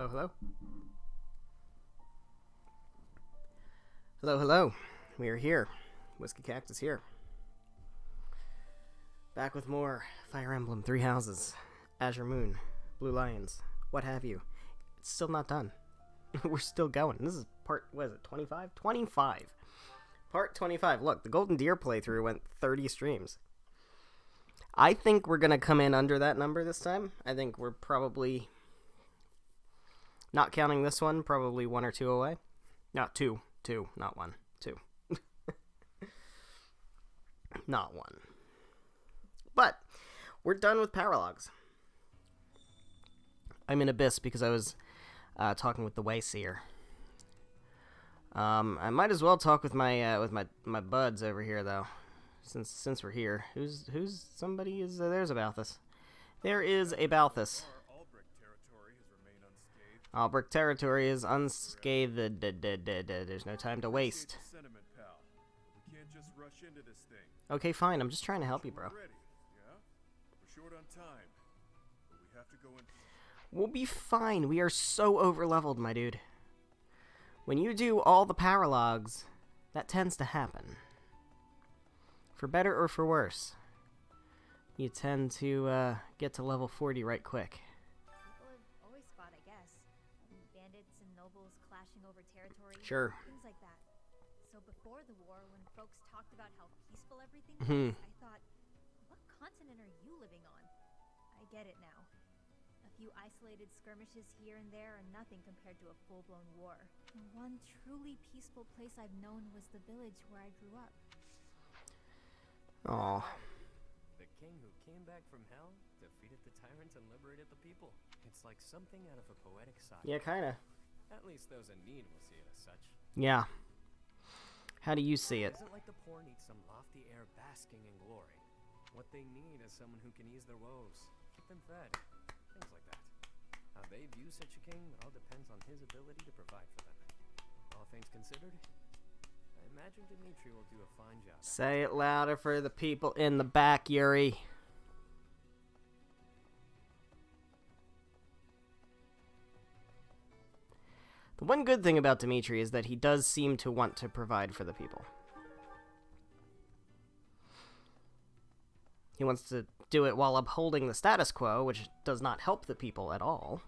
Hello, hello. Hello, hello. We are here. Whiskey Cactus here. Back with more Fire Emblem, Three Houses, Azure Moon, Blue Lions, what have you. It's still not done. We're still going. This is part, what is it, 25? 25. Part 25. Look, the Golden Deer playthrough went 30 streams. I think we're going to come in under that number this time. I think we're probably, not counting this one, probably one or two away. Not two, not one, two. Not one. But we're done with Paralogs. I'm in Abyss because I was talking with the Wayseer. I might as well talk with my buds over here though, since we're here. Who's somebody is there's a Balthus. There is a Balthus. Albrick territory is unscathed. There's no time to waste. Okay, fine. I'm just trying to help you, bro. We'll be fine. We are so overleveled, my dude. When you do all the paralogs, that tends to happen. For better or for worse. You tend to get to level 40 right quick. People have always fought, I guess. Bandits and nobles clashing over territory. Sure. Things like that. So before the war, when folks talked about how peaceful everything was, I thought, what continent are you living on? I get it now. A few isolated skirmishes here and there are nothing compared to a full-blown war. The one truly peaceful place I've known was the village where I grew up. Aww. The king who came back from hell, defeated the tyrant and liberated the people. It's like something out of a poetic saga. Yeah, kinda. At least those in need will see it as such. Yeah. How do you see it? Isn't like the poor need some lofty air basking in glory. What they need is someone who can ease their woes, keep them fed, things like that. How they view such a king all depends on his ability to provide for them. All things considered, I imagine Dimitri will do a fine job. Say it louder for the people in the back, Yuri. The one good thing about Dimitri is that he does seem to want to provide for the people. He wants to do it while upholding the status quo, which does not help the people at all.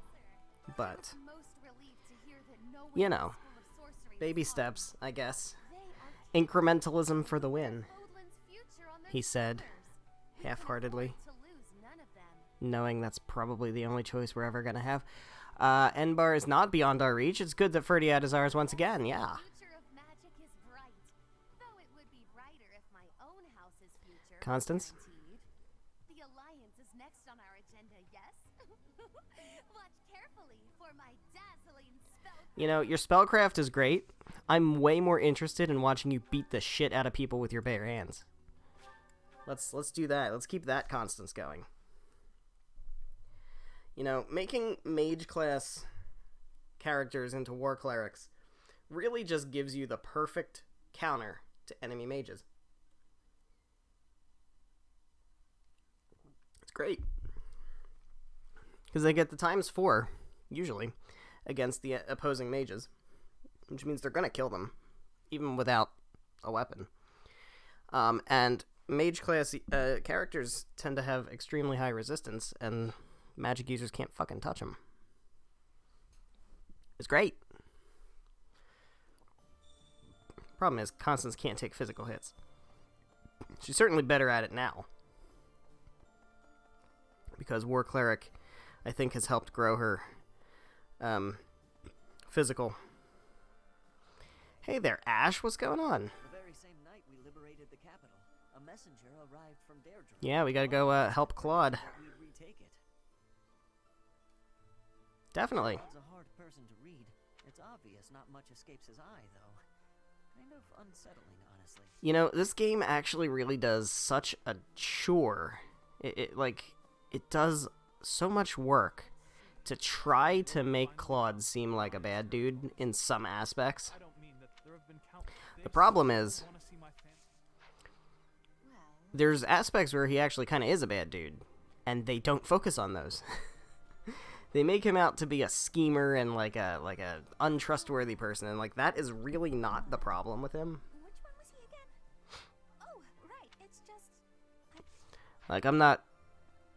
But, you know, baby steps, I guess. Incrementalism for the win, he said, half-heartedly, knowing that's probably the only choice we're ever going to have. Enbar is not beyond our reach. It's good that Ferdiad is ours once again, yeah. Constance? The alliance is next on our agenda, yes? Watch carefully for my dazzling spell. You know, your spellcraft is great. I'm way more interested in watching you beat the shit out of people with your bare hands. Let's do that. Let's keep that Constance going. You know, making mage class characters into war clerics really just gives you the perfect counter to enemy mages. It's great. Because they get the ×4, usually, against the opposing mages. Which means they're going to kill them, even without a weapon. And mage class characters tend to have extremely high resistance, and magic users can't fucking touch them. It's great. Problem is, Constance can't take physical hits. She's certainly better at it now. Because War Cleric, I think, has helped grow her physical. Hey there, Ash, what's going on? The very same night we liberated the capital, a messenger arrived from Deirdre. Yeah, we gotta go help Claude. We retake it. Definitely. Claude's a hard person to read. It's obvious not much escapes his eye, though. Kind of unsettling, honestly. You know, this game actually really does such a chore. It does so much work to try to make Claude seem like a bad dude in some aspects. The problem is, there's aspects where he actually kind of is a bad dude, and they don't focus on those. They make him out to be a schemer and like a untrustworthy person, and like that is really not the problem with him. Which one was he again? Oh, right. It's just Like I'm not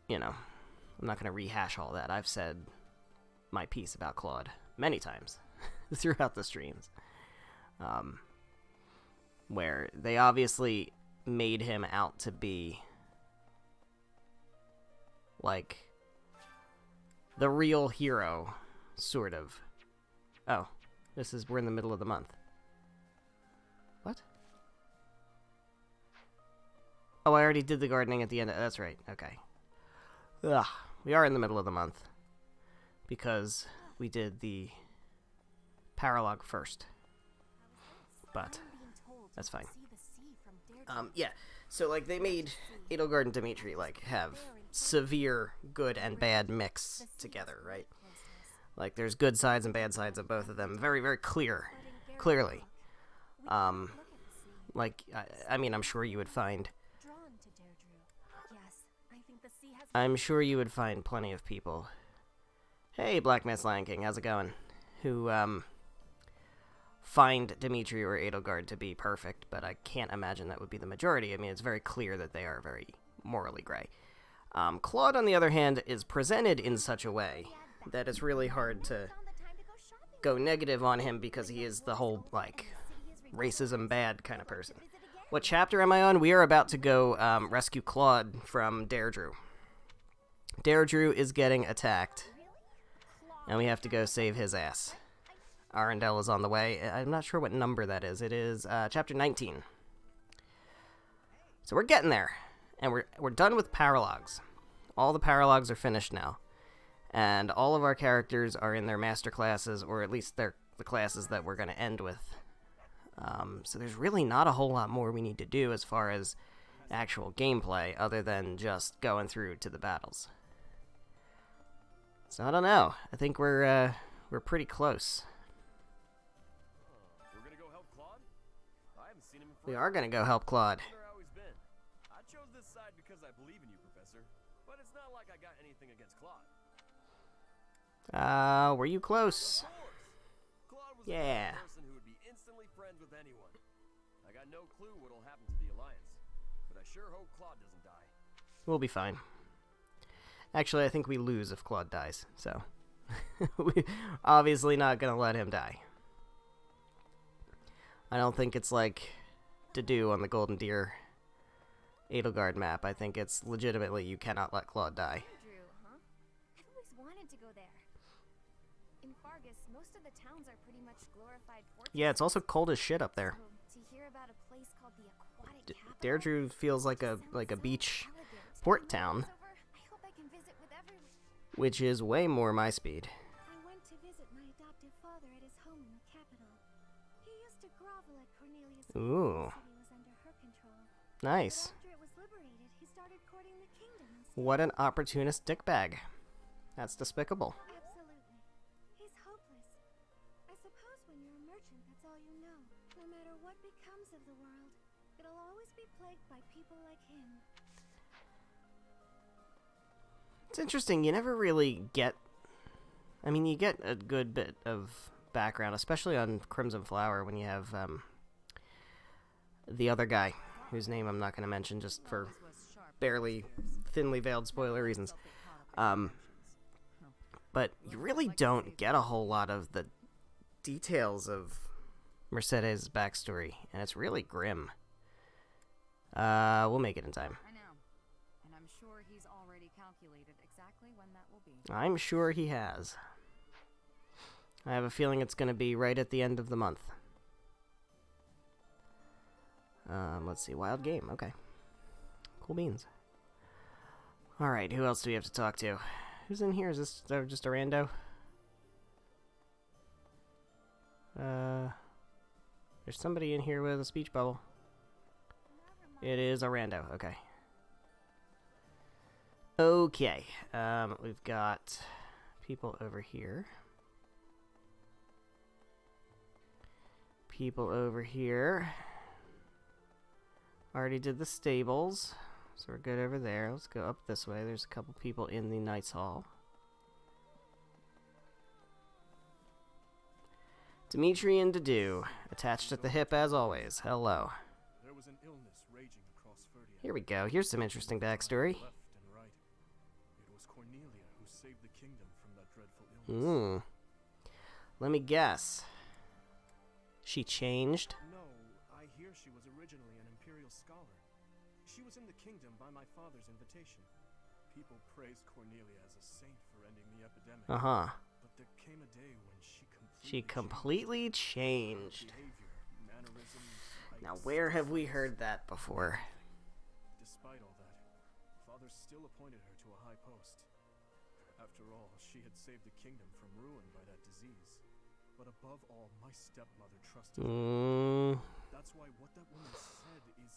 gonna rehash all that. I've said my piece about Claude many times throughout the streams, where they obviously made him out to be like the real hero, sort of. Oh, we're in the middle of the month. What? Oh, I already did the gardening at the end. That's right. Okay. Ugh, we are in the middle of the month because we did the paralogue first. But that's fine. Yeah. So like they made Edelgard and Dimitri like have severe good and bad mix together, right? Like there's good sides and bad sides of both of them, very very clearly. Like I mean, I'm sure you would find plenty of people. Hey, Black Mist Lion King, how's it going? Who find Dimitri or Edelgard to be perfect, but I can't imagine that would be the majority. I mean, it's very clear that they are very morally gray. Claude, on the other hand, is presented in such a way that it's really hard to go negative on him because he is the whole, like, racism bad kind of person. What chapter am I on? We are about to go rescue Claude from Deirdre. Deirdre is getting attacked, and we have to go save his ass. Arundel is on the way. I'm not sure what number that is. It is chapter 19. So we're getting there, and we're done with paralogues. All the paralogues are finished now, and all of our characters are in their master classes, or at least they're the classes that we're going to end with. So there's really not a whole lot more we need to do as far as actual gameplay, other than just going through to the battles. So I don't know. I think we're pretty close. We're gonna go help Claude? I haven't seen him in We forever. are going to go help Claude. Wonder how he's been. I chose this side because I believe in you, Professor. But it's not like I got anything against Claude. Were you close? Of course. Claude was Yeah. the kind of person who would be instantly friends with anyone. I got no clue what'll happen to the Alliance, but I sure hope Claude doesn't die. We'll be fine. Actually, I think we lose if Claude dies, so we're obviously not going to let him die. I don't think it's like to do on the Golden Deer Edelgard map. I think it's legitimately you cannot let Claude die. Drew, huh? I've always wanted to go there. In Fargus, most of the towns are pretty much glorified fortresses. Yeah, it's also cold as shit up there. So, to hear about a place called the Aquatic Capital, Deirdre feels like a sounds beach elegant. port town, I hope I can visit with everyone. which is way more my speed. I went to visit my adoptive father at his home in the capital. He used to grovel at Cornelius' Ooh. the city was under her control. Nice. But after it was liberated, he started courting the kingdom instead. What an opportunist dickbag. That's despicable. Absolutely. He's hopeless. I suppose when you're a merchant, that's all you know. No matter what becomes of the world, it'll always be plagued by people like him. It's interesting, you never really get... I mean, you get a good bit of background, especially on Crimson Flower, when you have the other guy, whose name I'm not going to mention just for barely thinly veiled spoiler reasons. But you really don't get a whole lot of the details of Mercedes' backstory, and it's really grim. We'll make it in time. I know. And I'm sure he's already calculated exactly when that will be. I'm sure he has. I have a feeling it's going to be right at the end of the month. Let's see. Wild game. Okay. Cool beans. Alright, who else do we have to talk to? Who's in here? Is this just a rando? There's somebody in here with a speech bubble. It is a rando. Okay. Okay. We've got people over here. People over here. Already did the stables, so we're good over there. Let's go up this way. There's a couple people in the Knights Hall. Dimitri and Dedu, attached at the hip as always. Hello. There was an illness raging across Ferdia. Here we go. Here's some interesting backstory. Left and right. It was Cornelia who saved the kingdom from that dreadful illness. Let me guess. She changed? No, I hear she was originally an imperial scholar. She was in the kingdom by my father's invitation. People praised Cornelia as a saint for ending the epidemic. Uh-huh. But there came a day when she completely changed. behavior, mannerisms, Now, where have we heard that before? Despite all that, father still appointed her to a high post. After all, she had saved the kingdom from ruin by that disease. But above all, my stepmother trusted her. That's why what that woman said is...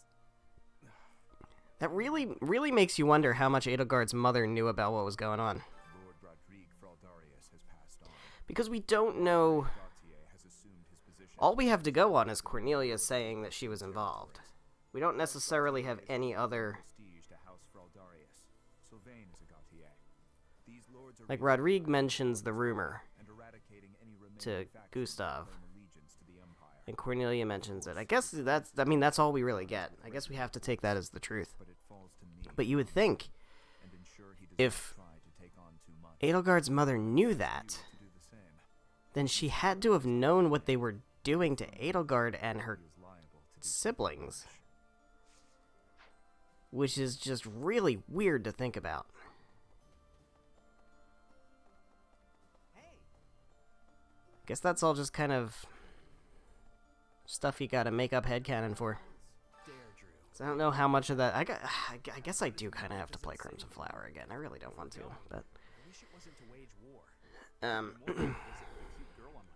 That really makes you wonder how much Edelgard's mother knew about what was going on. Lord Rodrigue Fraldarius has passed on. Because we don't know... Gautier has assumed his position. All we have to go on is Cornelia saying that she was involved. We don't necessarily have any other... Prestige to House Fraldarius. Sylvain is a Gautier. These lords are Like, Rodrigue mentions the rumor and eradicating any remaining to factions Gustav, that claim allegiance to the Empire. and Cornelia mentions it. I guess that's all we really get. I guess we have to take that as the truth. But it falls to me But you would think, and ensure he does if not try to take on too much. Edelgard's mother knew that, To do the same. then she had to have known what they were doing to Edelgard and her He is liable to do siblings. Which is just really weird to think about. Guess that's all just kind of stuff you gotta make up headcanon for. So I don't know how much of that... I guess I do kind of have to play Crimson Flower again. I really don't want to, but... I wish it wasn't to wage war.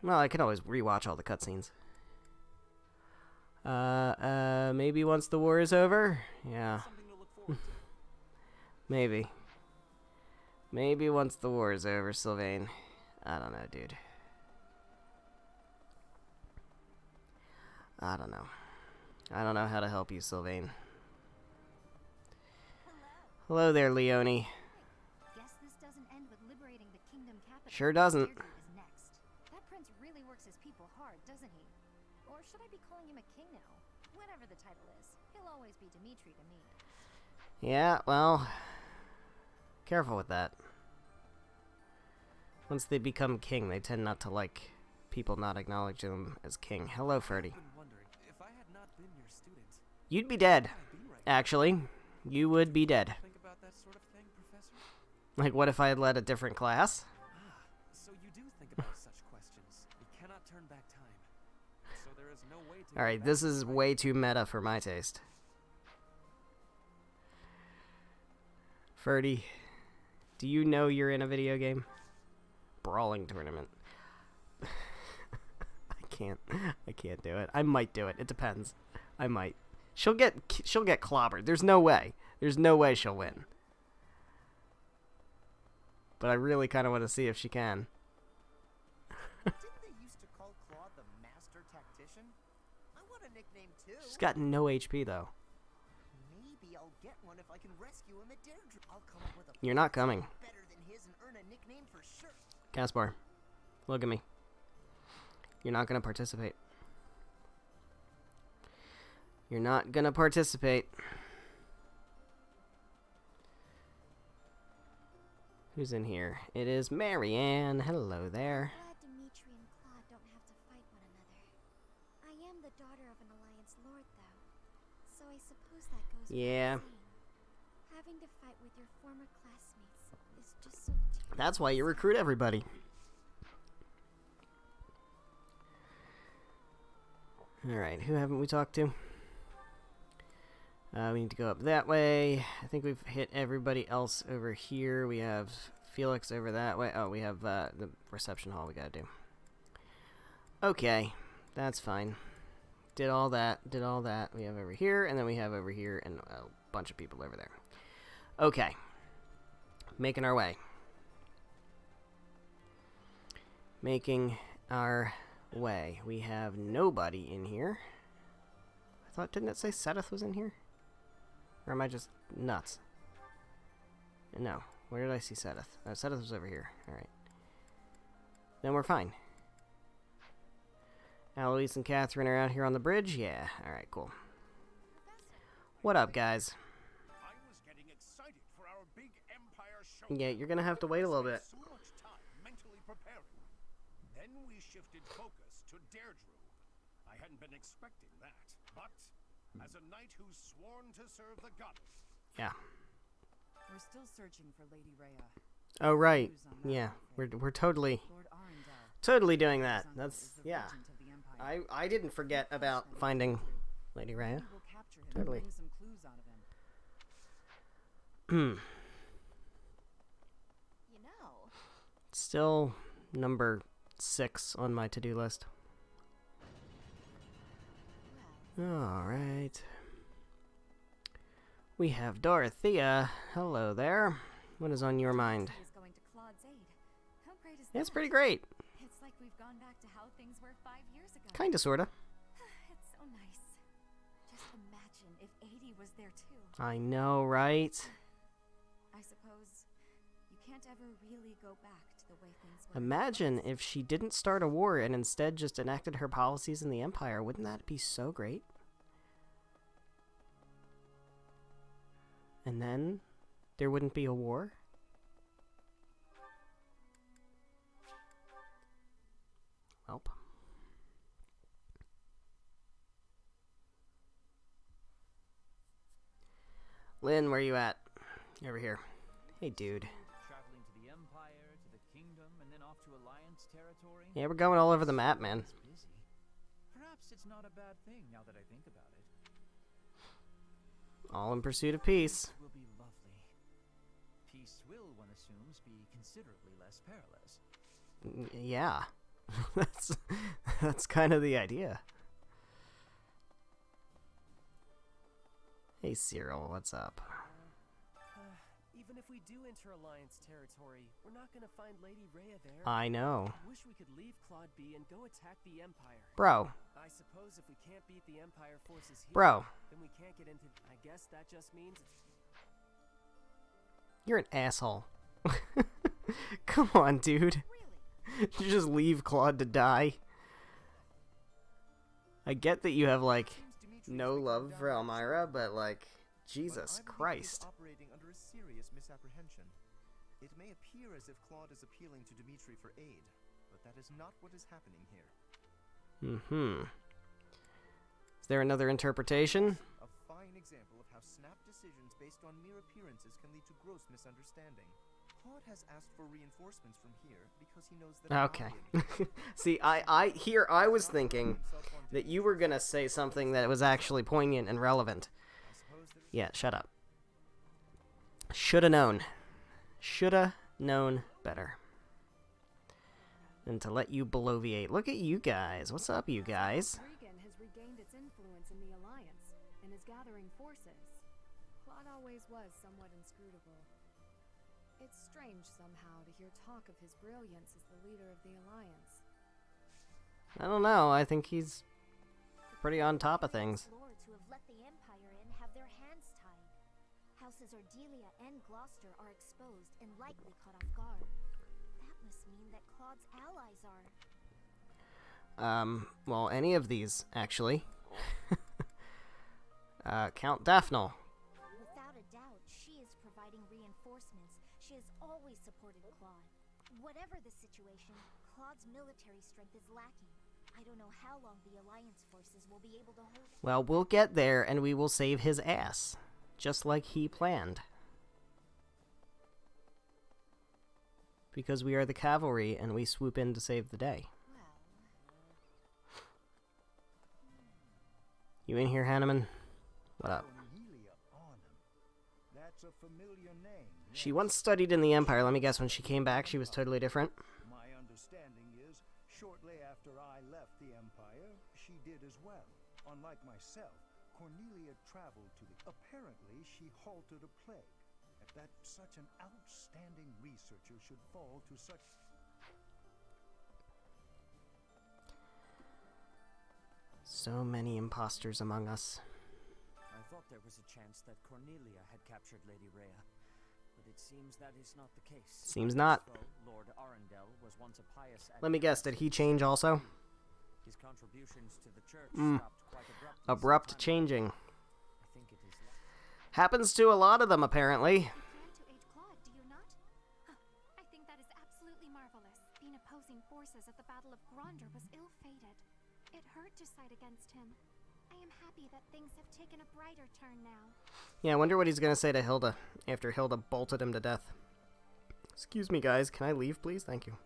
Well, I could always rewatch all the cutscenes. Maybe once the war is over? Yeah. Something to look forward to. Maybe. Maybe once the war is over, Sylvain. I don't know, dude. I don't know. I don't know how to help you, Sylvain. Hello there, Leone. Guess this doesn't end with liberating the kingdom capital. Sure doesn't. Deirdre is next. That prince really works his people hard, doesn't he? Or should I be calling him a king now? Whatever the title is, he'll always be Dimitri to me. Yeah, well... Careful with that. Once they become king, they tend not to like people not acknowledging them as king. Hello, Ferdy. I've been wondering, if I had not been your student, You'd be dead. where would I be right now? Actually, you would be dead. Think about that sort of thing, Professor? Like, what if I had led a different class? So you do think about such questions. You cannot turn back time. So there is no way to... Alright, this is way too meta for my taste. Ferdy, do you know you're in a video game? Brawling tournament. I can't do it. I might do it. It depends. I might. She'll get clobbered. There's no way. There's no way she'll win. But I really kind of want to see if she can. Didn't they used to call Claude the Master Tactician? I want a nickname too. She's got no HP though. Maybe I'll get one if I can rescue him at Deirdre. I'll come up with a You're not coming. better than his and earn a nickname for sure. Caspar, look at me. You're not going to participate. You're not going to participate. Who's in here? It is Marianne. Hello there. Glad Dimitri and Claude don't have to fight one another. I am the daughter of an Alliance Lord, though, so I suppose that goes Yeah. without saying. Having to fight with your former classmates is just so That's why you recruit everybody. Alright, who haven't we talked to? We need to go up that way. I think we've hit everybody else over here. We have Felix over that way. Oh, we have the reception hall we gotta do. Okay, that's fine. Did all that, We have over here, and then we have over here, and a bunch of people over there. Okay. Making our way. Making our way. We have nobody in here. I thought, didn't it say Seth was in here? Or am I just nuts? No. Where did I see Seth? Seth was over here. Alright. Then we're fine. Eloise and Catherine are out here on the bridge? Yeah. Alright, cool. What up, guys? I was getting excited for our big Empire show. Yeah, you're gonna have to wait a little bit. So much time mentally preparing. Then we shifted focus to Deirdre. I hadn't been expecting that, but as a knight who's sworn to serve the goddess. Yeah. We're still searching for Lady Rhea. Oh, right. Yeah, we're totally doing that. That's, yeah. I didn't forget about finding Lady Rhea. Totally. You know, Still number 6 on my to-do list. Alright. We have Dorothea. Hello there. What is on your mind? Going to Claude's aid. How great is It's that? pretty great. It's like we've gone back to how things were 5 years ago. Kinda, sorta. It's so nice. Just imagine if 80 was there too. I know, right? I suppose you can't ever really go back to the way things were. Imagine if she didn't start a war and instead just enacted her policies in the Empire. Wouldn't that be so great? And then there wouldn't be a war? Welp. Lynn, where you at? You over here. Hey, dude. Traveling to the Empire, to the Kingdom, and then off to Alliance territory. Yeah, we're going all over the map, man. It's busy. Perhaps it's not a bad thing now that I think about it. All in pursuit of peace. Will be lovely. Peace will, one assumes, be considerably less perilous. Yeah. that's kind of the idea. Hey, Cyril, what's up? Even if we do enter Alliance territory, we're not gonna find Lady Rhea there. I know. I wish we could leave Claude B and go attack the Empire. Bro. I suppose if we can't beat the Empire forces here, Bro. then we can't get into... I guess that just means... You're an asshole. Come on, dude. You just leave Claude to die. I get that you have, like, no love for Elmira, but, like, Jesus Christ. Operating under a serious misapprehension. It may appear as if Claude is appealing to Dimitri for aid, but that is not what is happening here. Mm-hmm. Is there another interpretation? A fine example of how snap decisions based on mere appearances can lead to gross misunderstanding. Claude has asked for reinforcements from here because he knows that... Okay. See, I was thinking that you were gonna say something that was actually poignant and relevant. Yeah, shut up. Shoulda known. Shoulda known better than to let you bloviate. Look at you guys. What's up, you guys? Regan has regained its influence in the Alliance and is gathering forces. Claude always was somewhat inscrutable. It's strange somehow to hear talk of his brilliance as the leader of the Alliance. I don't know. I think he's pretty on top of things. lords who have let the Empire in have their hands tied. Houses Ardelia and Gloucester are exposed and likely caught off guard. That must mean that Claude's allies are... Well, any of these, actually. Count Daphne. Without a doubt, she is providing reinforcements. She has always supported Claude. Whatever the situation, Claude's military strength is lacking. I don't know how long the Alliance forces will be able to hold it. Well, we'll get there and we will save his ass. Just like he planned. Because we are the cavalry and we swoop in to save the day. You in here, Hanneman? What up? That's a familiar name. She once studied in the Empire. Let me guess, when she came back, she was totally different. My understanding is, shortly after I left the Empire, she did as well. Unlike myself, Cornelia traveled to the... Apparently, she halted a plague. That such an outstanding researcher should fall to such... So many imposters among us. I thought there was a chance that Cornelia had captured Lady Rhea, but it seems that is not the case. Seems not. Lord Arundel was once a pious... Let me guess, did he change also? His contributions to the church Mm. stopped quite abruptly. Abrupt some time changing. ago. I think it is Happens to a lot of them, apparently. You plan to aid Claude, do you not? I think that is absolutely marvelous. Being opposing forces at the Battle of Gronder was ill-fated. It hurt to side against him. I am happy that things have taken a brighter turn now. Yeah, I wonder what he's gonna say to Hilda after Hilda bolted him to death. Excuse me, guys. Can I leave, please? Thank you.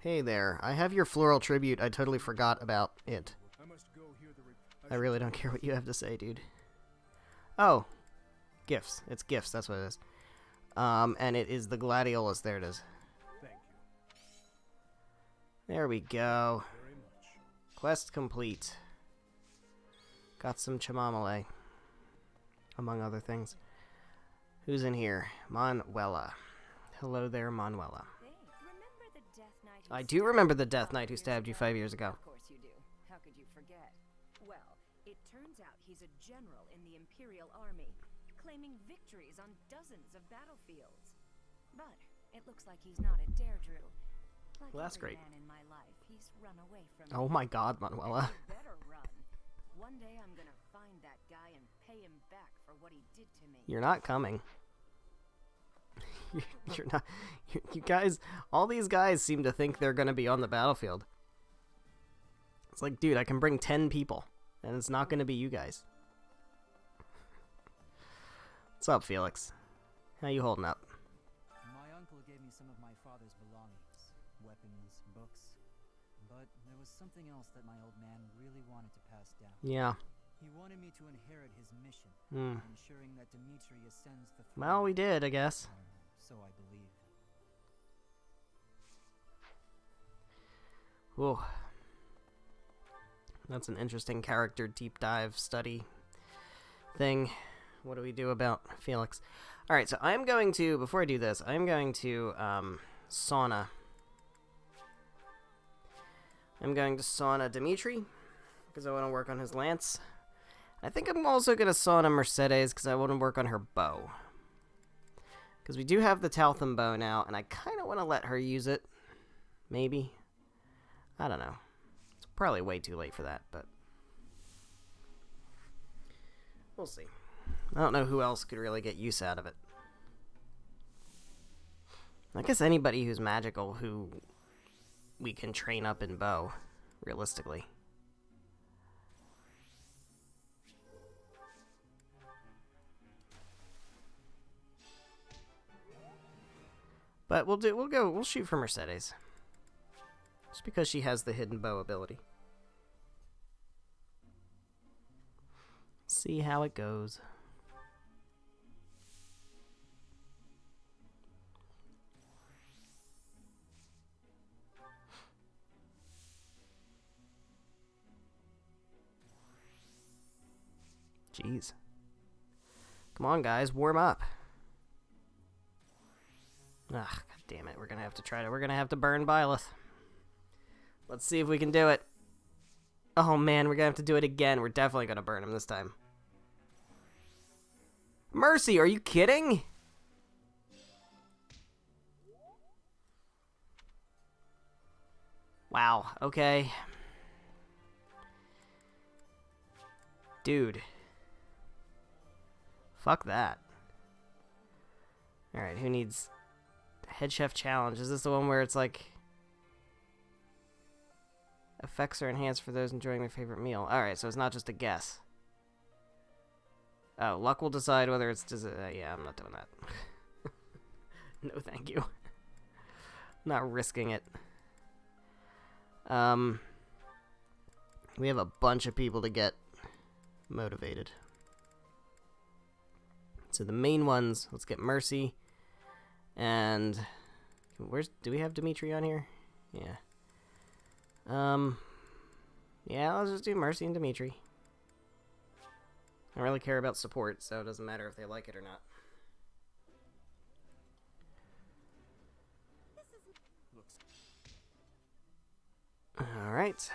Hey there. I have your floral tribute. I totally forgot about it. I must go hear the I really don't care what you have to say, dude. Oh. Gifts. It's gifts. That's what it is. And it is the gladiolus. There it is. Thank you There we go. very much. Quest complete. Got some chamomile. Among other things. Who's in here? Manuela. Hello there, Manuela. Remember the Death Knight I do remember the Death Knight who stabbed you 5 years ago. Of course you do. How could you forget? Well, it turns out he's a general in the Imperial Army, claiming victories on dozens of battlefields. But it looks like he's not a Deirdre. Like Well, that's every great. man in my life, he's run away from Oh me. my god, Manuela. You better run. One day I'm gonna find that guy and pay him back for what he did to me. You're not coming. You're not. You guys, all these guys seem to think they're going to be on the battlefield. It's like, dude, I can bring 10 people, and it's not going to be you guys. What's up, Felix? How you holding up? My uncle gave me some of my father's belongings, weapons, books, but there was something else that my old man really wanted to pass down. Yeah. He wanted me to inherit his mission, Hmm. ensuring that Dimitri ascends the throne. Well, we did, I guess. So I believe. Whoa. That's an interesting character deep dive study thing. What do we do about Felix? Alright, so I'm going to, before I do this, I'm going to sauna. I'm going to sauna Dimitri, because I want to work on his lance. I think I'm also going to sauna Mercedes, because I want to work on her bow. Because we do have the Taltham bow now, and I kind of want to let her use it. Maybe. I don't know. It's probably way too late for that, but we'll see. I don't know who else could really get use out of it. I guess anybody who's magical who we can train up in bow, realistically. But we'll shoot for Mercedes. Just because she has the hidden bow ability. See how it goes. Jeez. Come on, guys, warm up. Ah, god damn it. We're gonna have to burn Byleth. Let's see if we can do it. Oh man, we're gonna have to do it again. We're definitely gonna burn him this time. Mercy, are you kidding? Wow, okay. Dude. Fuck that. Alright, who needs Head Chef Challenge? Is this the one where it's like effects are enhanced for those enjoying their favorite meal? Alright, so it's not just a guess. Oh, luck will decide whether it's... yeah, I'm not doing that. No, thank you. Not risking it. We have a bunch of people to get motivated. So the main ones, let's get Mercy. And do we have Dimitri on here? Yeah. Yeah, let's just do Mercy and Dimitri. I don't really care about support, so it doesn't matter if they like it or not. Alright.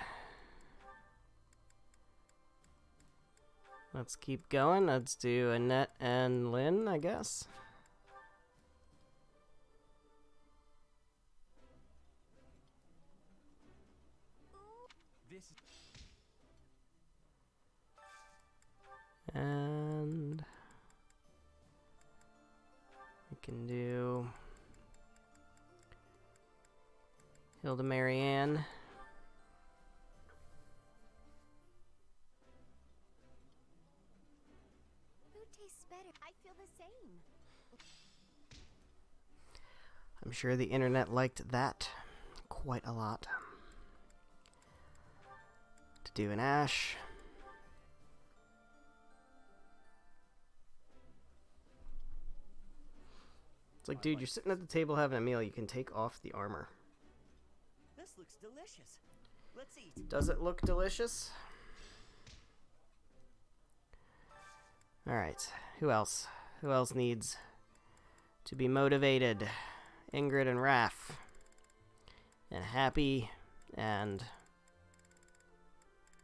Let's keep going. Let's do Annette and Lynn, I guess. And we can do Hilda Marianne. Food tastes better. I feel the same. I'm sure the internet liked that quite a lot. To do an Ash. It's like, dude, you're sitting at the table having a meal. You can take off the armor. This looks delicious. Let's eat. Does it look delicious? Alright. Who else? Who else needs to be motivated? Ingrid and Raph. And Happy and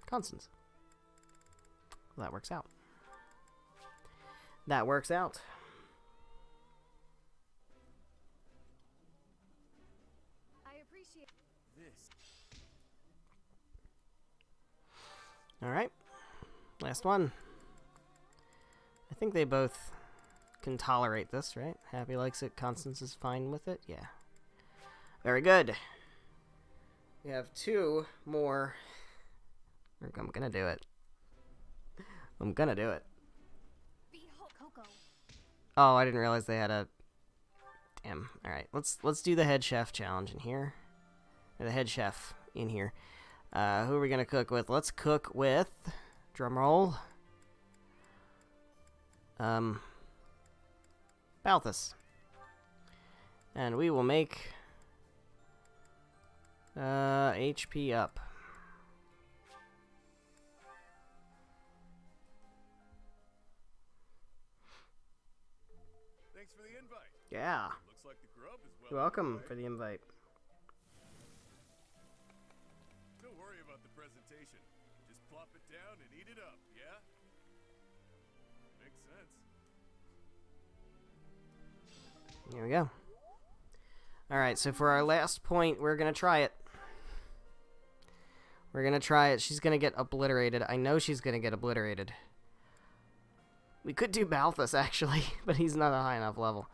Constance. Well, that works out. That works out. I appreciate This. Alright. Last one. I think they both can tolerate this, right? Happy likes it. Constance is fine with it. Yeah. Very good. We have 2 more. I'm gonna do it. I'm gonna do it. Coco. Oh, I didn't realize they had a... Damn. Alright, let's do the head chef challenge in here. Or the head chef in here. Who are we gonna cook with? Let's cook with... Drumroll. Balthus. And we will make... HP up. Thanks for the invite. Yeah. Looks like the grub is well. You're welcome underway. for the invite. Don't worry about the presentation. Just plop it down and eat it up, yeah? Makes sense. Here we go. Alright, so for our last point, we're gonna try it. We're gonna try it. She's gonna get obliterated. I know she's gonna get obliterated. We could do Balthus, actually, but he's not a high enough level.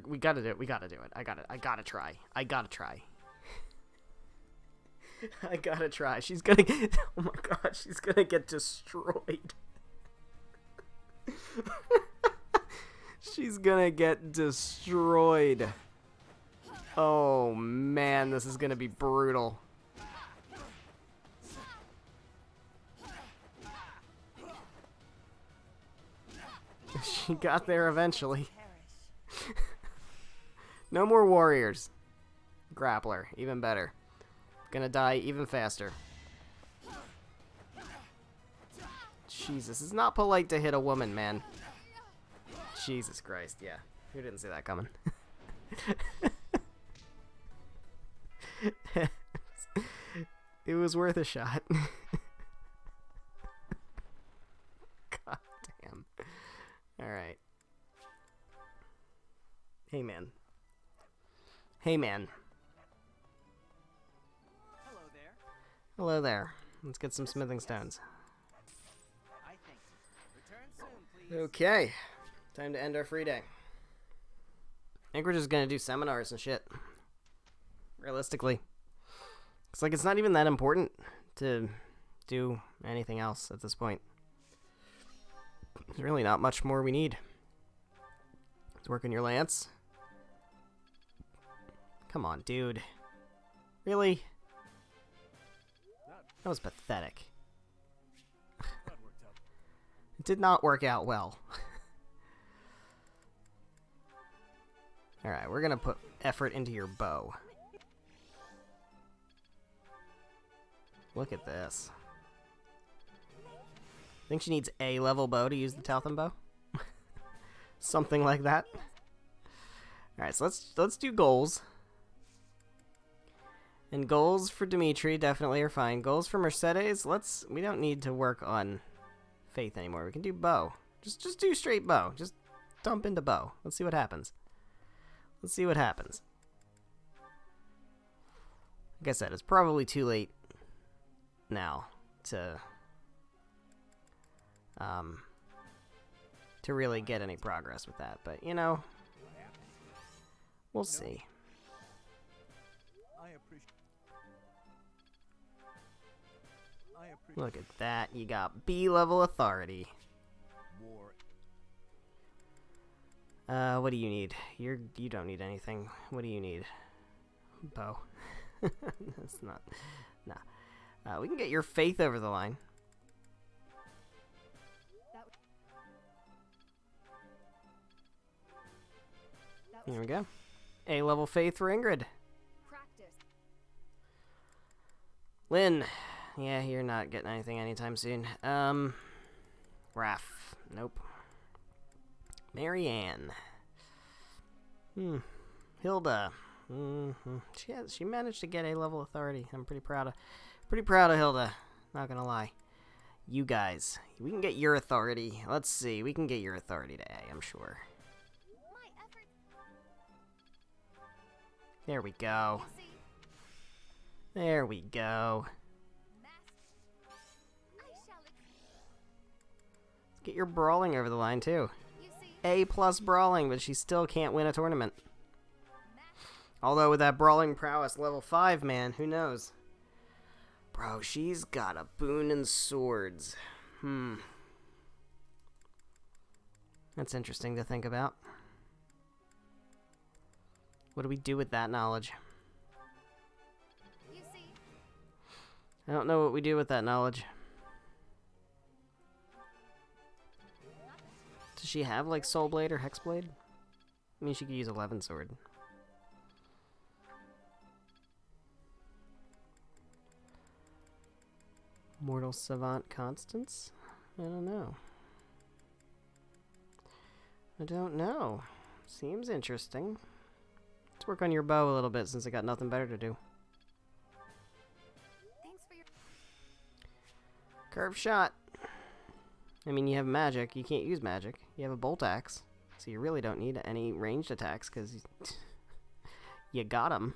We gotta do it. We gotta do it. I gotta try. I gotta try. I gotta try. She's gonna get... Oh my god, she's gonna get destroyed. She's gonna get destroyed. Oh man, this is gonna be brutal. She got there eventually. No more warriors. Grappler, even better. Gonna die even faster. Jesus, it's not polite to hit a woman, man. Jesus Christ, yeah. Who didn't see that coming? It was worth a shot. God damn. Alright. Hey, man. Hey, man. Hello there. Hello there. Let's get some smithing stones. I thank you. Return soon, please. Okay. Time to end our free day. I think we're just gonna do seminars and shit. Realistically. It's like it's not even that important to do anything else at this point. There's really not much more we need. Let's work on your lance. Come on, dude. Really? That was pathetic. It did not work out well. Alright, we're gonna put effort into your bow. Look at this. I think she needs a level bow to use the Taltham bow. Something like that. Alright, so let's do goals. And goals for Dimitri definitely are fine. Goals for Mercedes, we don't need to work on faith anymore. We can do bow. Just do straight bow. Just dump into bow. Let's see what happens. Let's see what happens. Like I said, it's probably too late now to really get any progress with that, but you know, we'll see. Look at that, you got B level authority. What do you need? You don't need anything. What do you need? Bow. That's not. Nah. We can get your faith over the line. Here we go. A level faith for Ingrid. Lynn. Yeah, you're not getting anything anytime soon. Raph. Nope. Marianne. Hilda. She managed to get A level authority. I'm pretty proud of Hilda. Not gonna lie. You guys, we can get your authority. Let's see, we can get your authority to A, I'm sure. There we go. There we go. Let's get your brawling over the line too. A plus brawling, but she still can't win a tournament. Although with that brawling prowess level 5, man, who knows? Bro, she's got a boon and swords. That's interesting to think about. What do we do with that knowledge? I don't know what we do with that knowledge. Does she have, like, Soul Blade or Hex Blade? I mean, she could use 11 Sword. Mortal Savant Constance? I don't know. I don't know. Seems interesting. Let's work on your bow a little bit since I got nothing better to do. Thanks for your Curve shot. I mean, you have magic. You can't use magic. You have a bolt axe. So you really don't need any ranged attacks because you got them.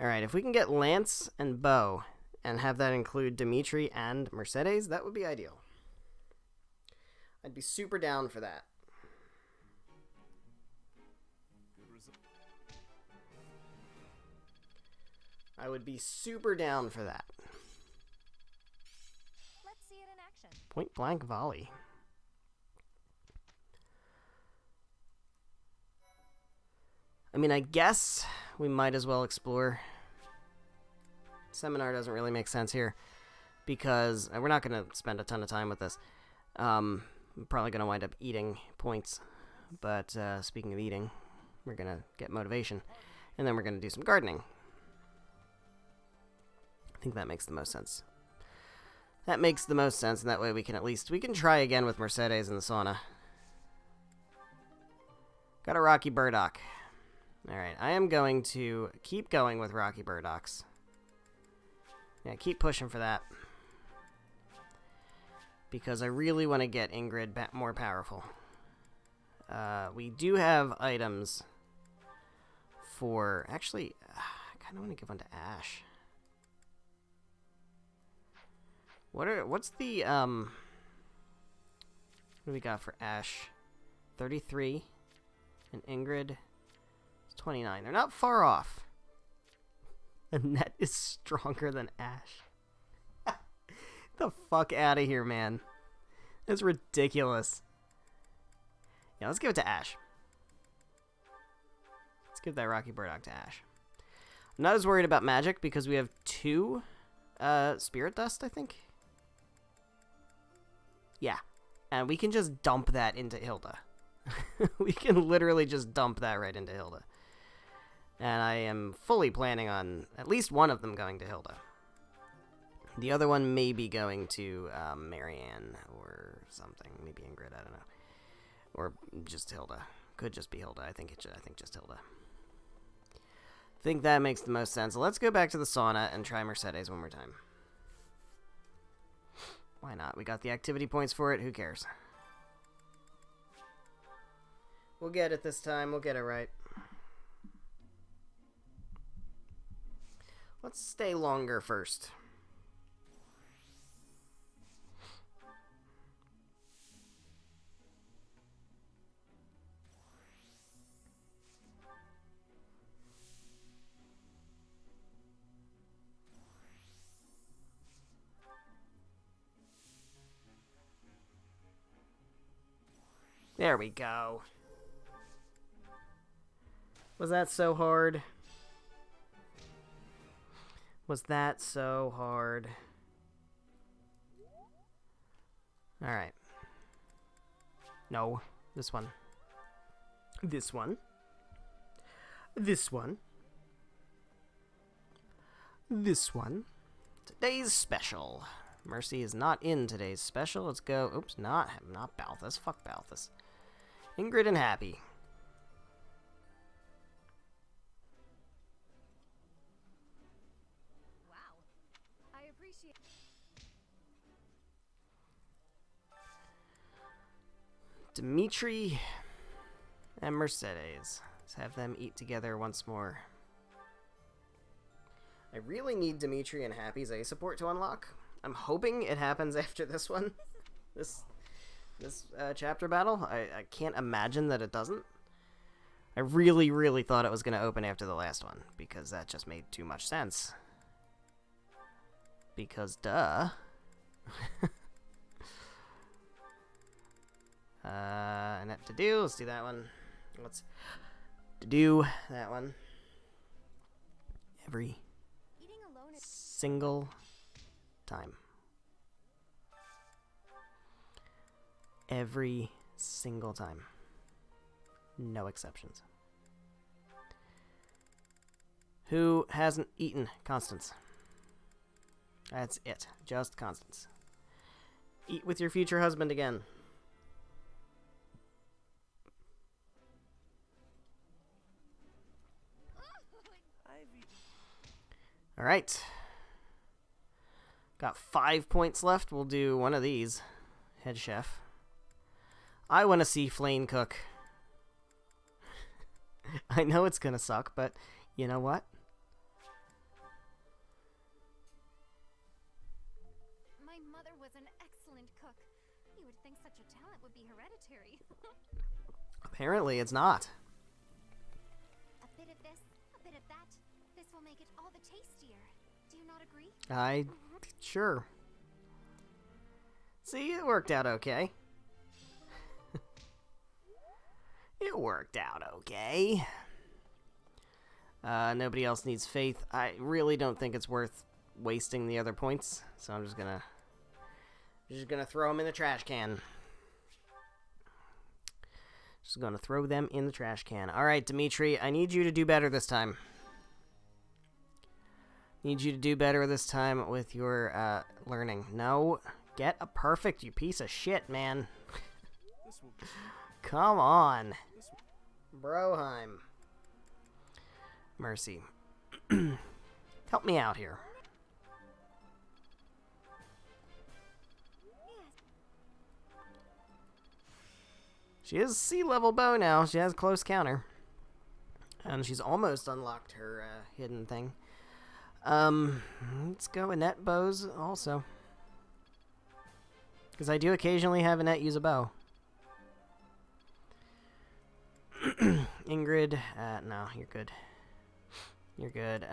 Alright, if we can get Lance and Bow and have that include Dimitri and Mercedes, that would be ideal. I'd be super down for that. I would be super down for that. Let's see it in action. Point blank volley. I mean, I guess we might as well explore. Seminar doesn't really make sense here because we're not going to spend a ton of time with this. I'm probably going to wind up eating points, but speaking of eating, we're going to get motivation, and then we're going to do some gardening. I think that makes the most sense. That makes the most sense, and that way we can try again with Mercedes in the sauna. Got a Rocky Burdock. Alright, I am going to keep going with Rocky Burdocks. Yeah, keep pushing for that. Because I really want to get Ingrid more powerful. We do have items for... Actually, I kind of want to give one to Ash. What's the, what do we got for Ash? 33. And Ingrid... 29. They're not far off. Annette is stronger than Ash. The fuck out of here, man. That's ridiculous. Yeah, let's give it to Ash. Let's give that Rocky Burdock to Ash. I'm not as worried about magic because we have 2 Spirit Dust, I think. Yeah. And we can just dump that into Hilda. We can literally just dump that right into Hilda. And I am fully planning on at least one of them going to Hilda. The other one may be going to Marianne or something. Maybe Ingrid, I don't know. Or just Hilda. Could just be Hilda. I think just Hilda. Think that makes the most sense. Let's go back to the sauna and try Mercedes one more time. Why not? We got the activity points for it. Who cares? We'll get it this time. We'll get it right. Let's stay longer first. There we go. Was that so hard? Was that so hard? Alright. No. This one. This one. This one. This one. Today's special. Mercy is not in today's special. Let's go. Oops, not Balthus. Fuck Balthus. Ingrid and Happy. Wow. I appreciate. Dimitri and Mercedes. Let's have them eat together once more. I really need Dimitri and Happy's A support to unlock. I'm hoping it happens after this one. This chapter battle. I can't imagine that it doesn't. I really, really thought it was going to open after the last one, because that just made too much sense. Because, duh. Enough to do. Let's do that one. Let's do that one. Every single time. Every single time. No exceptions. Who hasn't eaten? Constance. That's it. Just Constance. Eat with your future husband again. Alright. Got 5 points left. We'll do one of these. Head chef. I want to see Flame cook. I know it's gonna suck, but you know what? My mother was an excellent cook. You would think such a talent would be hereditary. Apparently it's not. A bit of this, a bit of that. This will make it all the tastier. Do you not agree? Sure. See, it worked out okay. It worked out okay. Nobody else needs faith. I really don't think it's worth wasting the other points, so I'm just gonna throw them in the trash can. Just gonna throw them in the trash can. All right, Dimitri, I need you to do better this time. Need you to do better this time with your learning. No, get a perfect, you piece of shit, man. Come on. Broheim. Mercy. Help me out here. She is sea-level bow now. She has close counter. And she's almost unlocked her hidden thing. Let's go Annette bows also. Because I do occasionally have Annette use a bow. Ingrid, no, you're good. You're good.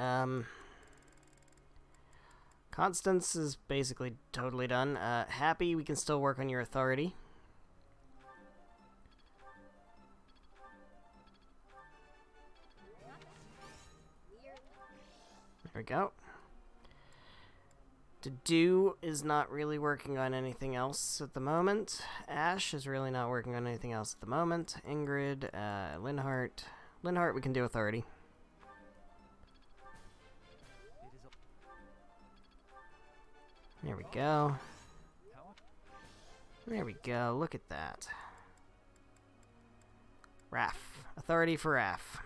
Constance is basically totally done. Happy, we can still work on your authority. There we go. To do is not really working on anything else at the moment. Ash is really not working on anything else at the moment. Ingrid, Linhart. Linhart, we can do authority. There we go. There we go. Look at that. Raf. Authority for Raf.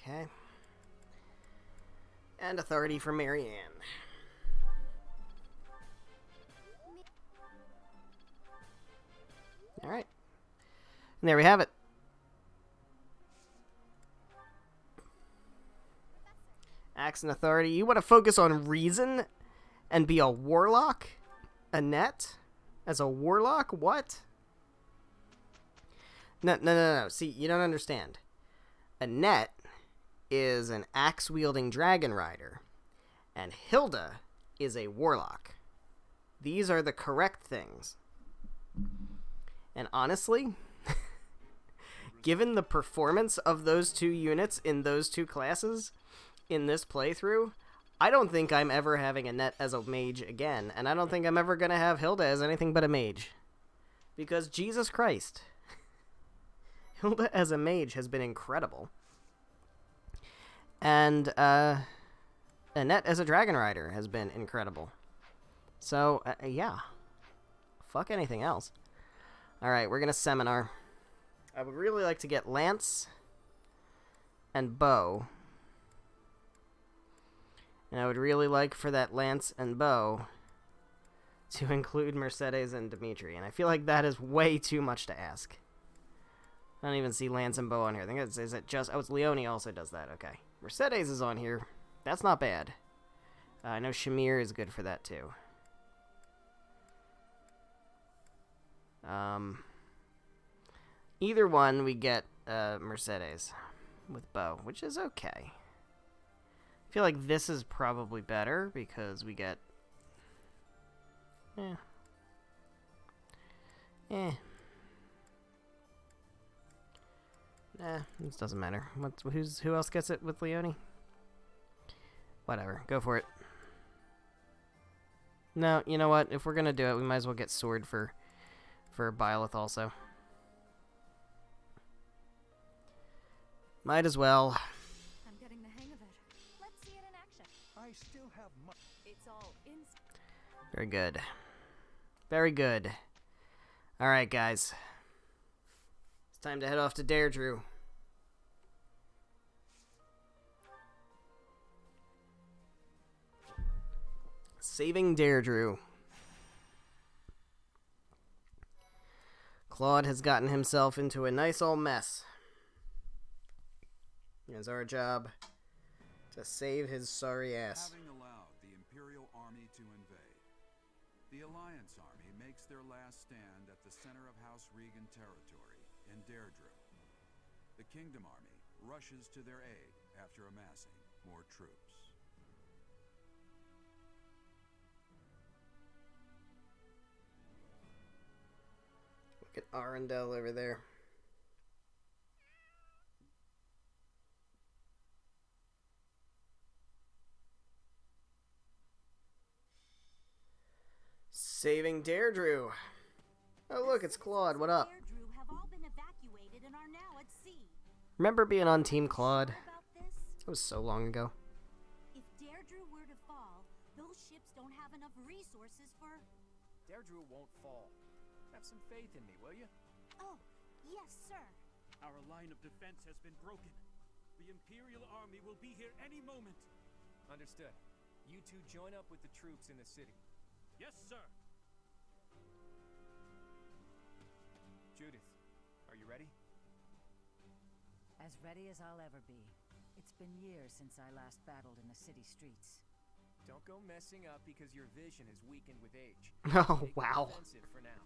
Okay. And authority for Marianne. Alright. And there we have it. Acts and authority. You want to focus on reason and be a warlock? Annette? As a warlock? What? No. See, you don't understand. Annette is an axe-wielding dragon rider, and Hilda is a warlock. These are the correct things. And honestly, given the performance of those two units in those two classes in this playthrough, I don't think I'm ever having Annette as a mage again, and I don't think I'm ever going to have Hilda as anything but a mage. Because Jesus Christ, Hilda as a mage has been incredible. And Annette as a dragon rider has been incredible. So, yeah. Fuck anything else. Alright, we're going to seminar. I would really like to get Lance and Bow. And I would really like for that Lance and Bow to include Mercedes and Dimitri. And I feel like that is way too much to ask. I don't even see Lance and Bow on here. I think is it just... Oh, it's Leone also does that. Okay. Mercedes is on here. That's not bad. I know Shamir is good for that too. Either one, we get Mercedes with Bow, which is okay. I feel like this is probably better because we get... This doesn't matter. Who else gets it with Leone? Whatever, go for it. No, you know what? If we're gonna do it, we might as well get Sword for Byleth also. Might as well. I'm getting the hang of it. Let's see it in action. I still have much. It's all in. Very good. Very good. Alright, guys. It's time to head off to Deirdre. Saving Deirdre. Claude has gotten himself into a nice old mess. It's our job to save his sorry ass. Having allowed the Imperial Army to invade, the Alliance Army makes their last stand at the center of House Regan territory in Deirdre. The Kingdom Army rushes to their aid after amassing more troops. Look at Arundel over there. Saving Deirdre. Oh look, it's Claude. What up? Deirdre have all been evacuated and are now at sea. Remember being on Team Claude? It was so long ago. If Deirdre were to fall, those ships don't have enough resources for... Deirdre won't fall. Have some faith in me, will you? Oh, yes, sir. Our line of defense has been broken. The Imperial Army will be here any moment. Understood. You two join up with the troops in the city. Yes, sir. Judith, are you ready? As ready as I'll ever be. It's been years since I last battled in the city streets. Don't go messing up because your vision is weakened with age. Oh, wow. For now.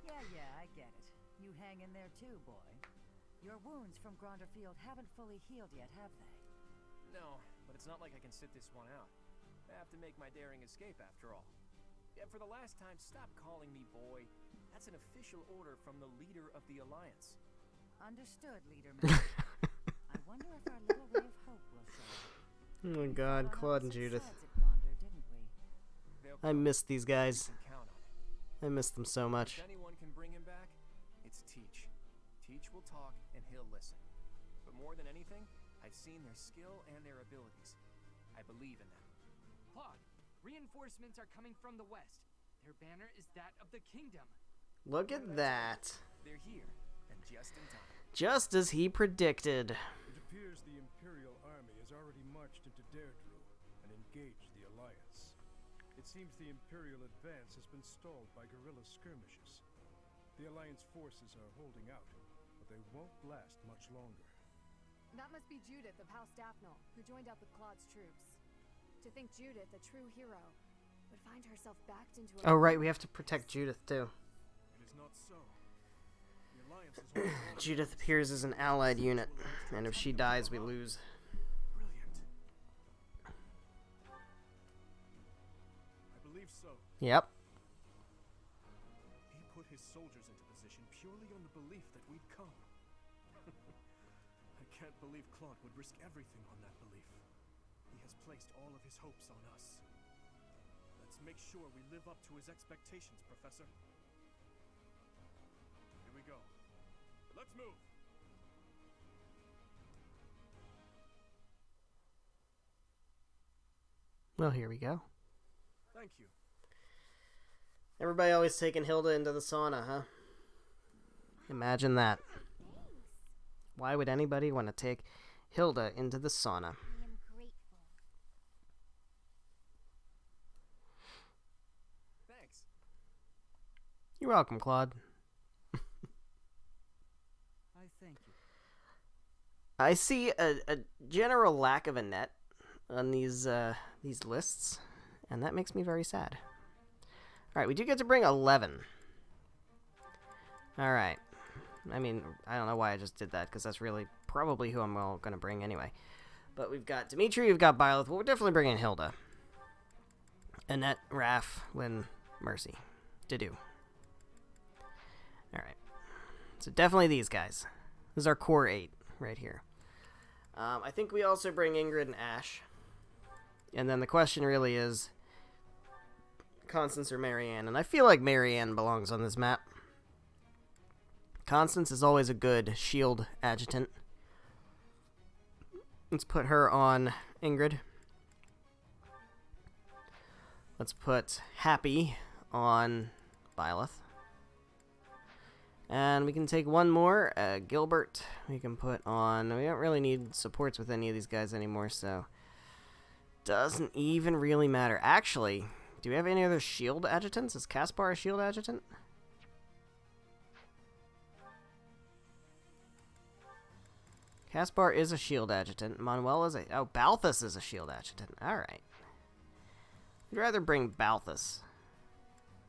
Yeah, I get it. You hang in there too, boy. Your wounds from Gronderfield haven't fully healed yet, have they? No, but it's not like I can sit this one out. I have to make my daring escape after all. Yeah, for the last time, stop calling me boy. That's an official order from the leader of the Alliance. Understood, Leader Man. I wonder if our little ray of hope will show up. Oh my god, Claude and Judith. Gronder, didn't we? I miss these guys. You can count on it. I miss them so much. If anyone can bring him back, it's Teach. Teach will talk and he'll listen. But more than anything, I've seen their skill and their abilities. I believe in them. Claude, reinforcements are coming from the west. Their banner is that of the kingdom. Look at that. They're here, and just in time. Just as he predicted. It appears the Imperial army has already marched into Deirdre and engaged the Alliance. It seems the Imperial advance has been stalled by guerrilla skirmishes. The Alliance forces are holding out, but they won't last much longer. That must be Judith of House Daphne, who joined up with Claude's troops. To think Judith, a true hero, would find herself backed into a... Oh, right, we have to protect Judith, too. It is not so. The Alliance is Judith appears as an allied unit, and if she dies, we lose. brilliant. I believe so. Yep. He put his soldiers into position purely on the belief that we'd come. I can't believe Claude would risk everything on that belief. He has placed all of his hopes on us. Let's make sure we live up to his expectations, Professor. Here we go. Let's move! Well, here we go. Thank you. Everybody always taking Hilda into the sauna, huh? Imagine that. Why would anybody want to take Hilda into the sauna? I am grateful. Thanks. You're welcome, Claude. I thank you. I see a general lack of a net on these lists, and that makes me very sad. Alright, we do get to bring 11. Alright. I mean, I don't know why I just did that, because that's really probably who I'm going to bring anyway. But we've got Dimitri, we've got Byleth. Well, we're definitely bringing Hilda. Annette, Raph, Lynn, Mercy. Didu. Alright. So definitely these guys. This is our core 8 right here. I think we also bring Ingrid and Ash. And then the question really is Constance or Marianne. And I feel like Marianne belongs on this map. Constance is always a good shield adjutant. Let's put her on Ingrid. Let's put Happy on Byleth. And we can take one more, Gilbert. We can put on... We don't really need supports with any of these guys anymore, so... Doesn't even really matter. Actually, do we have any other shield adjutants? Is Caspar a shield adjutant? Caspar is a shield adjutant. Manuel is a... Oh, Balthus is a shield adjutant. Alright. I'd rather bring Balthus.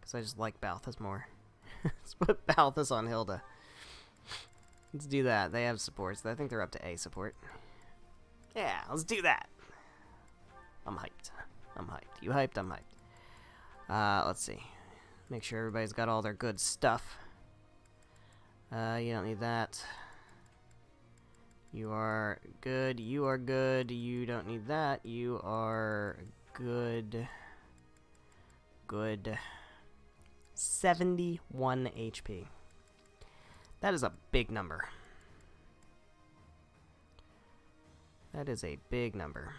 Because I just like Balthus more. Let's put Balthus on Hilda. Let's do that. They have supports. I think they're up to A support. Yeah, let's do that. I'm hyped. I'm hyped. You hyped? I'm hyped. Let's see. Make sure everybody's got all their good stuff. You don't need that. You are good. You are good. You don't need that. You are good. Good. 71 HP. That is a big number. That is a big number.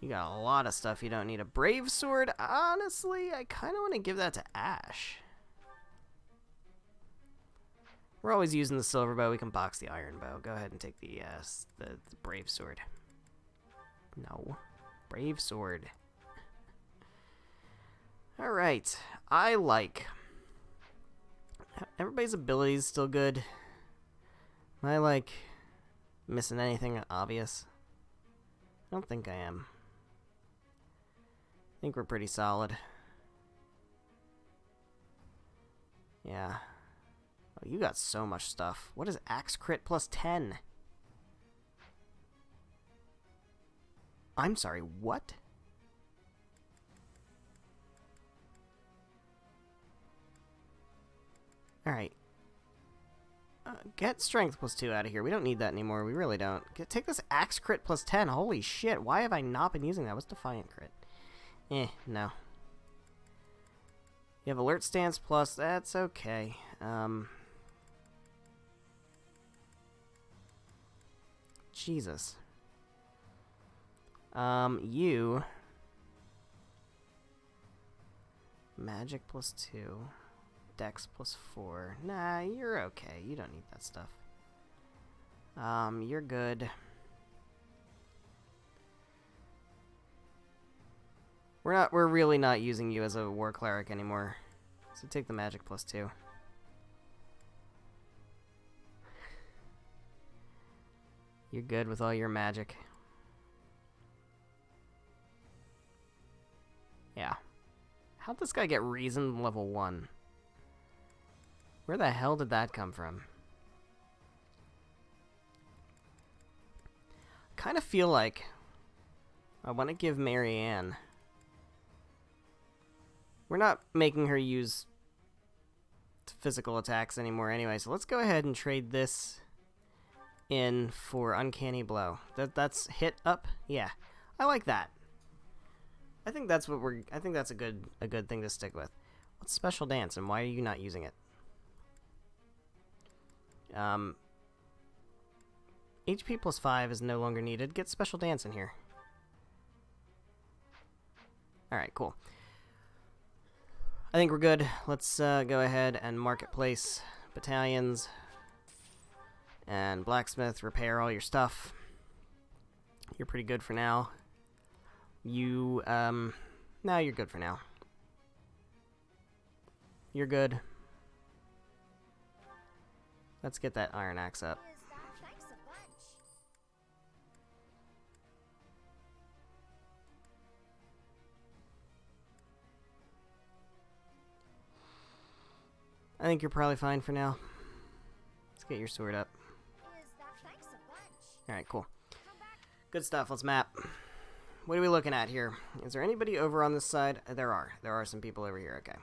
You got a lot of stuff you don't need. A Brave Sword? Honestly, I kind of want to give that to Ash. We're always using the Silver Bow. We can box the Iron Bow. Go ahead and take the Brave Sword. No. Brave Sword. Alright. I like... Everybody's abilities still good. Am I, like, missing anything obvious? I don't think I am. I think we're pretty solid. Yeah. Oh, you got so much stuff. What is Axe Crit plus 10? I'm sorry, what? Alright. Get Strength plus 2 out of here. We don't need that anymore. We really don't. Take this Axe Crit plus 10. Holy shit. Why have I not been using that? What's Defiant Crit? No. You have Alert Stance plus. That's okay. Jesus. You... Magic plus 2. Dex +4. Nah, you're okay. You don't need that stuff. You're good. We're really not using you as a war cleric anymore. So take the magic +2. You're good with all your magic. Yeah. How'd this guy get reason level 1? Where the hell did that come from? Kind of feel like I want to give Marianne. We're not making her use physical attacks anymore anyway, so let's go ahead and trade this in for Uncanny Blow. That's hit up? Yeah. I like that. I think that's what I think that's a good thing to stick with. What's Special Dance and why are you not using it? HP +5 is no longer needed. Get Special Dance in here. Alright, cool. I think we're good. Let's go ahead and Marketplace battalions and Blacksmith, repair all your stuff. You're pretty good for now. You, no, you're good for now. You're good. Let's get that Iron Axe up. Thanks a bunch. I think you're probably fine for now. Let's get your sword up. Thanks a bunch. Alright, cool. Good stuff. Let's map. What are we looking at here? Is there anybody over on this side? There are. There are some people over here. Okay.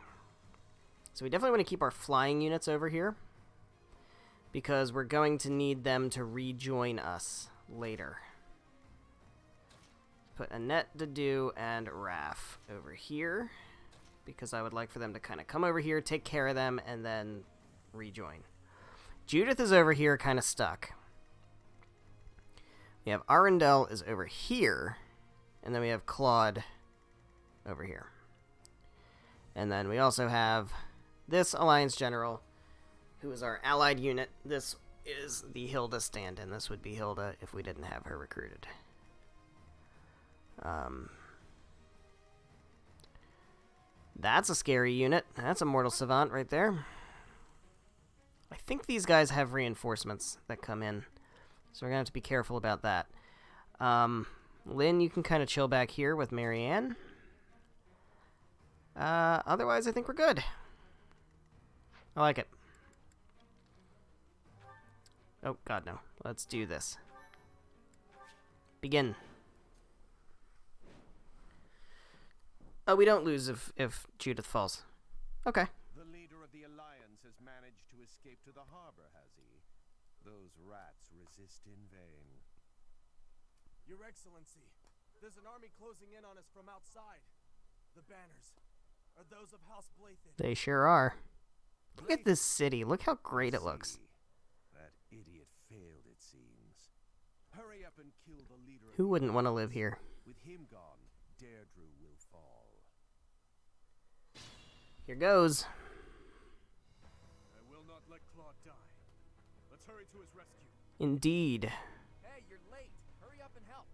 So we definitely want to keep our flying units over here, because we're going to need them to rejoin us later. Put Annette, Dedu, and Raph over here, because I would like for them to kind of come over here, take care of them, and then rejoin. Judith is over here kind of stuck. We have Arundel is over here, and then we have Claude over here. And then we also have this Alliance General, who is our allied unit. This is the Hilda stand-in. This would be Hilda if we didn't have her recruited. That's a scary unit. That's a Mortal Savant right there. I think these guys have reinforcements that come in, so we're going to have to be careful about that. Lynn, you can kind of chill back here with Marianne. Otherwise, I think we're good. I like it. Oh, God, no. Let's do this. Begin. Oh, we don't lose if Judith falls. Okay. The leader of the Alliance has managed to escape to the harbor, has he? Those rats resist in vain. Your Excellency, there's an army closing in on us from outside. The banners are those of House Blathen. They sure are. Look at this city. Look how great it looks. That idiot failed, it seems. Hurry up and kill the leader. Who wouldn't want to live here? With him gone, Deirdre will fall. Here goes. I will not let Claude die. Let's hurry to his rescue. Indeed. Hey, you're late. Hurry up and help.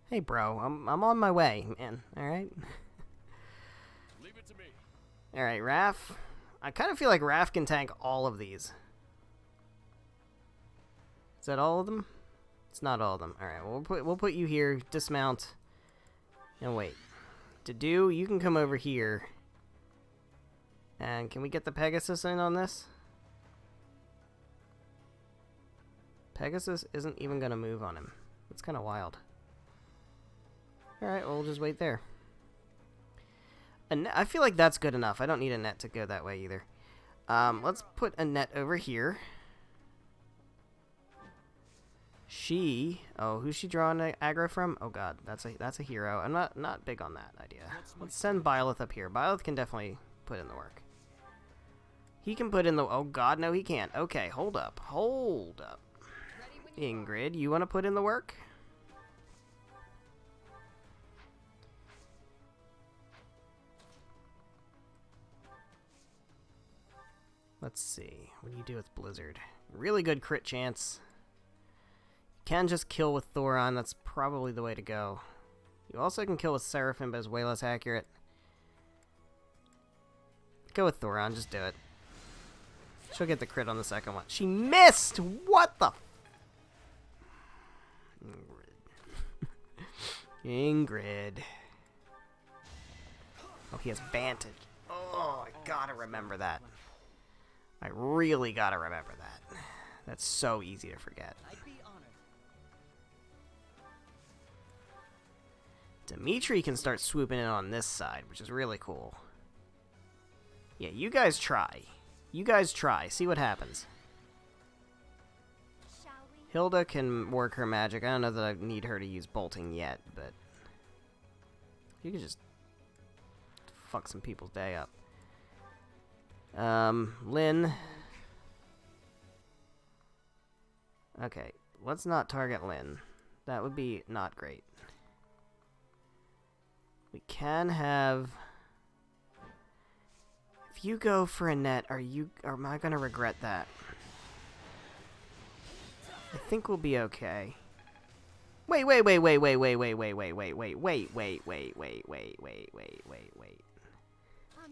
Hey, bro. I'm on my way, man. All right. Leave it to me. All right, Raph. I kind of feel like Raph can tank all of these. Is that all of them? It's not all of them. All right. Well, we'll put you here. Dismount. And wait. Dedu, you can come over here. And can we get the Pegasus in on this? Pegasus isn't even going to move on him. It's kind of wild. Alright, well, we'll just wait there. I feel like that's good enough. I don't need a net to go that way either. Let's put a net over here. Oh, who's she drawing aggro from? Oh god, that's a hero. I'm not big on that idea. Let's send Byleth up here. Byleth can definitely put in the work. He can put in the... Oh god, no he can't. Okay, hold up. Hold up. Ingrid, you want to put in the work? Let's see. What do you do with Blizzard? Really good crit chance. You can just kill with Thoron. That's probably the way to go. You also can kill with Seraphim, but it's way less accurate. Go with Thoron. Just do it. She'll get the crit on the second one. She missed! What the... Ingrid. Oh, he has Vantage. Oh, I gotta remember that. I really gotta remember that. That's so easy to forget. I'd be honored. Dimitri can start swooping in on this side, which is really cool. Yeah, you guys try. You guys try. See what happens. Hilda can work her magic. I don't know that I need her to use bolting yet, but you can just fuck some people's day up. Lynn. Okay, let's not target Lynn. That would be not great. We can have... If you go for a net, am I gonna regret that? I think we'll be okay. Wait. I'm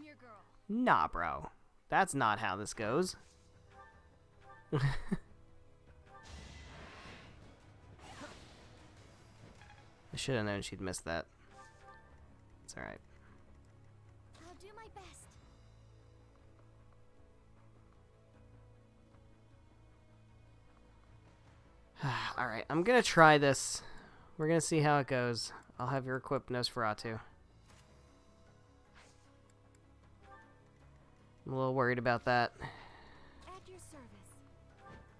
your girl. Nah, bro. That's not how this goes. I should have known she'd miss that. It's alright. I'll do my best. Alright, I'm gonna try this. We're gonna see how it goes. I'll have your equip Nosferatu. I'm a little worried about that. At your service.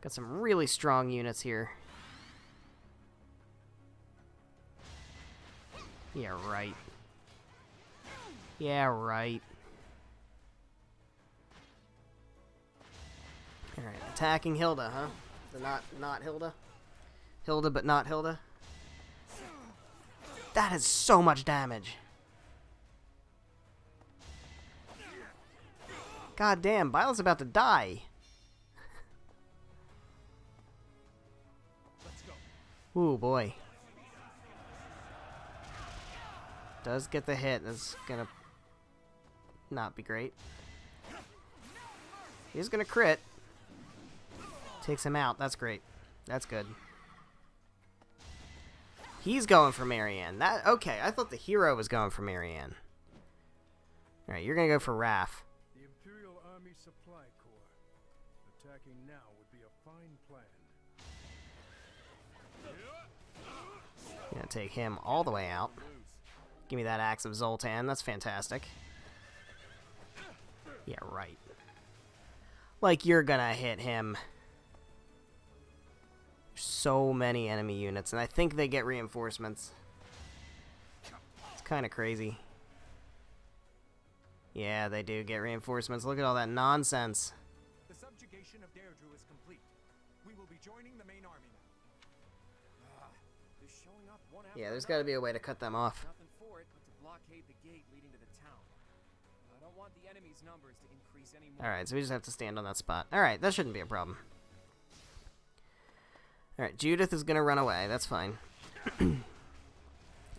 Got some really strong units here. Yeah, right. Yeah, right. Alright, attacking Hilda, huh? Not Hilda? Hilda, but not Hilda? That is so much damage. God damn, Violet's about to die. Ooh, boy. Does get the hit. That's gonna not be great. He's gonna crit. Takes him out. That's great. That's good. He's going for Marianne. Okay, I thought the hero was going for Marianne. Alright, you're gonna go for Raph. The Imperial Army Supply Corps. Attacking now would be a fine plan. Gonna take him all the way out. Give me that Axe of Zoltan. That's fantastic. Yeah, right. Like you're gonna hit him. So many enemy units, and I think they get reinforcements. It's kind of crazy. Yeah, they do get reinforcements. Look at all that nonsense. The subjugation of Deirdre is complete. We will be joining the main army now. They're showing up one after Yeah, there's got to be a way to cut them off. Nothing for it but to blockade the gate leading to the town. I don't want the enemy's numbers to increase anymore. Alright, so we just have to stand on that spot. Alright, that shouldn't be a problem. Alright, Judith is gonna run away. That's fine. It'd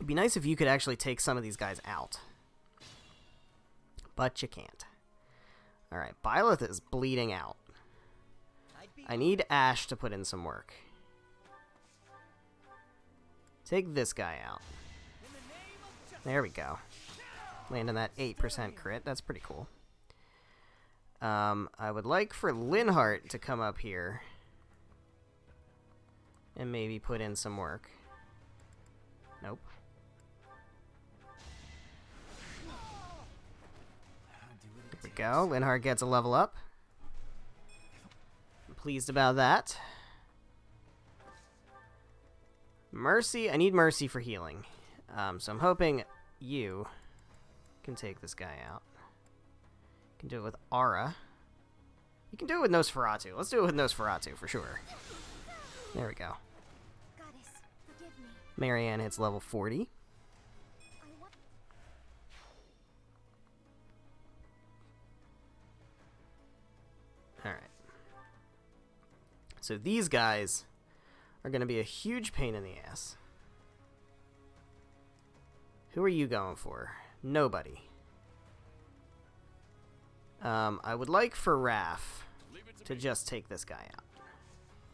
be nice if you could actually take some of these guys out. But you can't. Alright, Byleth is bleeding out. I need Ash to put in some work. Take this guy out. There we go. Landing that 8% crit. That's pretty cool. I would like for Linhart to come up here and maybe put in some work. Nope. There we go. Linhart gets a level up. I'm pleased about that. Mercy. I need Mercy for healing. So I'm hoping you can take this guy out. You can do it with Aura. You can do it with Nosferatu. Let's do it with Nosferatu for sure. There we go. Goddess, forgive me. Marianne hits level 40. Alright. So these guys are going to be a huge pain in the ass. Who are you going for? Nobody. I would like for Raph to just take this guy out.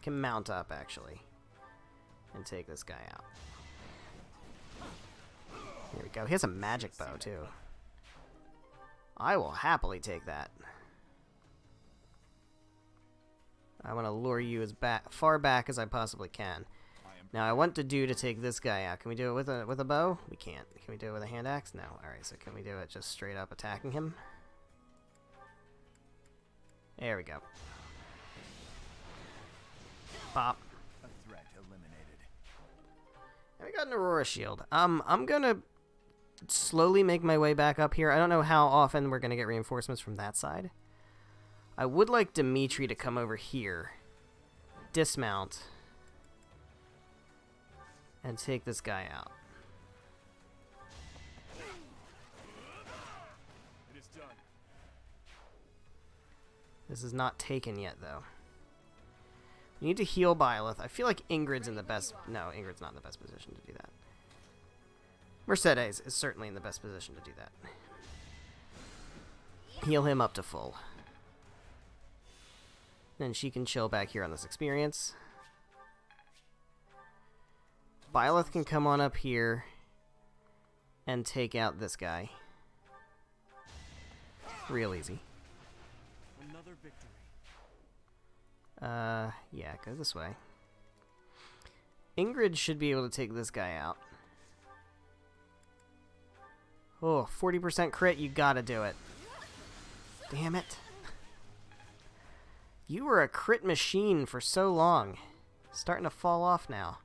Can mount up, actually, and take this guy out. Here we go. He has a magic bow, too. I will happily take that. I want to lure you as far back as I possibly can. Now, I want to take this guy out. Can we do it with a bow? We can't. Can we do it with a hand axe? No. Alright, so can we do it just straight up attacking him? There we go. Pop. A threat eliminated. And we got an Aurora Shield. I'm gonna slowly make my way back up here. I don't know how often we're gonna get reinforcements from that side. I would like Dimitri to come over here, dismount, and take this guy out. It is done. This is not taken yet, though. We need to heal Byleth. I feel like Ingrid's in the best... No, Ingrid's not in the best position to do that. Mercedes is certainly in the best position to do that. Heal him up to full. Then she can chill back here on this experience. Byleth can come on up here and take out this guy. Real easy. Another victory. Yeah, go this way. Ingrid should be able to take this guy out. Oh, 40% crit, you gotta do it. Damn it. You were a crit machine for so long. Starting to fall off now.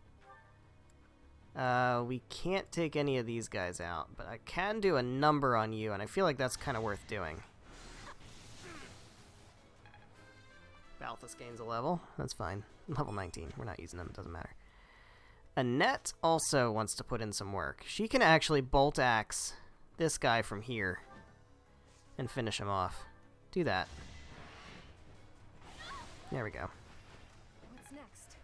We can't take any of these guys out, but I can do a number on you, and I feel like that's kind of worth doing. Balthus gains a level. That's fine. Level 19. We're not using them. It doesn't matter. Annette also wants to put in some work. She can actually bolt axe this guy from here and finish him off. Do that. There we go. What's next?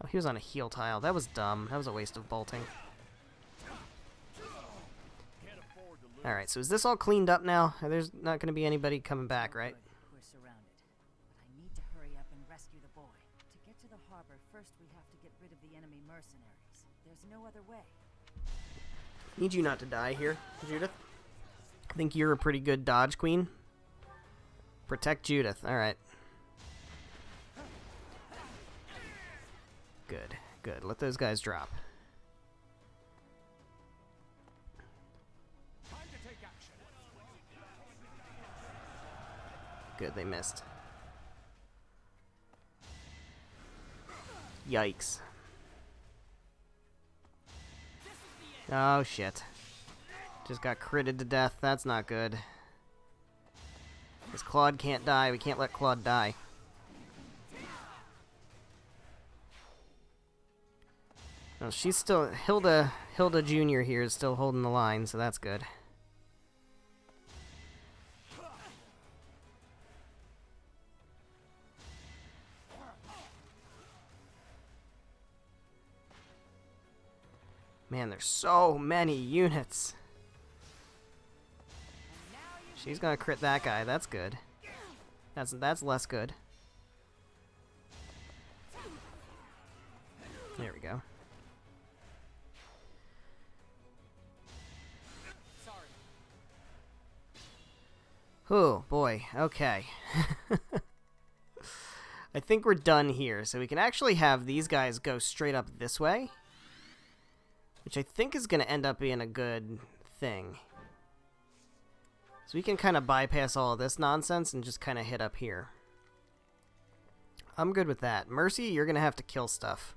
Oh, he was on a heal tile. That was dumb. That was a waste of bolting. Alright, so is this all cleaned up now? There's not going to be anybody coming back, right? We're surrounded, but I need to hurry up and rescue the boy. To get to the harbor, first we have to get rid of the enemy mercenaries. There's no other way. Need you not to die here, Judith. I think you're a pretty good dodge queen. Protect Judith. Alright. Good, good. Let those guys drop. Good, they missed. Yikes. Oh, shit. Just got critted to death. That's not good. This Claude can't die. We can't let Claude die. Oh, she's still... Hilda Jr. here is still holding the line, so that's good. Man, there's so many units. She's gonna crit that guy. That's good. That's less good. There we go. Oh boy. Okay. I think we're done here, so we can actually have these guys go straight up this way. Which I think is going to end up being a good thing. So we can kind of bypass all of this nonsense and just kind of hit up here. I'm good with that. Mercy, you're going to have to kill stuff.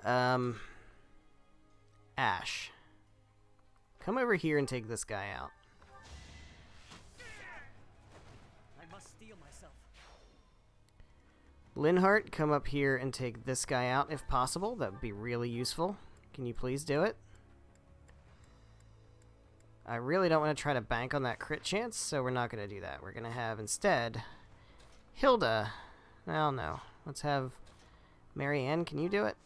Ash. Come over here and take this guy out. I must steel myself. Linhart, come up here and take this guy out if possible. That would be really useful. Can you please do it? I really don't want to try to bank on that crit chance, so we're not going to do that. We're going to have, instead, Hilda. Well, no. Let's have Marianne. Can you do it?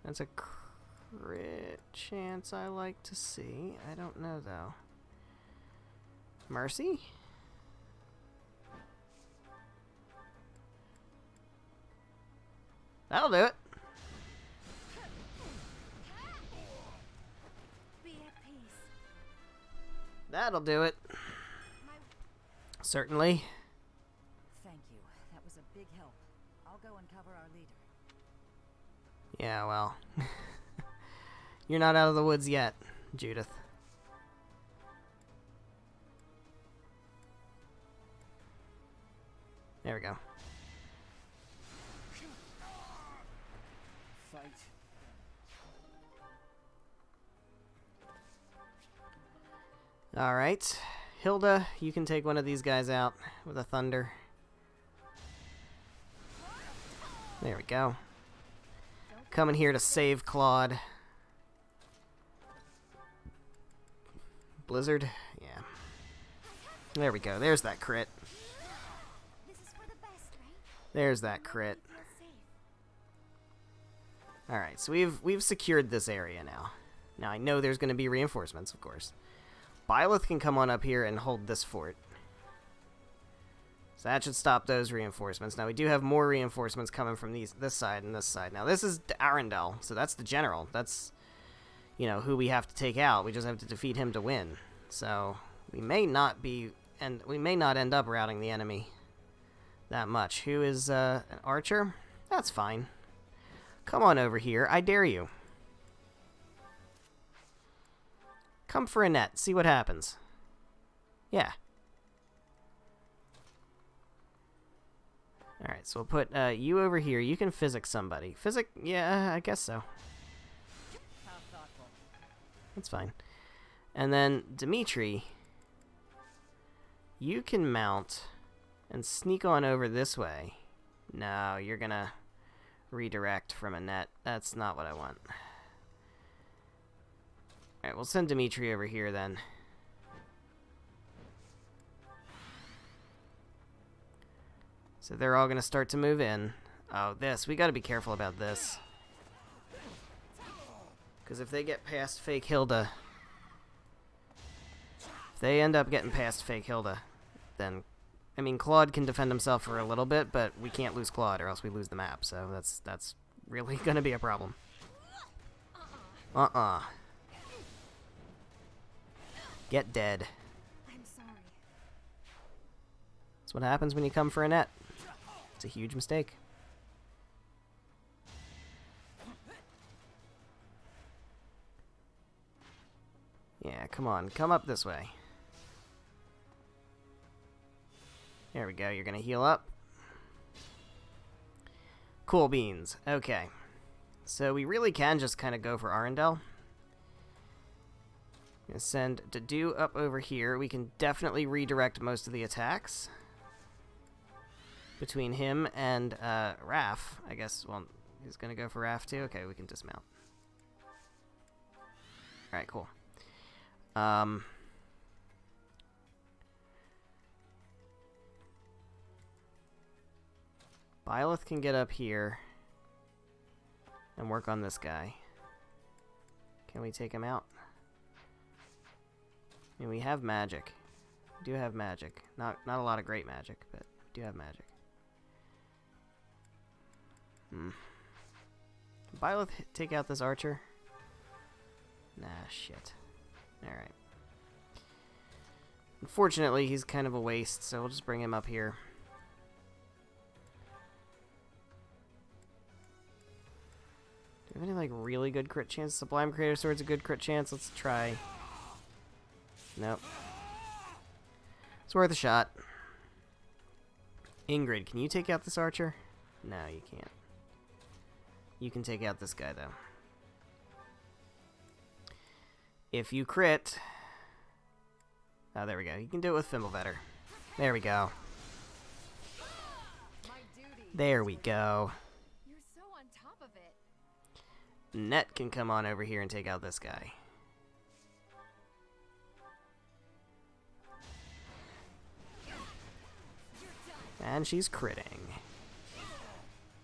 That's a crit chance I like to see. I don't know, though. Mercy? That'll do it. Be at peace. That'll do it. Certainly. Thank you. That was a big help. I'll go and cover our leader. Yeah, well. You're not out of the woods yet, Judith. There we go. Fight. Alright. Hilda, you can take one of these guys out with a thunder. There we go. Coming here to save Claude. Blizzard? Yeah. There we go. There's that crit. There's that crit. Alright, so we've secured this area now. Now I know there's going to be reinforcements, of course. Byleth can come on up here and hold this fort. So that should stop those reinforcements. Now we do have more reinforcements coming from this side and this side. Now this is Arundel, so that's the general. That's, you know, who we have to take out. We just have to defeat him to win. So we may not end up routing the enemy that much. Who is an archer? That's fine. Come on over here. I dare you. Come for a net. See what happens. Yeah. Alright, so we'll put you over here. You can physic somebody. Physic? Yeah, I guess so. That's fine. And then, Dimitri, you can mount and sneak on over this way. No, you're gonna redirect from a net. That's not what I want. Alright, we'll send Dimitri over here then. So they're all gonna start to move in. Oh, this. We gotta be careful about this. Because if they get past fake Hilda... If they end up getting past fake Hilda, then... I mean, Claude can defend himself for a little bit, but we can't lose Claude or else we lose the map. So that's really gonna be a problem. Get dead. I'm sorry. That's what happens when you come for a net. It's a huge mistake. Yeah, come on. Come up this way. There we go. You're going to heal up. Cool beans. Okay. So we really can just kind of go for Arundel. Gonna send Dedu up over here. We can definitely redirect most of the attacks between him and Raph. I guess, well, he's gonna go for Raph too. Okay, we can dismount. Alright, cool. Byleth can get up here and work on this guy. Can we take him out? I mean, we have magic. We do have magic. Not a lot of great magic, but we do have magic. Can Byleth take out this archer? Nah, shit. Alright. Unfortunately, he's kind of a waste, so we'll just bring him up here. Do we have any, like, really good crit chance? Sublime Creator Sword's a good crit chance. Let's try. Nope. It's worth a shot. Ingrid, can you take out this archer? No, you can't. You can take out this guy, though. If you crit... Oh, there we go. You can do it with Fimblevetter. There we go. There we go. You're so on top of it. Net can come on over here and take out this guy. And she's critting.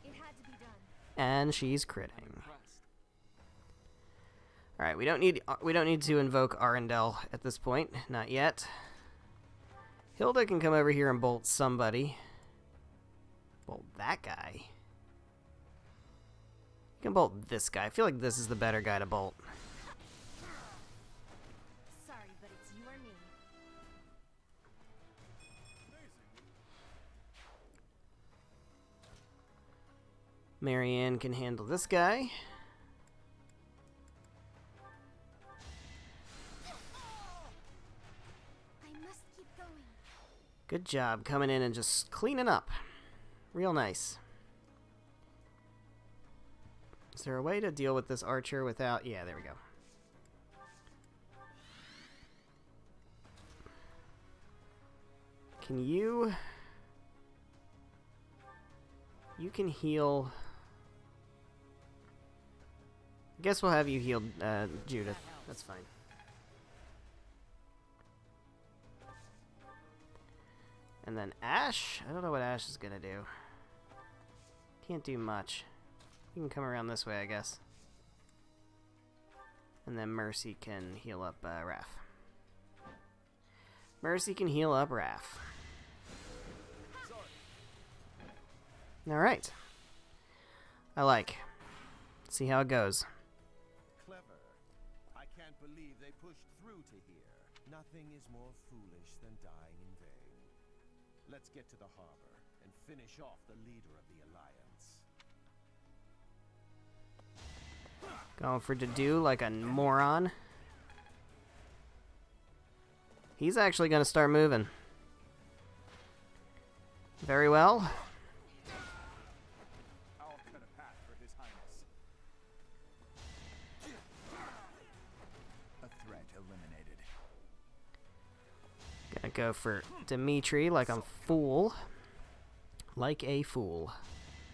It had to be done. And she's critting. All right, we don't need to invoke Arundel at this point, not yet. Hilda can come over here and bolt somebody. Bolt that guy. You can bolt this guy. I feel like this is the better guy to bolt. Sorry, but it's you or me. Marianne can handle this guy. I must keep going. Good job coming in and just cleaning up. Real nice. Is there a way to deal with this archer without... Yeah, there we go. Can you... You can heal... I guess we'll have you heal Judith. That's fine. And then Ash? I don't know what Ash is gonna do. Can't do much. You can come around this way, I guess. And then Mercy can heal up Raph. Mercy can heal up Raph. Alright. I like. See how it goes. Clever. I can't believe they pushed through to here. Nothing is more foolish than dying in vain. Let's get to the harbor and finish off the leader of the Alliance. Going for Dedu like a moron. He's actually going to start moving. Very well. I'll cut a path for His Highness. A threat eliminated. Gonna go for Dimitri like I'm fool. Like a fool.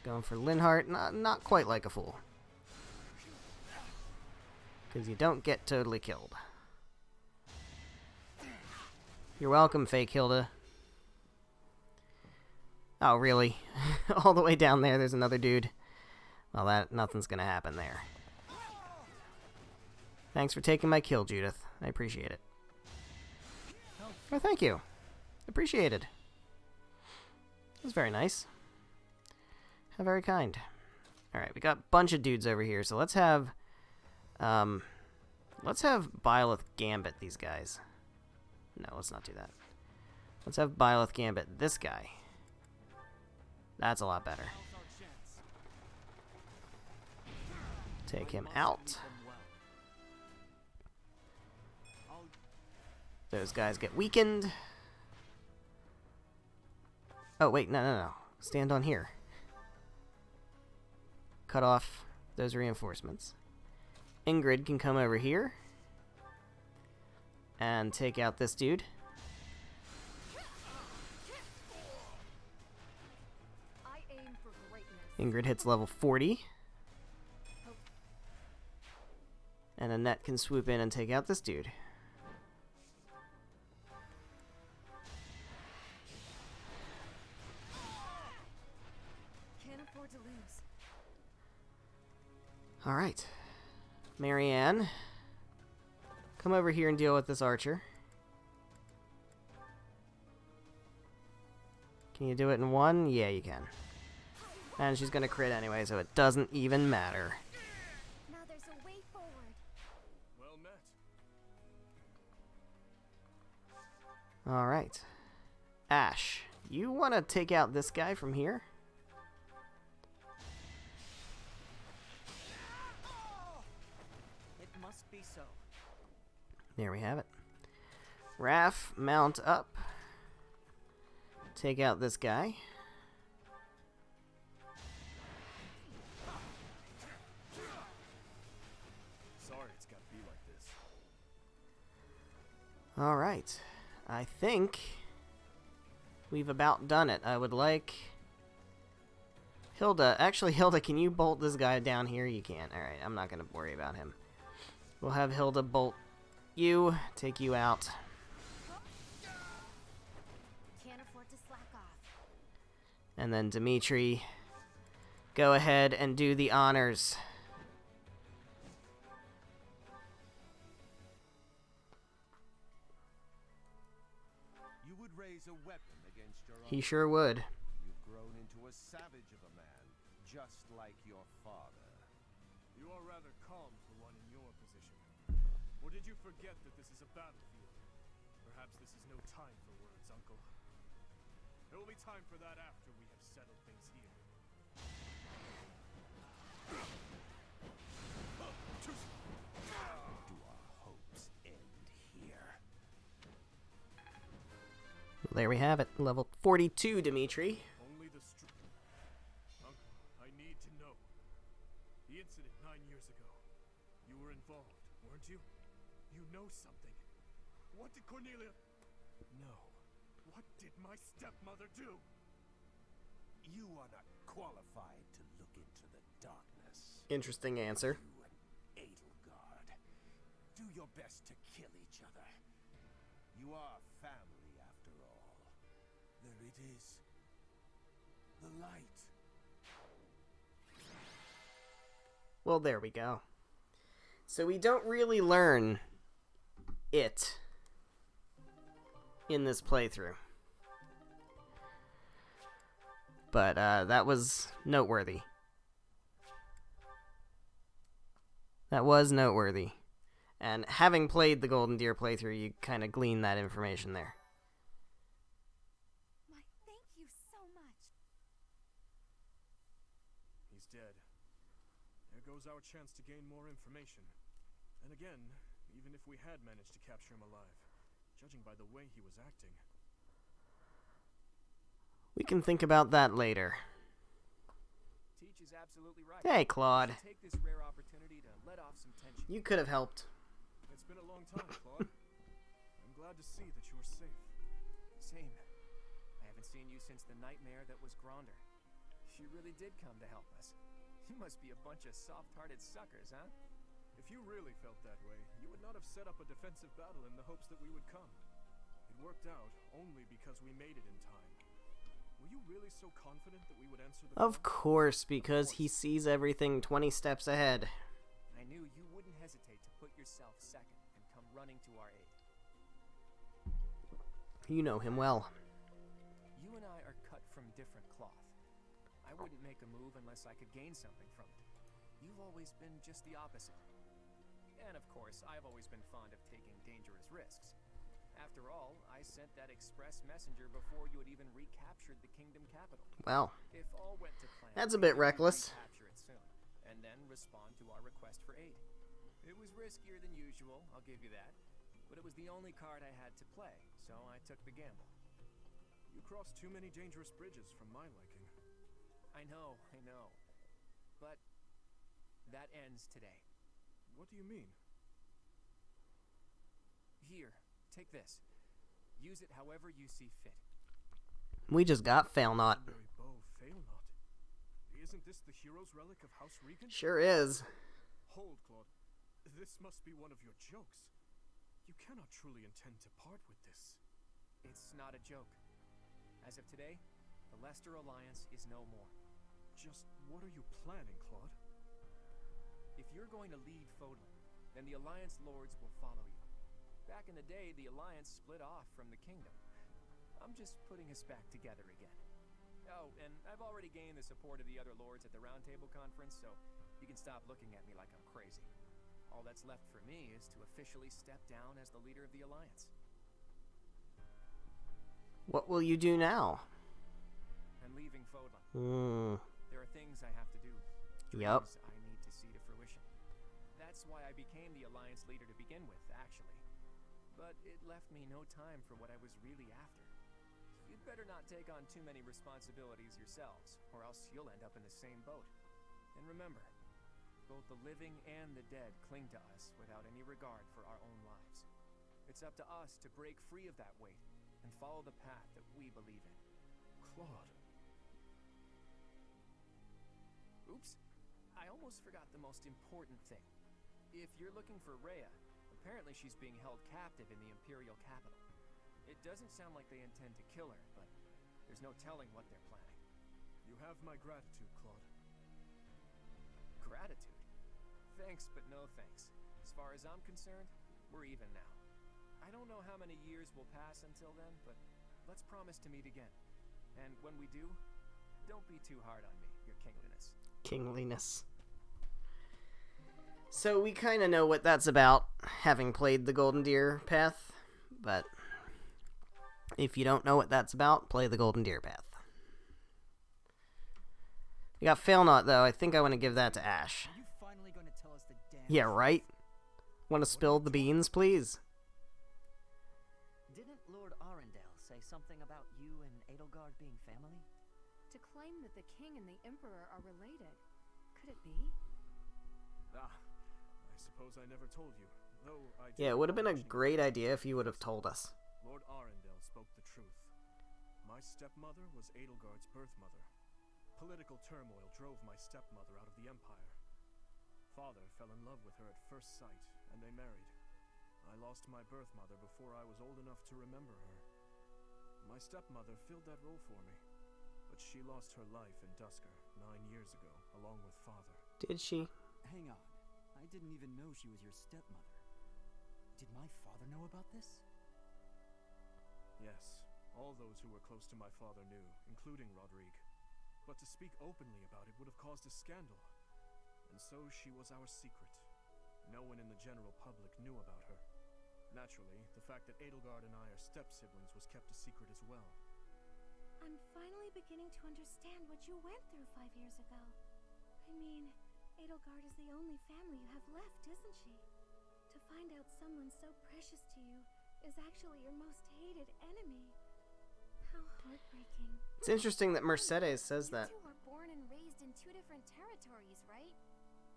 Going for Linhart, not quite like a fool. Because you don't get totally killed. You're welcome, fake Hilda. Oh, really? All the way down there, there's another dude. Well, nothing's gonna happen there. Thanks for taking my kill, Judith. I appreciate it. Oh, thank you. Appreciated. That's very nice. How very kind. Alright, we got a bunch of dudes over here, so let's have Byleth Gambit these guys. No, let's not do that. Let's have Byleth Gambit this guy. That's a lot better. Take him out. Those guys get weakened. Oh, wait, no. Stand on here. Cut off those reinforcements. Ingrid can come over here and take out this dude. I aim for greatness. Ingrid hits level 40. And Annette can swoop in and take out this dude. Can't afford to lose. Alright. Marianne, come over here and deal with this archer. Can you do it in one? Yeah, you can. And she's gonna crit anyway, so it doesn't even matter. Now there's a way forward. Well met. Alright. Ash, you want to take out this guy from here? It must be so. There we have it. Raph, mount up. Take out this guy. Sorry it's gotta be like this. Alright. I think we've about done it. I would like Hilda, actually, Hilda, can you bolt this guy down here? You can. Alright, I'm not gonna worry about him. We'll have Hilda bolt you, take you out. Can't afford to slack off. And then Dimitri, go ahead and do the honors. You would raise a weapon against your He own. sure would. You've grown into a savage of a man, just like your father. You are rather calm for one in your position. Or did you forget that this is a battlefield? Perhaps this is no time for words, Uncle. There will be time for that after we have settled things here. Do our hopes end here? Well, there we have it. Level 42, Dimitri. Only the Uncle, I need to know. The incident 9 years ago. You were involved, weren't you? You know something. What did Cornelia... No. What did my stepmother do? You are not qualified to look into the darkness. Interesting answer. You and Edelgard. Do your best to kill each other. You are family after all. There it is. The light. Well, there we go. So we don't really learn it in this playthrough. But that was noteworthy. That was noteworthy. And having played the Golden Deer playthrough, you kind of glean that information there. My, thank you so much. He's dead. There goes our chance to gain more information. And again, even if we had managed to capture him alive, judging by the way he was acting... We can think about that later. Teach is absolutely right. Hey, Claude. Take this rare opportunity to let off some tension. You could have helped. It's been a long time, Claude. I'm glad to see that you are safe. Same. I haven't seen you since the nightmare that was Gronder. She really did come to help us. You must be a bunch of soft-hearted suckers, huh? If you really felt that way, you would not have set up a defensive battle in the hopes that we would come. It worked out only because we made it in time. Were you really so confident that we would answer the Of call? course, because he sees everything 20 steps ahead. I knew you wouldn't hesitate to put yourself second and come running to our aid. You know him well. You and I are cut from different cloth. I wouldn't make a move unless I could gain something from it. You've always been just the opposite. And of course, I've always been fond of taking dangerous risks. After all, I sent that express messenger before you had even recaptured the kingdom capital. Well, If all went to plan, that's a bit we'd reckless. recapture it soon, and then respond to our request for aid. It was riskier than usual, I'll give you that. But it was the only card I had to play, so I took the gamble. You crossed too many dangerous bridges from my liking. I know. But that ends today. What do you mean? Here, take this. Use it however you see fit. We just got Failnaught. Legendary bow, Failnaught. Isn't this the hero's relic of House Regan? Sure is. Hold, Claude. This must be one of your jokes. You cannot truly intend to part with this. It's not a joke. As of today, the Leicester Alliance is no more. Just what are you planning, Claude? If you're going to lead Fodlan, then the Alliance Lords will follow you. Back in the day, the Alliance split off from the Kingdom. I'm just putting us back together again. Oh, and I've already gained the support of the other Lords at the Round Table Conference, so you can stop looking at me like I'm crazy. All that's left for me is to officially step down as the leader of the Alliance. What will you do now? I'm leaving Fodlan. There are things I have to do. Yup. Dreams I need to see to fruition. That's why I became the Alliance leader to begin with, actually. But it left me no time for what I was really after. You'd better not take on too many responsibilities yourselves, or else you'll end up in the same boat. And remember, both the living and the dead cling to us without any regard for our own lives. It's up to us to break free of that weight and follow the path that we believe in. Claude. Oops. I almost forgot the most important thing. If you're looking for Rhea, apparently she's being held captive in the Imperial capital. It doesn't sound like they intend to kill her, but there's no telling what they're planning. You have my gratitude, Claude. Gratitude? Thanks, but no thanks. As far as I'm concerned, we're even now. I don't know how many years will pass until then, but let's promise to meet again. And when we do, don't be too hard on me, your kingliness. Kingliness. So we kind of know what that's about, having played the Golden Deer path, but if you don't know what that's about, play the Golden Deer path. We got Failnaught, though. I think I want to give that to Ash. Are you finally going to tell us the damn Yeah, right? Want to spill the beans, please? Didn't Lord Arundel say something about you and Edelgard being family? To claim that the king and the emperor are related. Could it be? Ah, I suppose I never told you. Though I Yeah, it would have been a great idea if you would have told us. Lord Arundel spoke the truth. My stepmother was Edelgard's birth mother. Political turmoil drove my stepmother out of the Empire. Father fell in love with her at first sight, and they married. I lost my birth mother before I was old enough to remember her. My stepmother filled that role for me, but she lost her life in Dusker 9 years ago, along with Father. Did she? Hang on. I didn't even know she was your stepmother. Did my father know about this? Yes, all those who were close to my father knew, including Rodrigue. But to speak openly about it would have caused a scandal. And so she was our secret. No one in the general public knew about her. Naturally, the fact that Edelgard and I are step-siblings was kept a secret as well. I'm finally beginning to understand what you went through 5 years ago. I mean, Edelgard is the only family you have left, isn't she? To find out someone so precious to you is actually your most hated enemy. How heartbreaking. It's interesting that Mercedes says that. You two were born and raised in 2 different territories, right?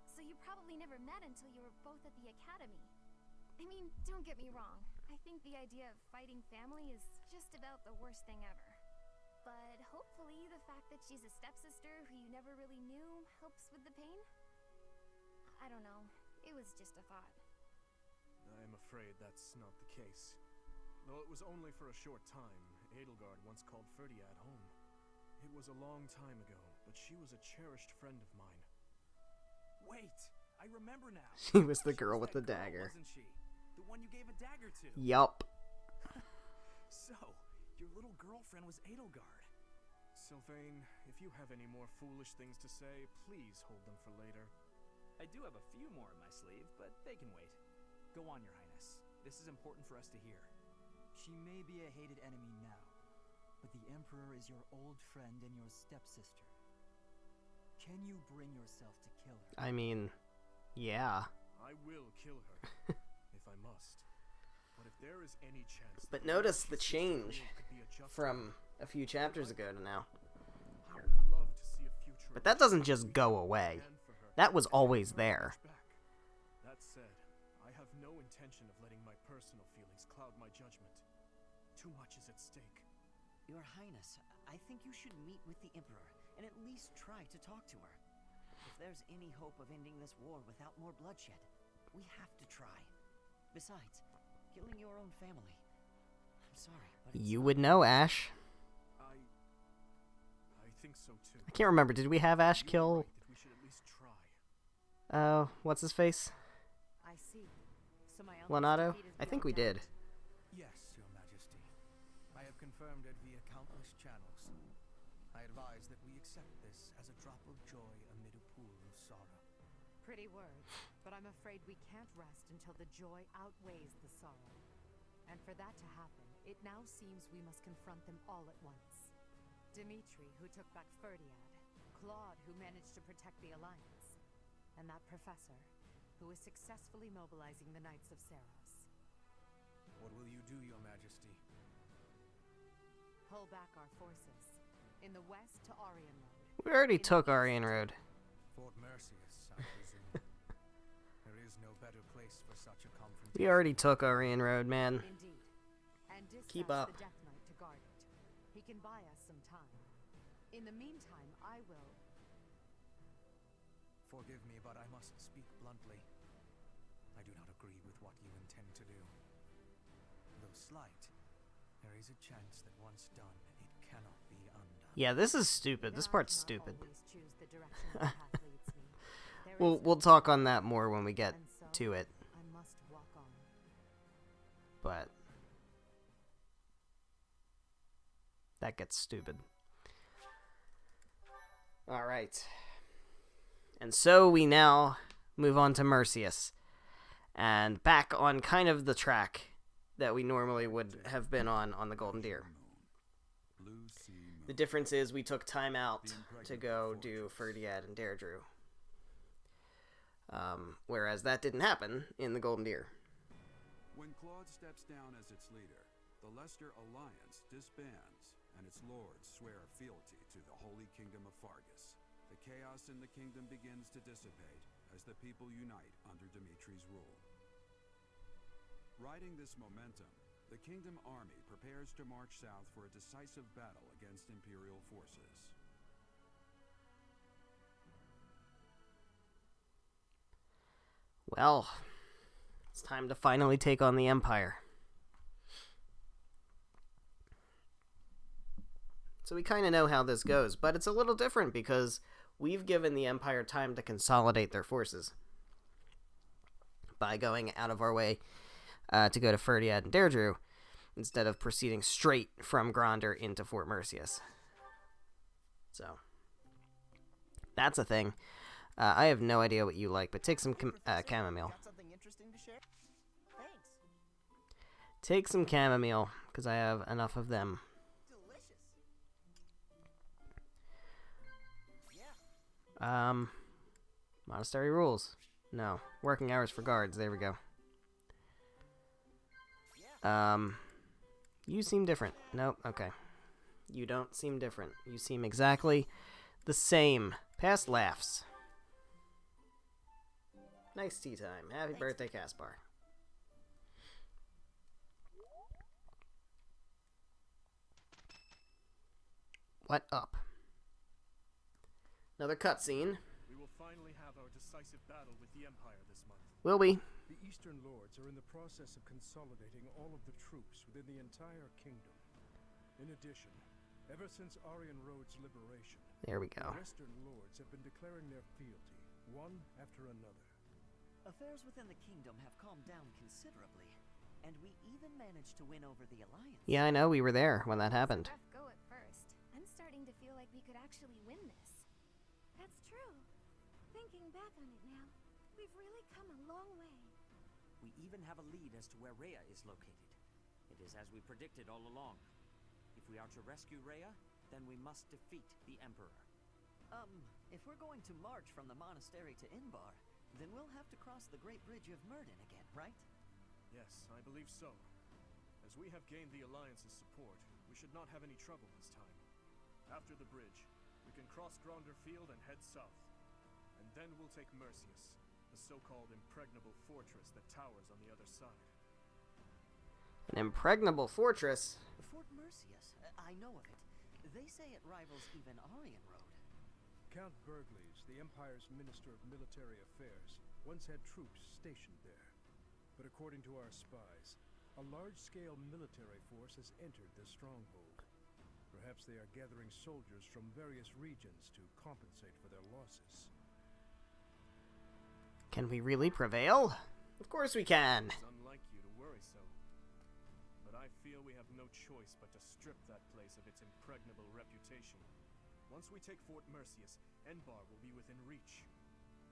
So you probably never met until you were both at the academy. I mean, don't get me wrong. I think the idea of fighting family is just about the worst thing ever. But hopefully the fact that she's a stepsister who you never really knew helps with the pain? I don't know. It was just a thought. I am afraid that's not the case. Though it was only for a short time, Edelgard once called Ferdiad home. It was a long time ago, but she was a cherished friend of mine. Wait! I remember now! She was the girl with the dagger. Wasn't she? The one you gave a dagger to? Yup. So, your little girlfriend was Edelgard. Sylvain, if you have any more foolish things to say, please hold them for later. I do have a few more in my sleeve, but they can wait. Go on, Your Highness. This is important for us to hear. She may be a hated enemy now, but the Emperor is your old friend and your stepsister. Can you bring yourself to kill her? I mean, yeah. I will kill her, if I must. But if there is any chance... But notice the change from a few chapters ago to now. I would love to see a future... But that doesn't just go away. That was always there. That said, I have no intention of letting my personal feelings cloud my judgment. Too much is at stake. Your Highness, I think you should meet with the Emperor and at least try to talk to her. If there's any hope of ending this war without more bloodshed, we have to try. Besides, killing your own family. I'm sorry, but You would know, Ash. I think so too. I can't remember. Did we have Ash kill... We should at least try. What's his face? I see. So my uncle Leonardo? defeated I think the we did. Yes, Your Majesty. I have confirmed it via countless channels. I advise that we accept this as a drop of joy amid a pool of sorrow. Pretty words, but I'm afraid we can't rest until the joy outweighs the sorrow. And for that to happen, it now seems we must confront them all at once. Dimitri, who took back Ferdiad, Claude, who managed to protect the Alliance, and that professor, who is successfully mobilizing the Knights of Seros. What will you do, Your Majesty? Pull back our forces. In the west to Aryan Road. We already took Aryan Road. Fort Mercius, I presume. There is no better place for such a confrontation. We already took Aryan Road, man. Indeed. And Keep dispatch up. the Death Knight to guard it. He can buy us some time. In the meantime, I will... Forgive me, but I must speak bluntly. I do not agree with what you intend to do. Though slight, there is a chance that once done, it cannot be undone. Yeah, this is stupid. This part's stupid. Choose the direction the path leads me. There is We'll talk on that more when we get and so to it. I must walk on. But that gets stupid. All right. And so we now move on to Mercius. And back on kind of the track that we normally would have been on the Golden Deer. The difference is we took time out to go do Ferdiad and Deirdre. Whereas that didn't happen in the Golden Deer. When Claude steps down as its leader, the Leicester Alliance disbands, and its lords swear fealty to the Holy Kingdom of Fargus. The chaos in the kingdom begins to dissipate as the people unite under Dimitri's rule. Riding this momentum, the Kingdom Army prepares to march south for a decisive battle against Imperial forces. Well, it's time to finally take on the Empire. So we kind of know how this goes, but it's a little different because we've given the Empire time to consolidate their forces by going out of our way to go to Ferdiad and Deirdre instead of proceeding straight from Gronder into Fort Mercius. So, that's a thing. I have no idea what you like, but take some chamomile. Got something interesting to share? Thanks. Take some chamomile, because I have enough of them. Delicious. Monastery rules. No. Working hours for guards. There we go. You seem different. Nope, okay. You don't seem different. You seem exactly the same. Past laughs. Nice tea time. Happy birthday, Caspar. What up? Another cutscene. We will finally have our decisive battle with the Empire this month. Will we? The Eastern Lords are in the process of consolidating all of the troops within the entire kingdom. In addition, ever since Aryan Road's liberation, There we go. the Western Lords have been declaring their fealty, one after another. Affairs within the kingdom have calmed down considerably, and we even managed to win over the Alliance. Yeah, I know. We were there when that happened. Rough go at first. I'm starting to feel like we could actually win this. That's true. Thinking back on it now, we've really come a long way. We even have a lead as to where Rhea is located. It is as we predicted all along. If we are to rescue Rhea, then we must defeat the Emperor. If we're going to march from the monastery to Inbar, then we'll have to cross the Great Bridge of Myrden again, right? Yes, I believe so. As we have gained the Alliance's support, we should not have any trouble this time. After the bridge, we can cross Gronder Field and head south. And then we'll take Mercius, the so-called impregnable fortress that towers on the other side. An impregnable fortress? Fort Mercius, I know of it. They say it rivals even Aryan Road. Count Burgleys, the Empire's Minister of Military Affairs, once had troops stationed there. But according to our spies, a large-scale military force has entered the stronghold. Perhaps they are gathering soldiers from various regions to compensate for their losses. Can we really prevail? Of course we can. It's unlike you to worry so. But I feel we have no choice but to strip that place of its impregnable reputation. Once we take Fort Mercius, Enbar will be within reach.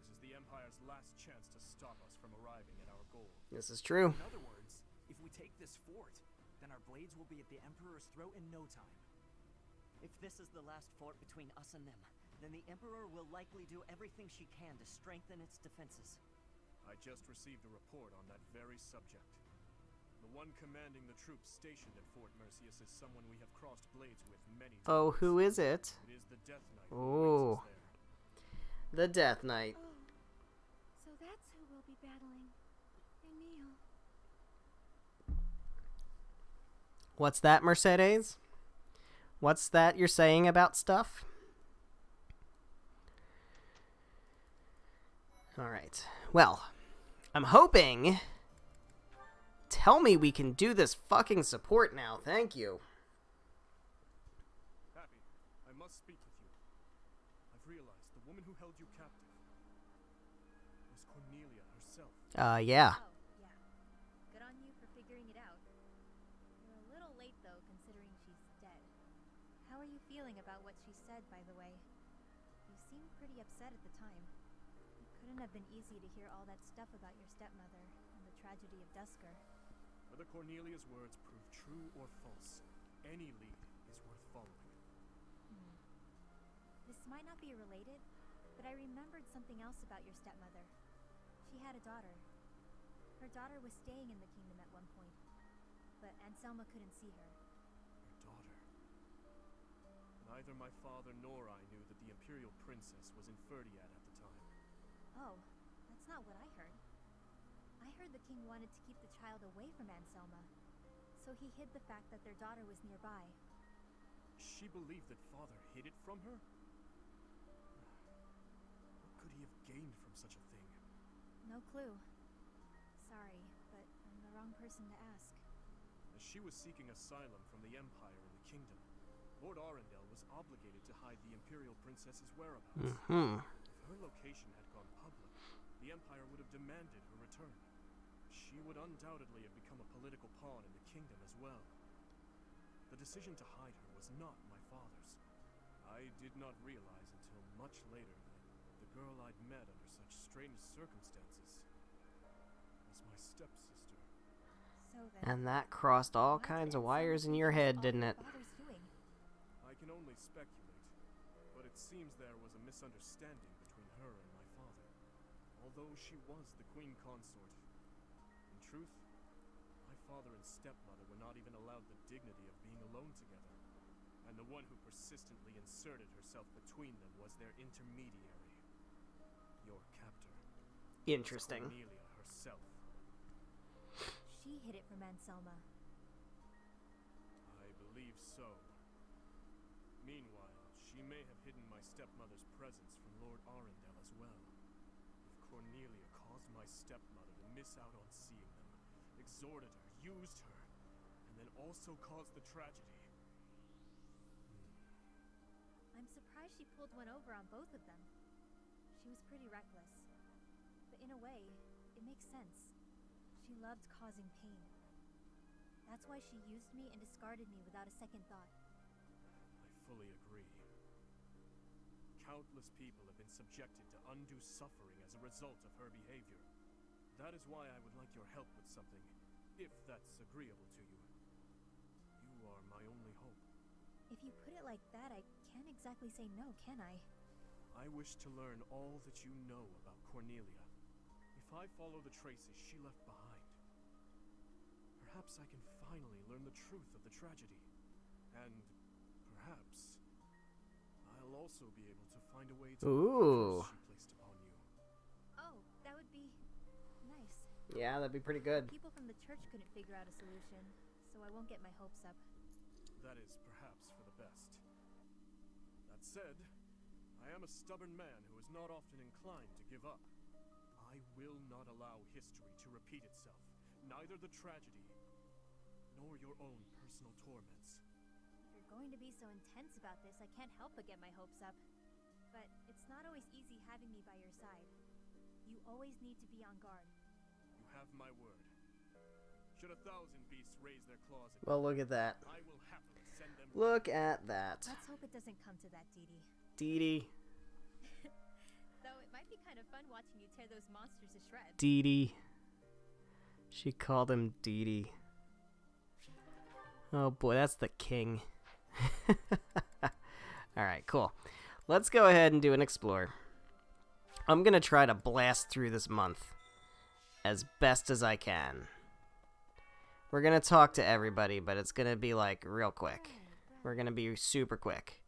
This is the Empire's last chance to stop us from arriving at our goal. This is true. In other words, if we take this fort, then our blades will be at the Emperor's throat in no time. If this is the last fort between us and them, then the Emperor will likely do everything she can to strengthen its defenses. I just received a report on that very subject. The one commanding the troops stationed at Fort Mercius is someone we have crossed blades with many times. Oh, who is it? It is the Death Knight. Oh. The Death Knight. Oh, so that's who we'll be battling. Emil. What's that, Mercedes? What's that you're saying about stuff? Alright. Well, I'm hoping... Tell me we can do this fucking support now. Thank you. Happy, I must speak with you. I've realized the woman who held you captive was Cornelia herself. Yeah. Oh, yeah. Good on you for figuring it out. You're a little late, though, considering she's dead. How are you feeling about what she said, by the way? You seemed pretty upset at the time. It couldn't have been easy to hear all that stuff about your stepmother and the tragedy of Dusker. Whether Cornelia's words prove true or false, any lead is worth following. This might not be related, but I remembered something else about your stepmother. She had a daughter. Her daughter was staying in the kingdom at one point, but Anselma couldn't see her. Her daughter. Neither my father nor I knew that the Imperial Princess was in Ferdiad at the time. Oh, that's not what I heard. I heard the king wanted to keep the child away from Anselma, so he hid the fact that their daughter was nearby. She believed that father hid it from her? What could he have gained from such a thing? No clue. Sorry, but I'm the wrong person to ask. As she was seeking asylum from the Empire in the kingdom, Lord Arundel was obligated to hide the Imperial Princess's whereabouts. If her location had gone public, the Empire would have demanded her return. She would undoubtedly have become a political pawn in the kingdom as well. The decision to hide her was not my father's. I did not realize until much later that the girl I'd met under such strange circumstances was my stepsister. So then, And that crossed all kinds of wires in your head, didn't it? I can only speculate, but it seems there was a misunderstanding between her and my father, although she was the queen consort. In truth, my father and stepmother were not even allowed the dignity of being alone together, and the one who persistently inserted herself between them was their intermediary, your captor. Interesting. Cornelia herself. she hid it from Anselma. I believe so. Meanwhile, she may have hidden my stepmother's presence from Lord Arundel as well. If Cornelia caused my stepmother to miss out on seeing them, exhorted her, used her, and then also caused the tragedy. I'm surprised she pulled one over on both of them. She was pretty reckless. But in a way, it makes sense. She loved causing pain. That's why she used me and discarded me without a second thought. I fully agree. Countless people have been subjected to undue suffering as a result of her behavior. That is why I would like your help with something, if that's agreeable to you. You are my only hope. If you put it like that, I can't exactly say no, can I? I wish to learn all that you know about Cornelia. If I follow the traces she left behind, perhaps I can finally learn the truth of the tragedy. And perhaps I'll also be able to find a way to Ooh. curse she placed upon you. Oh, that would be nice. Yeah, that'd be pretty good. People from the church couldn't figure out a solution, so I won't get my hopes up. That is perhaps for the best. That said, I am a stubborn man who is not often inclined to give up. I will not allow history to repeat itself, neither the tragedy nor your own personal torments. If you're going to be so intense about this, I can't help but get my hopes up. But it's not always easy having me by your side. You always need to be on guard. You have my word. Should 1,000 beasts raise their claws at Well, me, look at that. I will happily send them. Look at that. Let's hope it doesn't come to that, Dee Dee. Dee Dee. Though it might be kind of fun watching you tear those monsters to shreds. Dee Dee. She called him Dee Dee. Oh boy, that's the king. Alright, cool. Let's go ahead and do an explore. I'm gonna try to blast through this month as best as I can. We're gonna talk to everybody, but it's gonna be like real quick. We're gonna be super quick.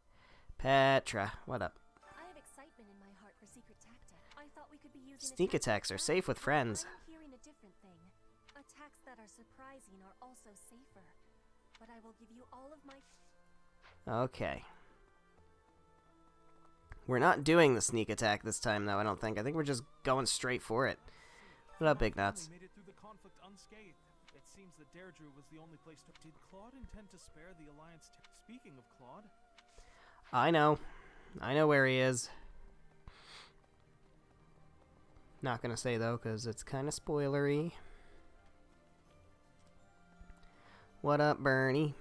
Petra, what up? I have excitement in my heart for secret tactic. I thought we could be using Sneak attacks are safe with friends. I'm hearing a different thing. Attacks that are surprising are also safer. But I will give you all of my Okay. We're not doing the sneak attack this time, though, I don't think. I think we're just going straight for it. What up, Big Nuts? Made it through the conflict unscathed. It seems that Deirdre was the only place to... Did Claude intend to spare the Alliance? Speaking of Claude... I know. I know where he is. Not gonna say, though, because it's kind of spoilery. What up, Bernie?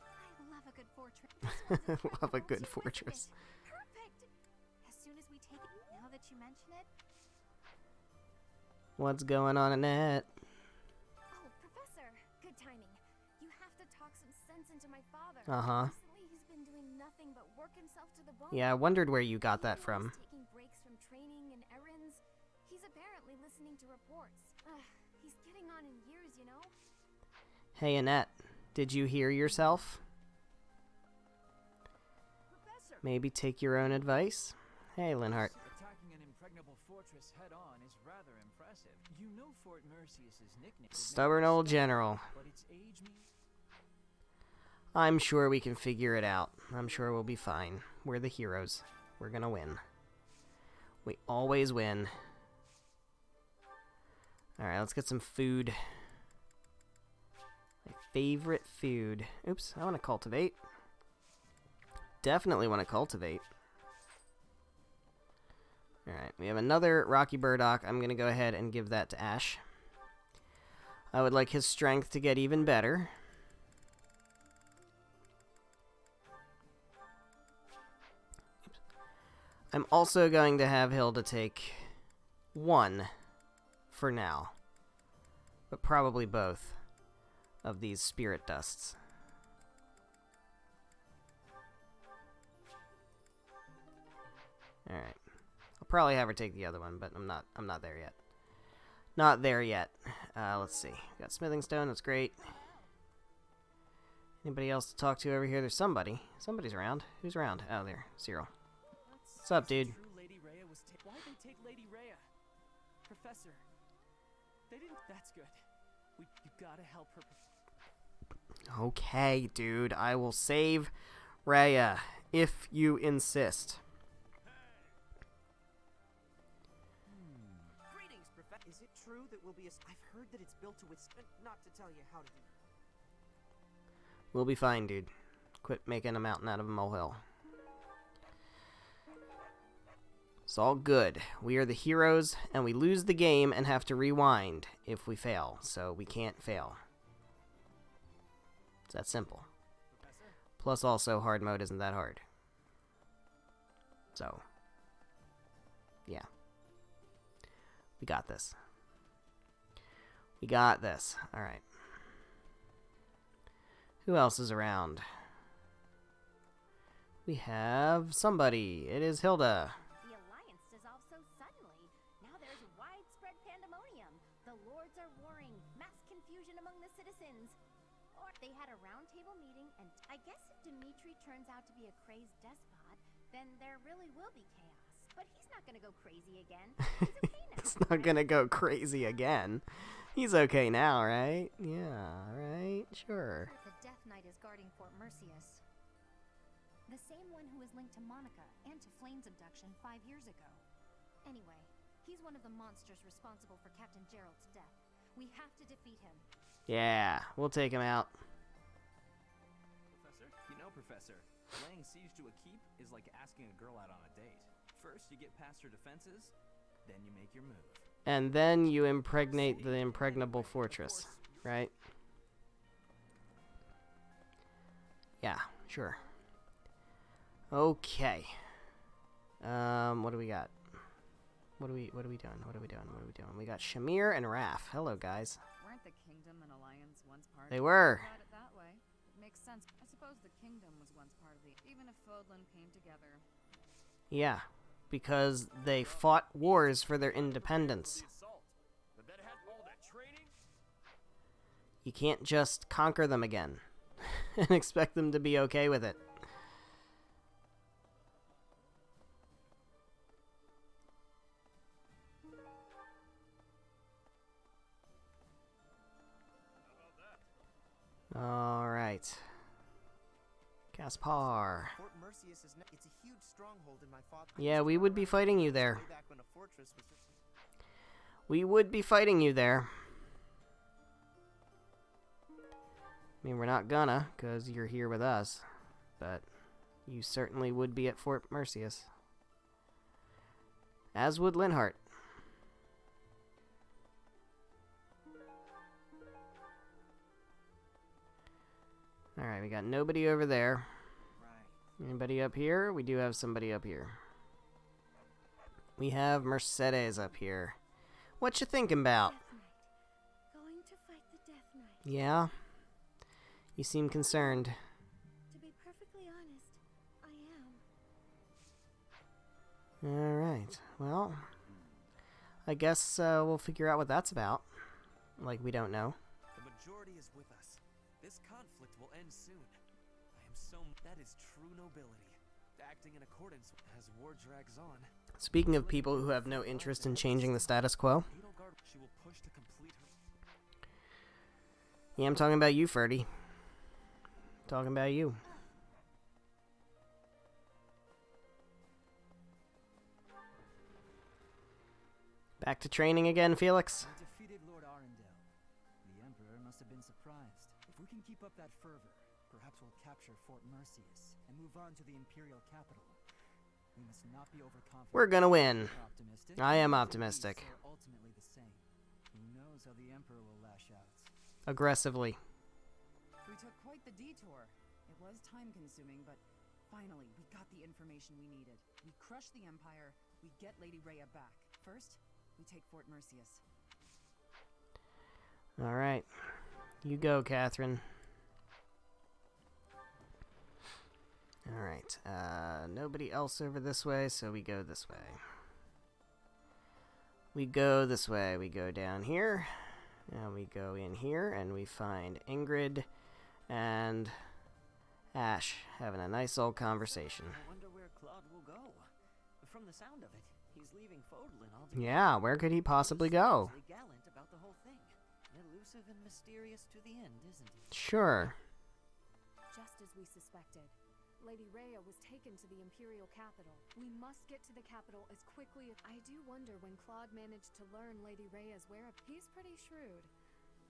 I love a good fortress. Love a good fortress. Perfect. As soon as we take it, now that you mention it. What's going on in that? Oh, Professor, good timing. You have to talk some sense into my father. Uh-huh. Recently, he's been doing nothing but work himself to the bone. Yeah, I wondered where you got that from. Taking breaks from training and errands. He's apparently listening to reports. He's getting on in years, you know. Hey, Annette, did you hear yourself? Professor! Maybe take your own advice? Hey, Linhart. Attacking an impregnable fortress head-on is rather impressive. You know Fort Mercius's nickname. Stubborn old general. But its age I'm sure we can figure it out. I'm sure we'll be fine. We're the heroes. We're gonna win. We always win. Alright, let's get some food. My favorite food. Oops, I want to cultivate. Definitely want to cultivate. Alright, we have another Rocky Burdock. I'm going to go ahead and give that to Ash. I would like his strength to get even better. Oops. I'm also going to have Hilda take one for now, but probably both of these spirit dusts. All right. I'll probably have her take the other one, but I'm not there yet. Not there yet. Let's see. Got smithing stone, that's great. Anybody else to talk to over here? There's somebody. Somebody's around. Who's around? Oh, there. Cyril. What's up, dude? Why'd they take Lady Rhea? Professor. They didn't... That's good. You gotta help her. Okay, dude. I will save Rhea if you insist. Greetings, Professor. Is it true that we'll be I've heard that it's built to withstand... Not to tell you how to do... We'll be fine, dude. Quit making a mountain out of a molehill. It's all good. We are the heroes, and we lose the game and have to rewind if we fail, so we can't fail. It's that simple. Plus, also, hard mode isn't that hard. So, yeah. We got this. We got this. Alright. Who else is around? We have somebody. It is Hilda. The Alliance dissolved so suddenly. Now there's widespread pandemonium. The lords are warring. Mass confusion among the citizens. Or they had a roundtable meeting, and I guess if Dimitri turns out to be a crazed despot, then there really will be chaos. But he's not gonna go crazy again. He's okay now. He's not gonna go crazy again. He's okay now, right? Yeah, right? Sure. The Death Knight is guarding Fort Mercius. The same one who was linked to Monica and to Flame's abduction 5 years ago. Anyway, he's one of the monsters responsible for Captain Gerald's death. We have to defeat him. Yeah, we'll take him out. Professor? You know, Professor, laying siege to a keep is like asking a girl out on a date. First, you get past her defenses, then you make your move. And then you impregnate the impregnable fortress, right? Yeah, sure. Okay. What do we got? What are we doing? We got Shamir and Raph. Hello, guys. Weren't the Kingdom and Alliance once part? They were. Look at it that way. It makes sense. I suppose the Kingdom was once part of the... Even if Fodlan came together. Yeah, because they fought wars for their independence. You can't just conquer them again and expect them to be okay with it. Alright. Caspar. Fort Mercius is it's a huge stronghold in my father's. Yeah, we would be fighting you there. Way back when a fortress was just... We would be fighting you there. I mean, we're not gonna, because you're here with us. But you certainly would be at Fort Mercius. As would Linhart. Alright, we got nobody over there. Anybody up here? We do have somebody up here. We have Mercedes up here. What you thinking about? Going to fight the Death Knight. Yeah? You seem concerned. To be perfectly honest, I am. Alright, well, I guess we'll figure out what that's about. Like we don't know. The majority is with us. This conflict will end soon. I am so... That is true nobility. Acting in accordance as war drags on. Speaking of people who have no interest in changing the status quo. She will push to complete her... Yeah, I'm talking about you, Ferdy. Talking about you. Back to training again, Felix. I defeated Lord Arundel. The Emperor must have been surprised. If we can keep up that fervor, perhaps we'll capture Fort Mercius and move on to the Imperial capital. We must not be overconfident. We're gonna win. Optimistic. I am optimistic. Ultimately the same. Who knows how the Emperor will lash out? Aggressively. We took quite the detour. It was time-consuming, but finally, we got the information we needed. We crush the Empire, we get Lady Rhea back. First, we take Fort Mercius. Alright. You go, Catherine. Alright. Nobody else over this way, so we go this way. We go this way. We go down here. And we go in here, and we find Ingrid and Ash having a nice old conversation. I wonder where Claude will go. From the sound of it, he's leaving Fodlan altogether. Yeah, where could he possibly go? He's gallant about the whole thing. Elusive and mysterious to the end, isn't he? Sure. Just as we suspected. Lady Rhea was taken to the Imperial capital. We must get to the capital as quickly as... I do wonder when Claude managed to learn Lady Rhea's whereabouts. He's pretty shrewd.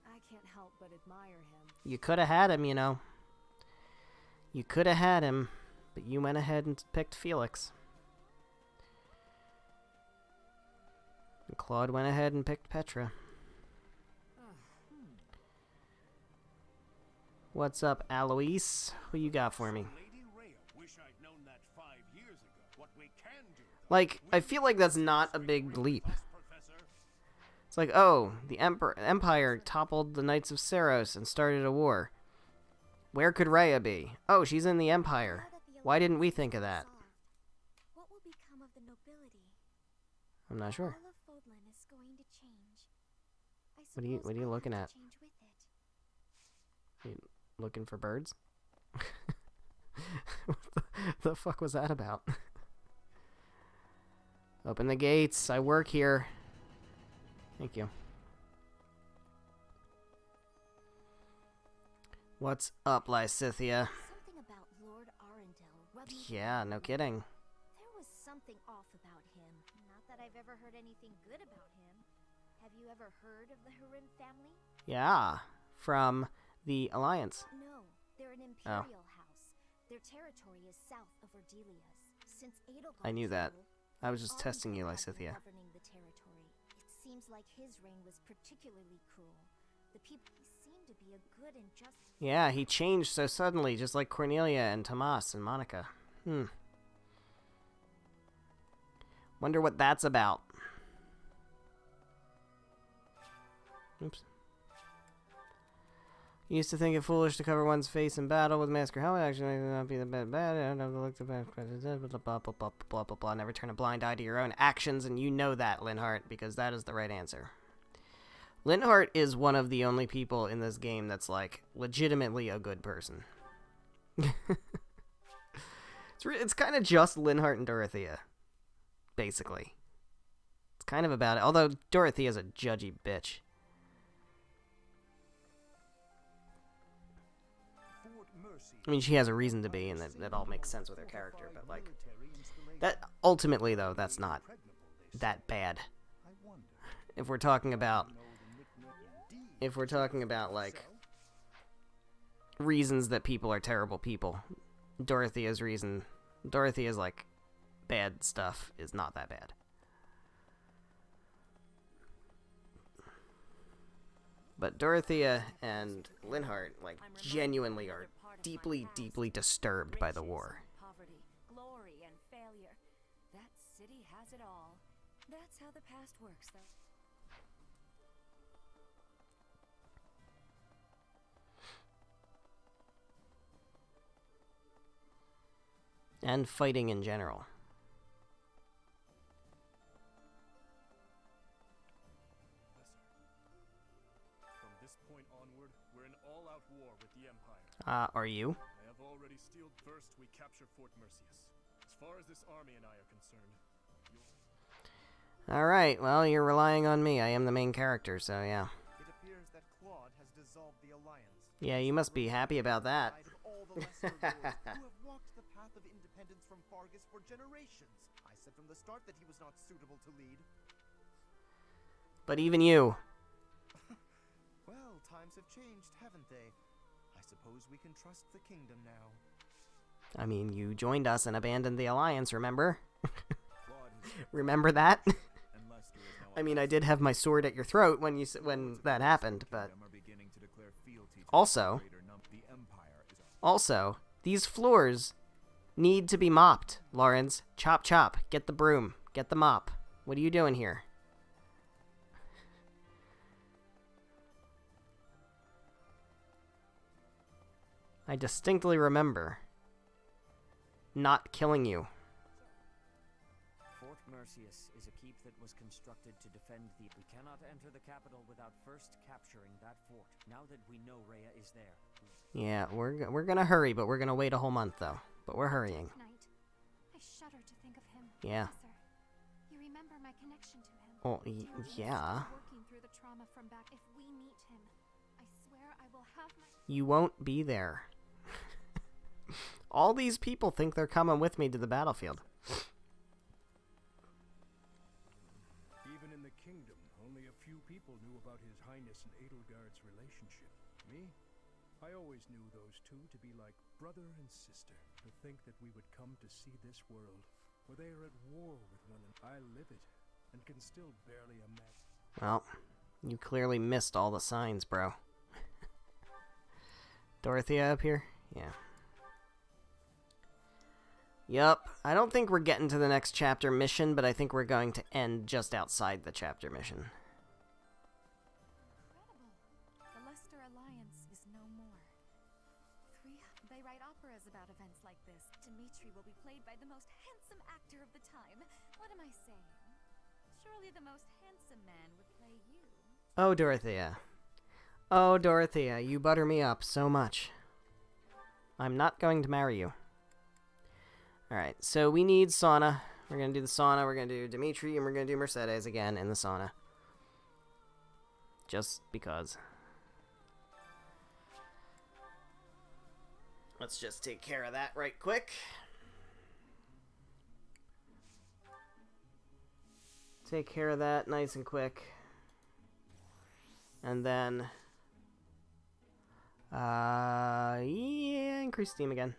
I can't help but admire him. You could have had him, you know. You could have had him, but you went ahead and picked Felix. And Claude went ahead and picked Petra. What's up, Alois? What you got for me? Like, I feel like that's not a big leap. It's like, oh, the Empire toppled the Knights of Saros and started a war. Where could Rhea be? Oh, she's in the Empire. Why didn't we think of that? What will become of the nobility? I'm not sure. All of Fodlan is going to change. What are you looking at? Change with it. You looking for birds? What the fuck was that about? Open the gates. I work here. Thank you. What's up, Lysithia? Something about Lord Arundel. Yeah, no kidding. There was something off about him. Not that I've ever heard anything good about him. Have you ever heard of the Hurin family? Yeah, from the Alliance. No, they're an imperial house. Their territory is south of Ordelia's. Since Edelgard's I knew that. rule, I was just testing you, Lysithia. governing the territory. It seems like his reign was particularly cruel. The people seem to be a good and just... Yeah, he changed so suddenly, just like Cornelia and Tomas and Monica. Wonder what that's about. Oops. Used to think it foolish to cover one's face in battle with mask or helmet. Actually, it not be the bad. I don't have to look the bad. Blah blah blah blah blah blah. Never turn a blind eye to your own actions, and you know that, Linhart, because that is the right answer. Linhart is one of the only people in this game that's like legitimately a good person. It's kind of just Linhart and Dorothea, basically. It's kind of about it. Although Dorothea's a judgy bitch. I mean, she has a reason to be, and that all makes sense with her character, but, like, that, ultimately, though, that's not that bad. If we're talking about, like, reasons that people are terrible people, Dorothea's, like, bad stuff is not that bad. But Dorothea and Linhardt, like, genuinely are deeply, deeply disturbed by the war. Poverty, glory, and failure. That city has it all. That's how the past works, though. And fighting in general. From this point onward, we're in all-out war with the Empire. Are you? I have already steeled. First, we capture Fort Mercius. As far as this army and I are concerned, Alright, well, you're relying on me. I am the main character, so yeah. It appears that Claude has dissolved the alliance. Yeah, you must be happy about that. All the lesser lords who have walked the path of independence from Fargus for generations. I said from the start that he was not suitable to lead. But even you. Well, times have changed, haven't they? I suppose we can trust the kingdom now. I mean, you joined us and abandoned the alliance, remember? Remember that? I mean, I did have my sword at your throat when that happened, but also, these floors need to be mopped, Lawrence. Chop chop, get the broom, get the mop. What are you doing here? I distinctly remember not killing you. Fort Mercius is a keep that was constructed to defend the... We cannot enter the capital without first capturing that fort. Now that we know Rhea is there. Yeah, we're gonna hurry, but we're gonna wait a whole month, though. But we're hurrying. I shudder to think of him. Yeah. Professor, you remember my connection to him? Well, yeah. Working through the trauma from back. If we meet him, I swear I will have my... You won't be there. All these people think they're coming with me to the battlefield. Even in the kingdom, only a few people knew about His Highness and Edelgard's relationship. Me? I always knew those two to be like brother and sister. To think that we would come to see this world, where they are at war with one another. I live it, and can still barely imagine. Well, you clearly missed all the signs, bro. Dorothea up here? Yeah. Yup. I don't think we're getting to the next chapter mission, but I think we're going to end just outside the chapter mission. Incredible. The Leicester Alliance is no more. They write operas about events like this. Dimitri will be played by the most handsome actor of the time. What am I saying? Surely the most handsome man would play you. Oh, Dorothea. Oh, Dorothea, you butter me up so much. I'm not going to marry you. Alright, so we need sauna. We're going to do the sauna, we're going to do Dimitri, and we're going to do Mercedes again in the sauna. Just because. Let's just take care of that right quick. Take care of that nice and quick. And then... yeah, increase steam again.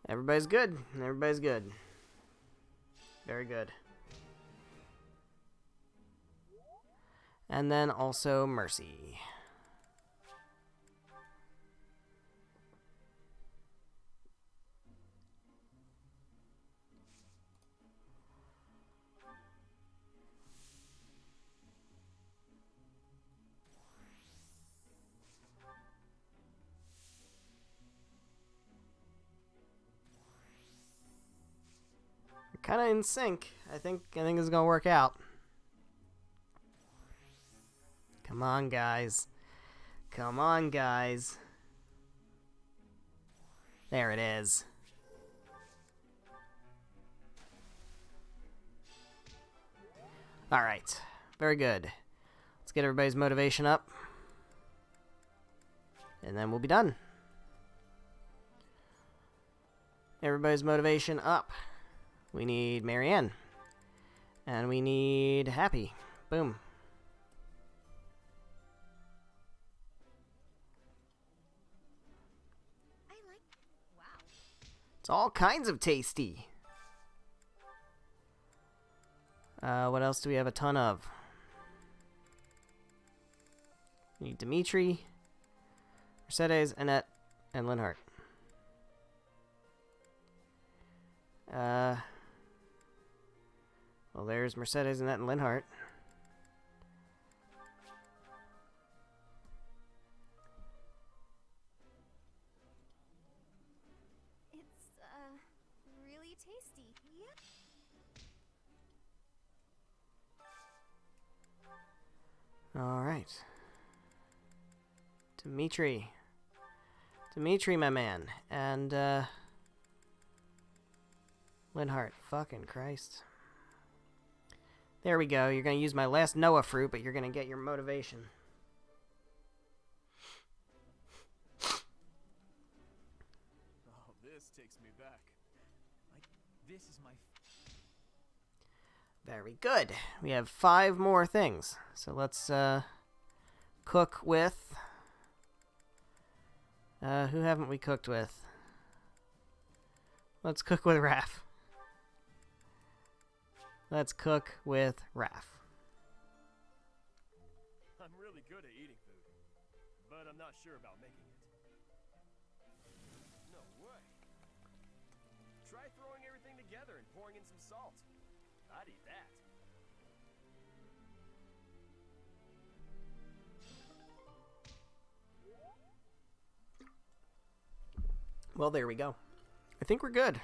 Everybody's good. Everybody's good. Very good. And then also Mercy. Kind of in sync. I think it's gonna work out. Come on, guys. Come on, guys. There it is. Alright. Very good. Let's get everybody's motivation up. And then we'll be done. Everybody's motivation up. We need Marianne. And we need Happy. Boom. It's all kinds of tasty. What else do we have a ton of? We need Dimitri, Mercedes, Annette, and Linhart. Well, there's Mercedes, Annette, and Linhart. It's, really tasty. Yep. Alright. Dimitri. Dimitri, my man. And, Linhart. Fucking Christ. There we go. You're going to use my last Noah fruit, but you're going to get your motivation. Oh, this takes me back. This is my... Very good. We have 5 more things. So let's, cook with... who haven't we cooked with? Let's cook with Raph. Let's cook with Raph. I'm really good at eating food, but I'm not sure about making it. No way. Try throwing everything together and pouring in some salt. I'd eat that. Well, there we go. I think we're good.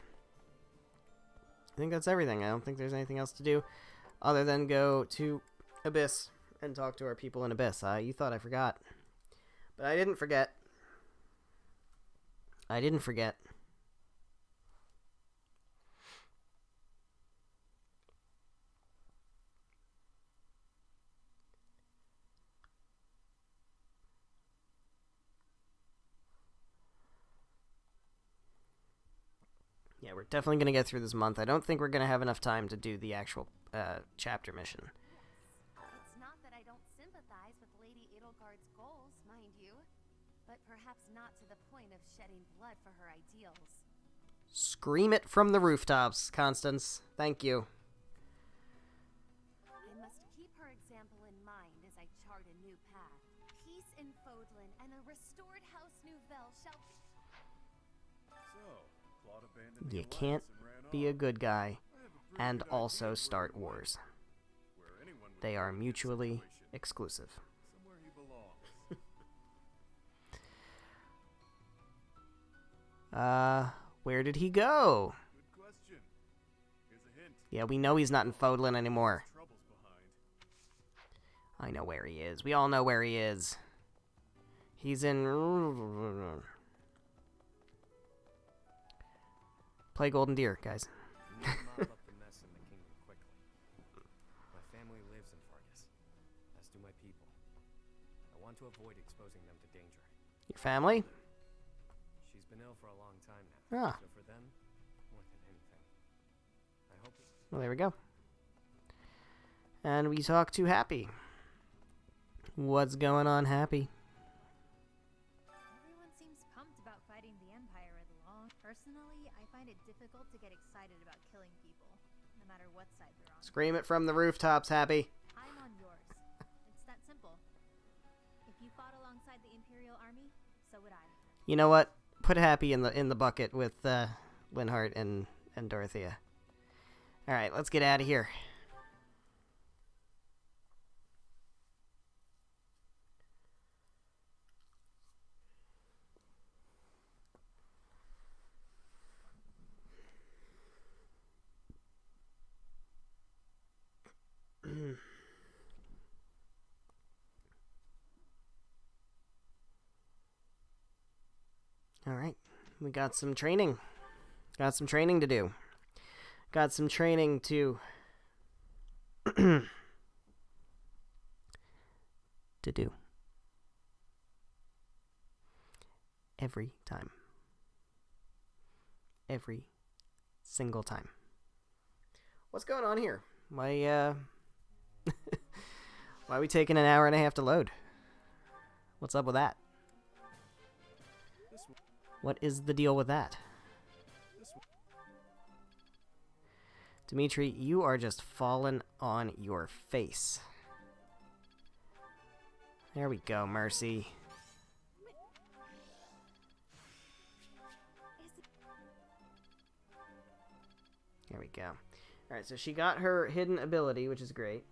I think that's everything. I don't think there's anything else to do other than go to Abyss and talk to our people in Abyss. You thought I forgot. But I didn't forget. I didn't forget. Yeah, we're definitely going to get through this month. I don't think we're going to have enough time to do the actual chapter mission. It's not that I don't sympathize with Lady Edelgard's goals, mind you, but perhaps not to the point of shedding blood for her ideals. Scream it from the rooftops, Constance. Thank you. I must keep her example in mind as I chart a new path. Peace in Fodlan and a restored House Nouvelle shall... You can't be a good guy and also start wars. They are mutually exclusive. Somewhere he belongs. Where did he go? Good question. Here's a hint. Yeah, we know he's not in Fodlan anymore. Trouble's behind. I know where he is. We all know where he is. He's in... Play Golden Deer, guys. We need to mop up the mess in the kingdom quickly. My family lives in Fargus, as do my people. I want to avoid exposing them to danger. Your family? She's been ill for a long time now. Ah. So for them, more than anything, I hope it... Well, there we go. And we talk to Happy. What's going on, Happy? Everyone seems pumped about fighting the Empire at long. Personally, I find it difficult to get excited about killing people, no matter what side they're on. Scream it from the rooftops, Happy. I'm on yours. It's that simple. If you fought alongside the Imperial Army, so would I. You know what? Put Happy in the bucket with Linhart and Dorothea. All right, let's get out of here. All right, we got some training. Got some training to do. Got some training to to do. Every time. Every single time. What's going on here? Why are we taking an hour and a half to load? What's up with that? What is the deal with that? Dimitri, you are just falling on your face. There we go, Mercy. There we go. Alright, so she got her hidden ability, which is great.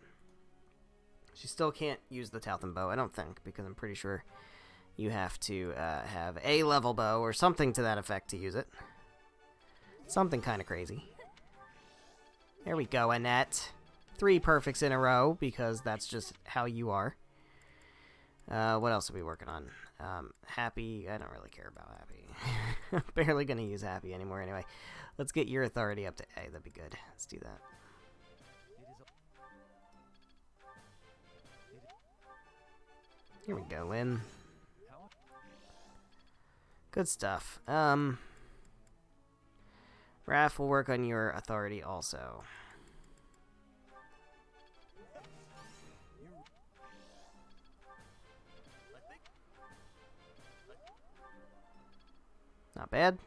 She still can't use the Taltham bow, I don't think, because I'm pretty sure you have to have a level bow or something to that effect to use it. Something kind of crazy. There we go, Annette. 3 perfects in a row, because that's just how you are. What else are we working on? Happy. I don't really care about Happy. I'm barely going to use Happy anymore anyway. Let's get your authority up to A. That'd be good. Let's do that. Here we go, Lynn. Good stuff. Raph will work on your authority also. Not bad.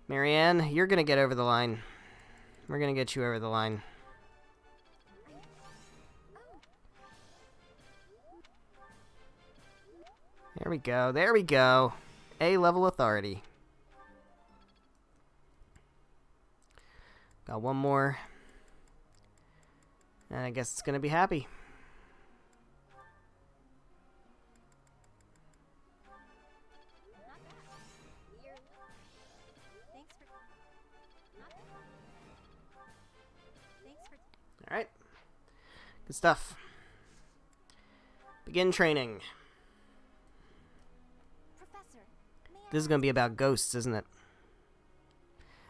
Marianne, you're gonna get over the line. We're gonna get you over the line. There we go. There we go. A-level authority. Got one more. And I guess it's gonna be Happy. Alright. Good stuff. Begin training. This is going to be about ghosts, isn't it?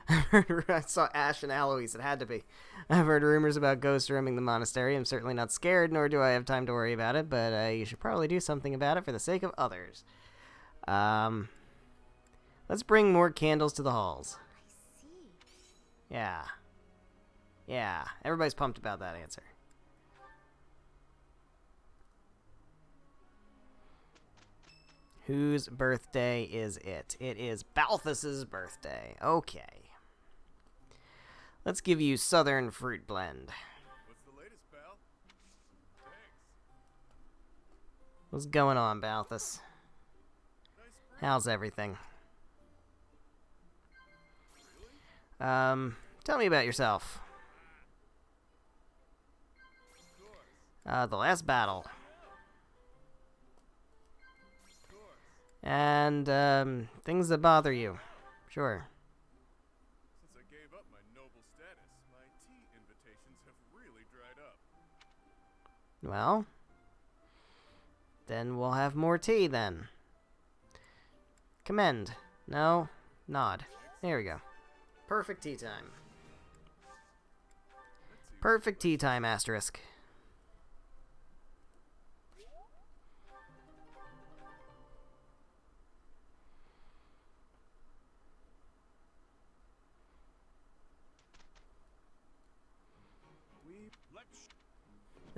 I saw Ash and Alois. It had to be. I've heard rumors about ghosts roaming the monastery. I'm certainly not scared, nor do I have time to worry about it, but you should probably do something about it for the sake of others. Let's bring more candles to the halls. Yeah. Yeah. Everybody's pumped about that answer. Whose birthday is it? It is Balthus's birthday. Okay. Let's give you Southern Fruit Blend. What's the latest, pal? Thanks. What's going on, Balthus? How's everything? Tell me about yourself. The last battle. And, things that bother you. Sure. Since I gave up my noble status, my tea invitations have really dried up. Well, then we'll have more tea, then. Commend. No. Nod. There we go. Perfect tea time. Perfect tea time, asterisk.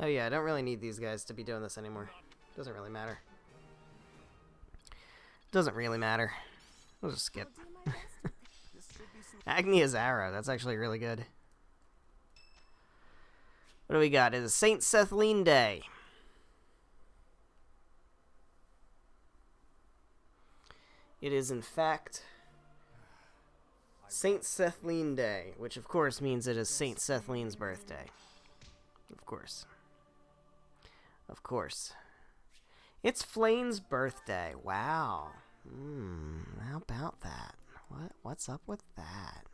Oh yeah, I don't really need these guys to be doing this anymore. Doesn't really matter. Doesn't really matter. We'll just skip. Agnia's Arrow, that's actually really good. What do we got? It is Saint Sethlene Day. It is, in fact, Saint Sethlene Day, which of course means it is Saint Sethlene's birthday. Of course. Of course. It's Flane's birthday. Wow. How about that? What's up with that?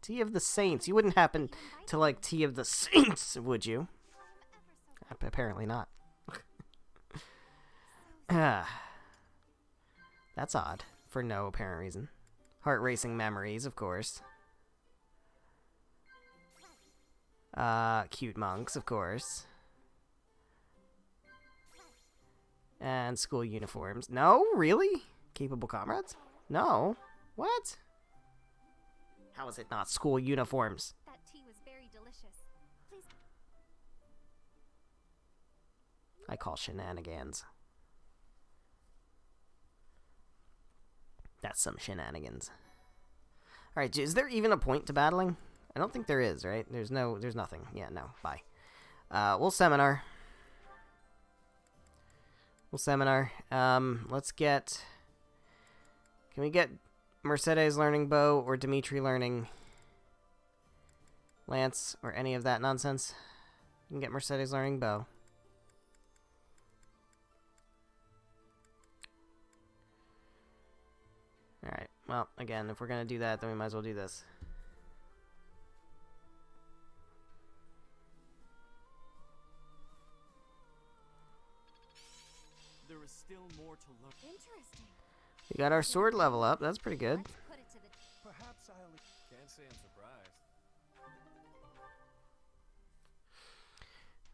Tea of the Saints. You wouldn't happen to like Tea of the Saints, would you? Apparently not. That's odd. For no apparent reason. Heart-racing memories, of course. Cute monks, of course. And school uniforms. No? Really? Capable comrades? No. What? How is it not school uniforms? That tea was very delicious. Please. I call shenanigans. That's some shenanigans. Alright, is there even a point to battling? I don't think there is, right? There's nothing. Yeah, no. Bye. We'll seminar. We'll seminar. Let's get... Can we get Mercedes learning bow or Dimitri learning lance or any of that nonsense? You can get Mercedes learning bow. Alright, well, again, if we're gonna do that, then we might as well do this. There is still more to learn. Interesting. We got our sword level up, that's pretty good. Put it to the Perhaps I'll... Can't say I'm surprised.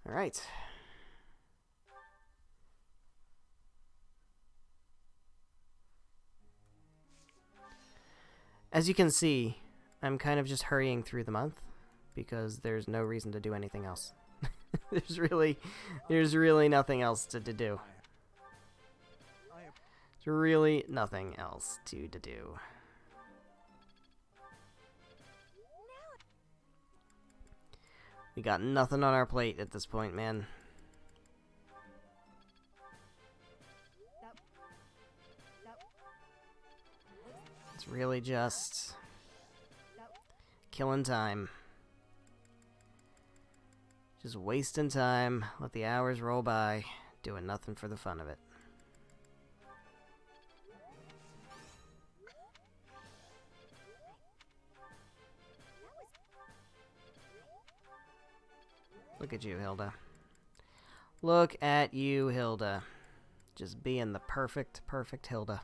Alright. As you can see, I'm kind of just hurrying through the month because there's no reason to do anything else. there's really nothing else to do. There's really nothing else to do. We got nothing on our plate at this point, man. It's really just killing time. Just wasting time, let the hours roll by, doing nothing for the fun of it. Look at you, Hilda. Look at you, Hilda. Just being the perfect Hilda.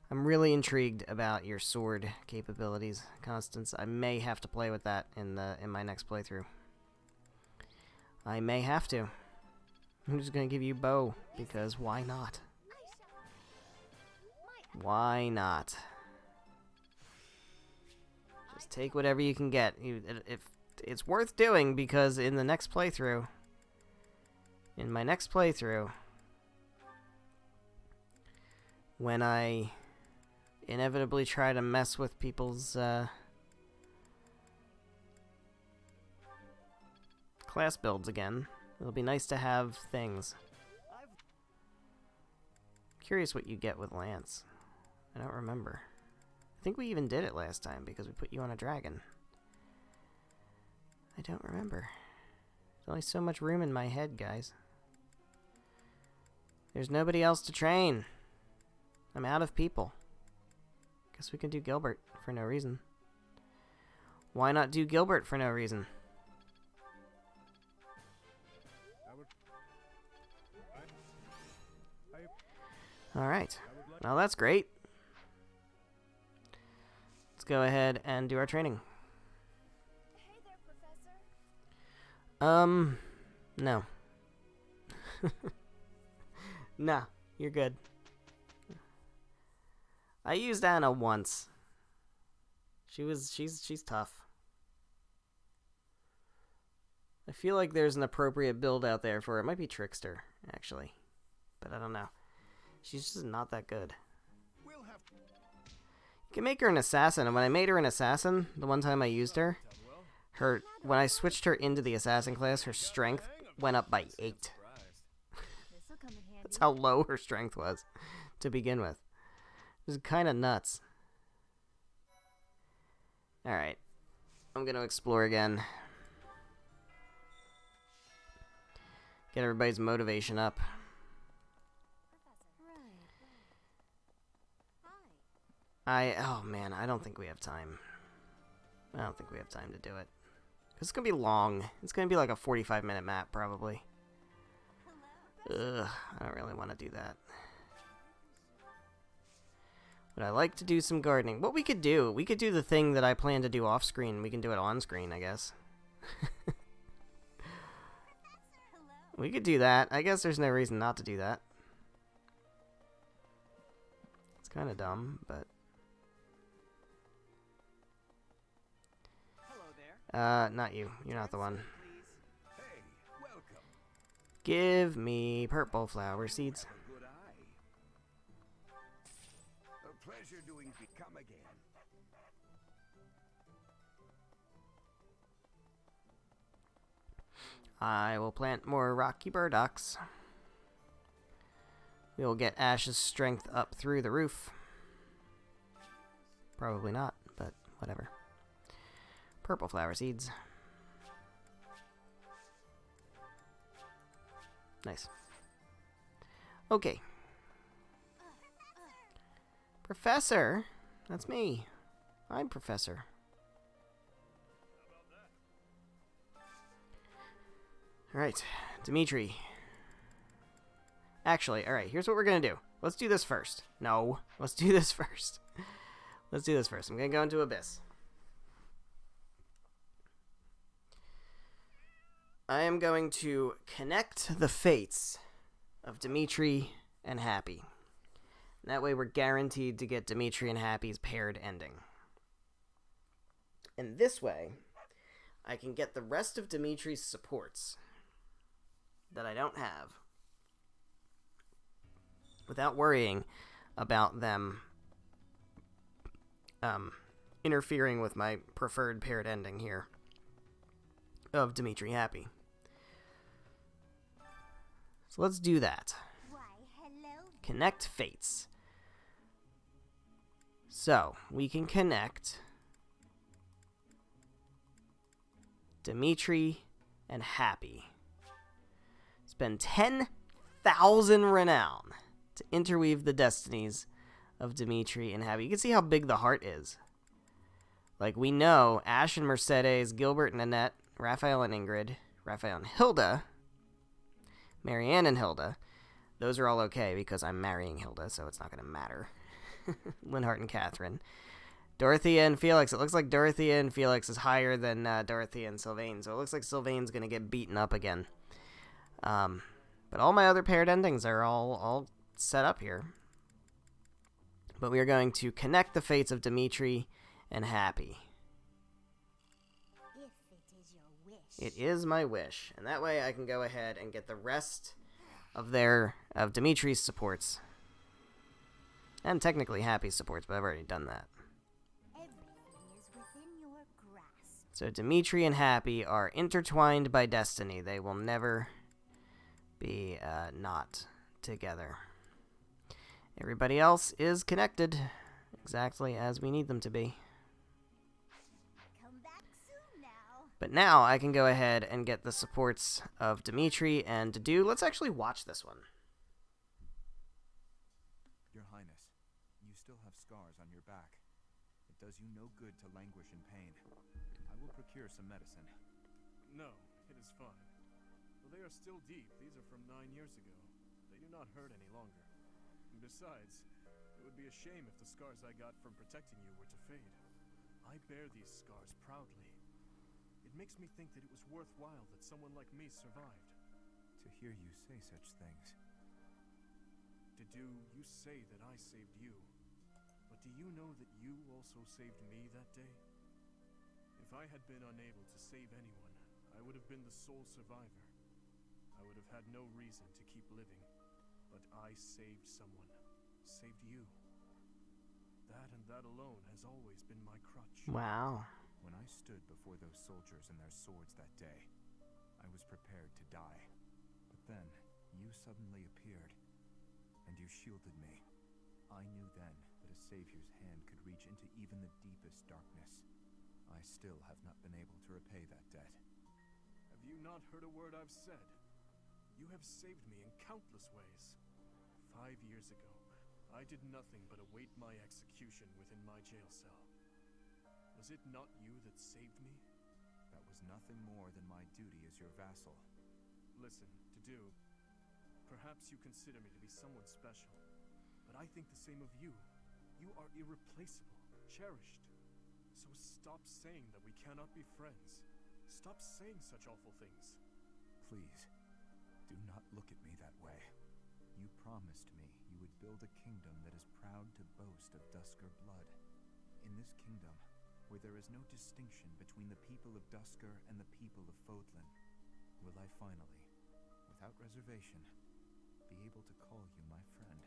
I'm really intrigued about your sword capabilities, Constance. I may have to play with that in my next playthrough. I may have to. I'm just gonna give you bow because why not? Why not? Just take whatever you can get. If it's worth doing because in my next playthrough, when I inevitably try to mess with people's class builds again, it'll be nice to have things. Curious what you get with Lance. I don't remember. I think we even did it last time because we put you on a dragon. I don't remember. There's only so much room in my head, guys. There's nobody else to train. I'm out of people. Guess we can do Gilbert for no reason. Why not do Gilbert for no reason? Alright. Well, that's great. Let's go ahead and do our training. Hey there, Professor. No. Nah, you're good. I used Anna once. She's tough. I feel like there's an appropriate build out there for her. It might be Trickster, actually. But I don't know. She's just not that good. You can make her an assassin, and when I made her an assassin, the one time I used her, when I switched her into the assassin class, her strength went up by 8. That's how low her strength was to begin with. It was kind of nuts. Alright. I'm going to explore again. Get everybody's motivation up. Oh man, I don't think we have time. I don't think we have time to do it. It's going to be long. It's going to be like a 45-minute map, probably. Ugh, I don't really want to do that. But I like to do some gardening. What we could do the thing that I plan to do off-screen. We can do it on-screen, I guess. We could do that. I guess there's no reason not to do that. It's kind of dumb, but... Hello there. Not you. You're not the one. Hey, welcome. Give me purple flower seeds. Good eye. A pleasure doing come again. I will plant more rocky burdocks. We will get Ash's strength up through the roof. Probably not, but whatever. Purple flower seeds. Nice. Okay. Professor? That's me. I'm Professor. Alright, Dimitri. Actually, alright, here's what we're gonna do. Let's do this first. No, let's do this first. Let's do this first. I'm gonna go into Abyss. I am going to connect the fates of Dimitri and Happy. That way we're guaranteed to get Dimitri and Happy's paired ending. And this way, I can get the rest of Dimitri's supports that I don't have without worrying about them interfering with my preferred paired ending here of Dimitri Happy. So let's do that. Why, hello. Connect fates. So we can connect Dimitri and Happy. Spend 10,000 renown to interweave the destinies of Dimitri and Happy. You can see how big the heart is. Like, we know Ash and Mercedes, Gilbert and Annette, Raphael and Ingrid, Raphael and Hilda, Marianne and Hilda. Those are all okay because I'm marrying Hilda, so it's not going to matter. Linhart and Catherine. Dorothea and Felix. It looks like Dorothea and Felix is higher than Dorothea and Sylvain, so it looks like Sylvain's going to get beaten up again. But all my other paired endings are all set up here. But we are going to connect the fates of Dimitri and Happy. If it is your wish. It is my wish, and that way I can go ahead and get the rest of Dimitri's supports, and technically Happy's supports, but I've already done that. Everything is within your grasp. So Dimitri and Happy are intertwined by destiny. They will never be not together. Everybody else is connected exactly as we need them to be. Come back soon now. But now I can go ahead and get the supports of Dimitri and Dedue. Let's actually watch this one. Your Highness, you still have scars on your back. It does you no good to languish in pain. I will procure some medicine. No, it is fine. Though they are still deep, these are from 9 years ago. They do not hurt any longer. And besides, it would be a shame if the scars I got from protecting you were to fade. I bear these scars proudly. It makes me think that it was worthwhile that someone like me survived. To hear you say such things. Dedue, you say that I saved you. But do you know that you also saved me that day? If I had been unable to save anyone, I would have been the sole survivor. I would have had no reason to keep living. But I saved someone. Saved you. That and that alone has always been my crutch. Wow. When I stood before those soldiers and their swords that day, I was prepared to die. But then, you suddenly appeared, and you shielded me. I knew then that a savior's hand could reach into even the deepest darkness. I still have not been able to repay that debt. Have you not heard a word I've said? You have saved me in countless ways. 5 years ago, I did nothing but await my execution within my jail cell. Was it not you that saved me? That was nothing more than my duty as your vassal. Listen, Dedue, perhaps you consider me to be someone special, but I think the same of you. You are irreplaceable, cherished. So stop saying that we cannot be friends. Stop saying such awful things. Please, do Do not look at me that way. You promised me you would build a kingdom that is proud to boast of Duscar blood. In this kingdom, where there is no distinction between the people of Duscar and the people of Fodlan, will I finally, without reservation, be able to call you my friend?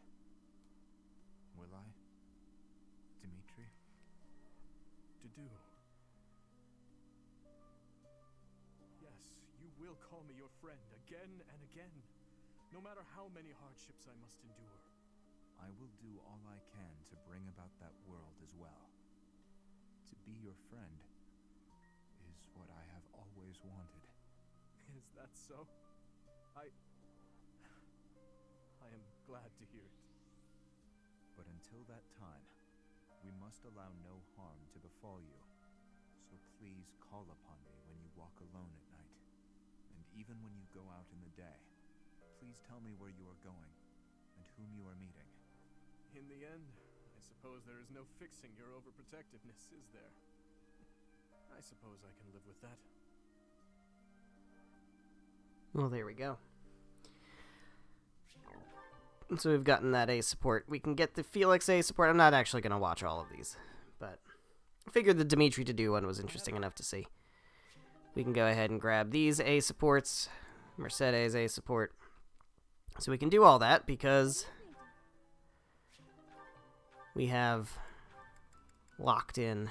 Will I, Dimitri? Dedu. Yes, you will call me your friend again and again, no matter how many hardships I must endure. I will do all I can to bring about that world as well. To be your friend is what I have always wanted. Is that so? I am glad to hear it. But until that time, we must allow no harm to befall you. So please call upon me when you walk alone at night. And even when you go out in the day, please tell me where you are going and whom you are meeting. In the end, I suppose there is no fixing your overprotectiveness, is there? I suppose I can live with that. Well, there we go. So we've gotten that A support. We can get the Felix A support. I'm not actually going to watch all of these, but I figured the Dimitri to do one was interesting enough to see. We can go ahead and grab these A supports, Mercedes A support. So we can do all that because we have locked in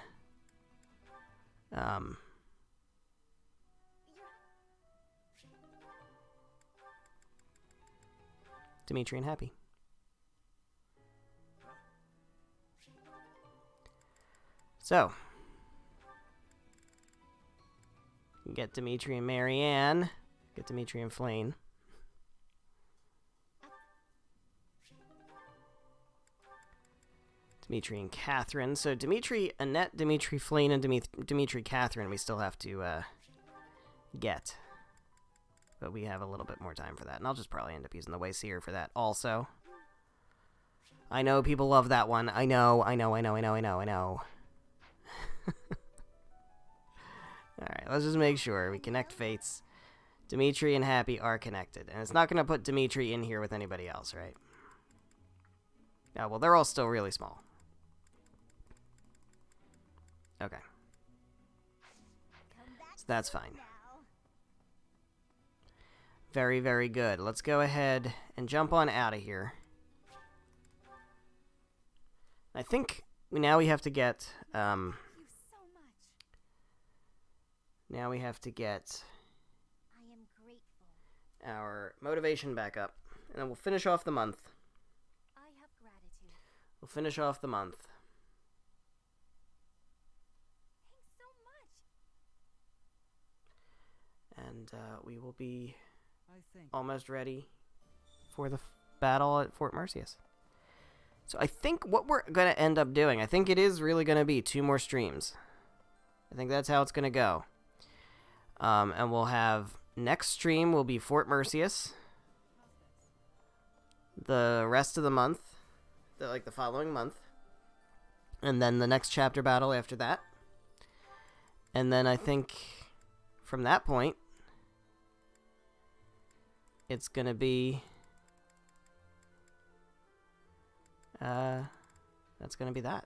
Dimitri and Happy. So, get Dimitri and Marianne, get Dimitri and Flane. Dimitri and Catherine. So Dimitri, Annette, Dimitri, Flane, and Dimitri, Catherine we still have to get. But we have a little bit more time for that. And I'll just probably end up using the Wayseer for that also. I know people love that one. I know. Alright, let's just make sure we connect fates. Dimitri and Happy are connected. And it's not going to put Dimitri in here with anybody else, right? Yeah, well, they're all still really small. Okay. So that's fine. Very, very good. Let's go ahead and jump on out of here. I think now we have to get... now we have to get our motivation back up. And then we'll finish off the month. We'll finish off the month. And we will be almost ready for the battle at Fort Merceus. So I think what we're going to end up doing, I think it is really going to be 2 more streams. I think that's how it's going to go. And we'll have, next stream will be Fort Merceus. The rest of the month, the following month. And then the next chapter battle after that. And then I think from that point, it's going to be... that's going to be that.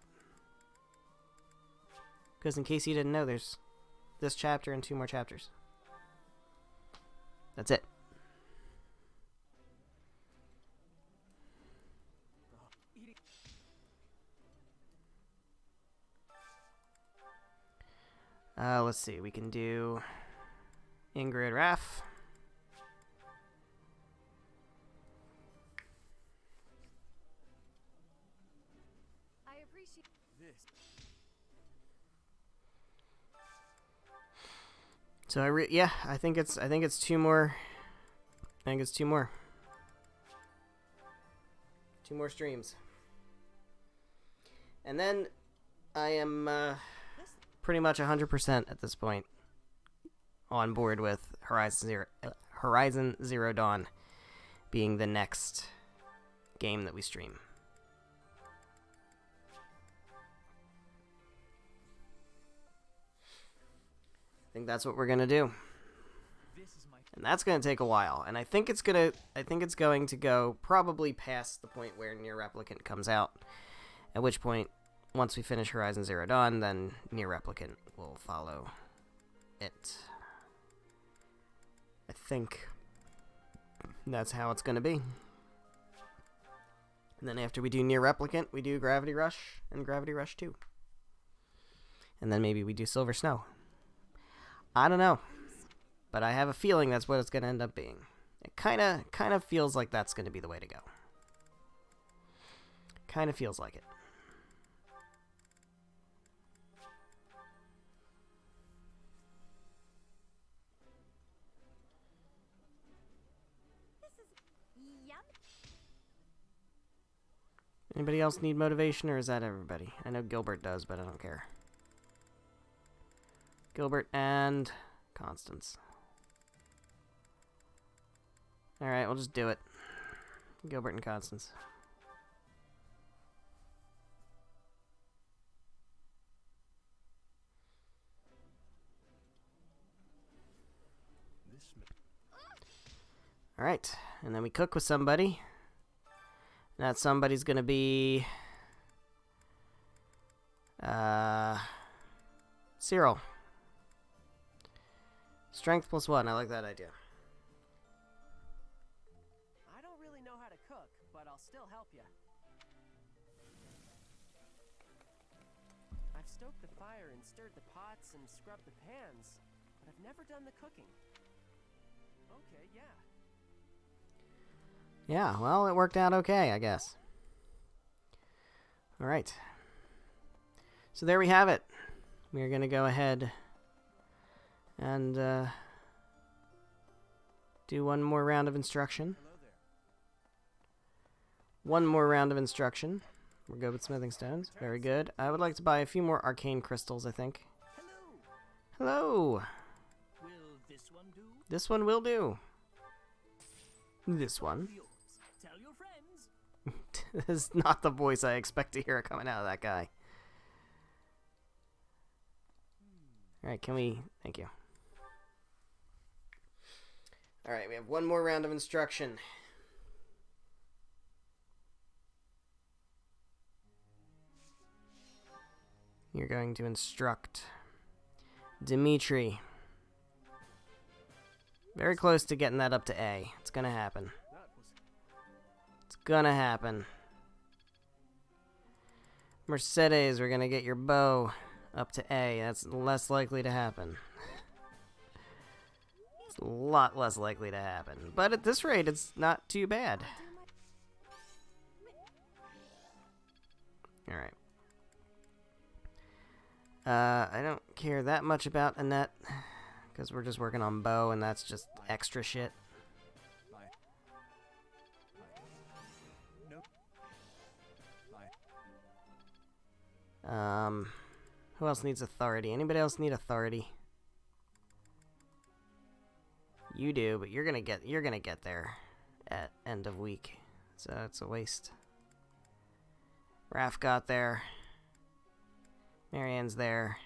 Because in case you didn't know, there's this chapter and 2 more chapters. That's it. Let's see. We can do Ingrid Raff. I appreciate this. So I think it's 2 more. I think it's 2 more. 2 more streams. And then I am pretty much 100% at this point on board with Horizon Zero Dawn being the next game that we stream. I think that's what we're gonna do. This is my And that's going to take a while. And I think it's going to go probably past the point where Near Replicant comes out. At which point, once we finish Horizon Zero Dawn, then Near Replicant will follow it. I think that's how it's going to be. And then after we do Near Replicant, we do Gravity Rush and Gravity Rush 2. And then maybe we do Silver Snow. I don't know. But I have a feeling that's what it's going to end up being. It kind of feels like that's going to be the way to go. Kind of feels like it. Anybody else need motivation, or is that everybody? I know Gilbert does, but I don't care. Gilbert and Constance. Alright, we'll just do it. Gilbert and Constance. Alright, and then we cook with somebody. And that somebody's gonna be... Cyril. Strength +1, I like that idea. I don't really know how to cook, but I'll still help you. I've stoked the fire and stirred the pots and scrubbed the pans, but I've never done the cooking. Okay, yeah. Yeah, well, it worked out okay, I guess. Alright. So there we have it. We're gonna go ahead and do one more round of instruction. One more round of instruction. We're good with smithing stones. Very good. I would like to buy a few more arcane crystals, I think. Hello! Will this one do? This one will do. This one. Tell your friends. This is not the voice I expect to hear coming out of that guy. Alright, can we... Thank you. Alright, we have one more round of instruction. You're going to instruct Dimitri. Very close to getting that up to A. It's gonna happen. It's gonna happen. Mercedes, we're gonna get your bow up to A. That's less likely to happen. It's a lot less likely to happen. But at this rate, it's not too bad. Alright. I don't care that much about Annette, because we're just working on bow, and that's just extra shit. Who else needs authority? Anybody else need authority? You do, but you're gonna get there at end of week, so it's a waste. Raph got there. Marianne's there.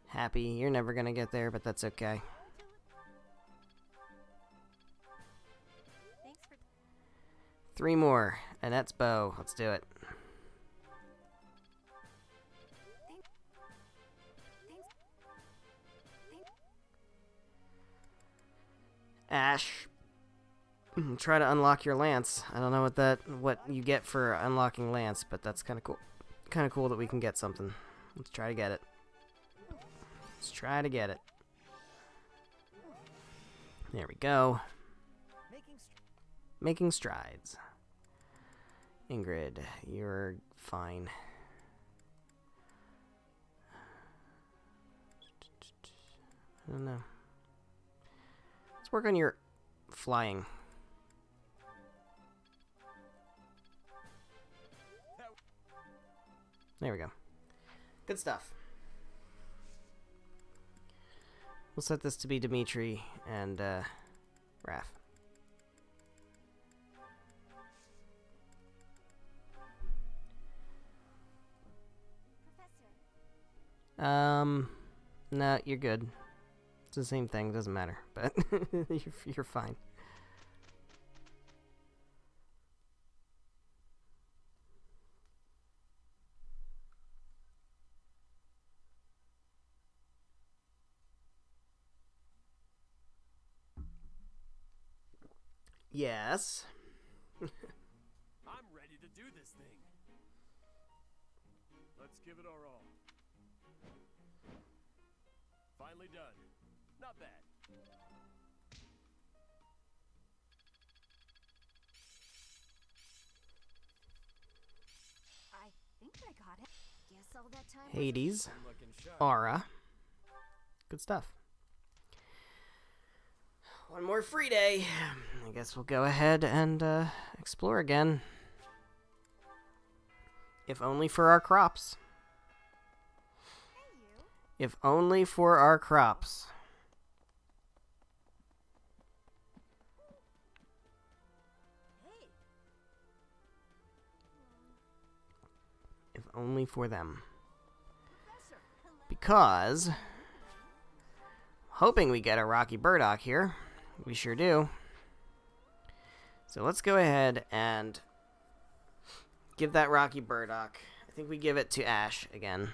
Happy, you're never gonna get there, but that's okay. Three more. Annette's bow. Let's do it. Ash. Try to unlock your lance. I don't know what you get for unlocking lance, but that's kind of cool. Kind of cool that we can get something. Let's try to get it. Let's try to get it. There we go. Making strides. Ingrid, you're fine. I don't know. Let's work on your flying. There we go. Good stuff. We'll set this to be Dimitri and Raph. No, you're good. It's the same thing, doesn't matter. But you're fine. Yes. I'm ready to do this thing. Let's give it our all. Finally done. Not bad. I think I got it. Guess all that time. Hades. Aura. Good stuff. One more free day. I guess we'll go ahead and explore again. If only for our crops. If only for our crops. If only for them. Because hoping we get a Rocky Burdock here. We sure do. So let's go ahead and give that Rocky Burdock. I think we give it to Ash again.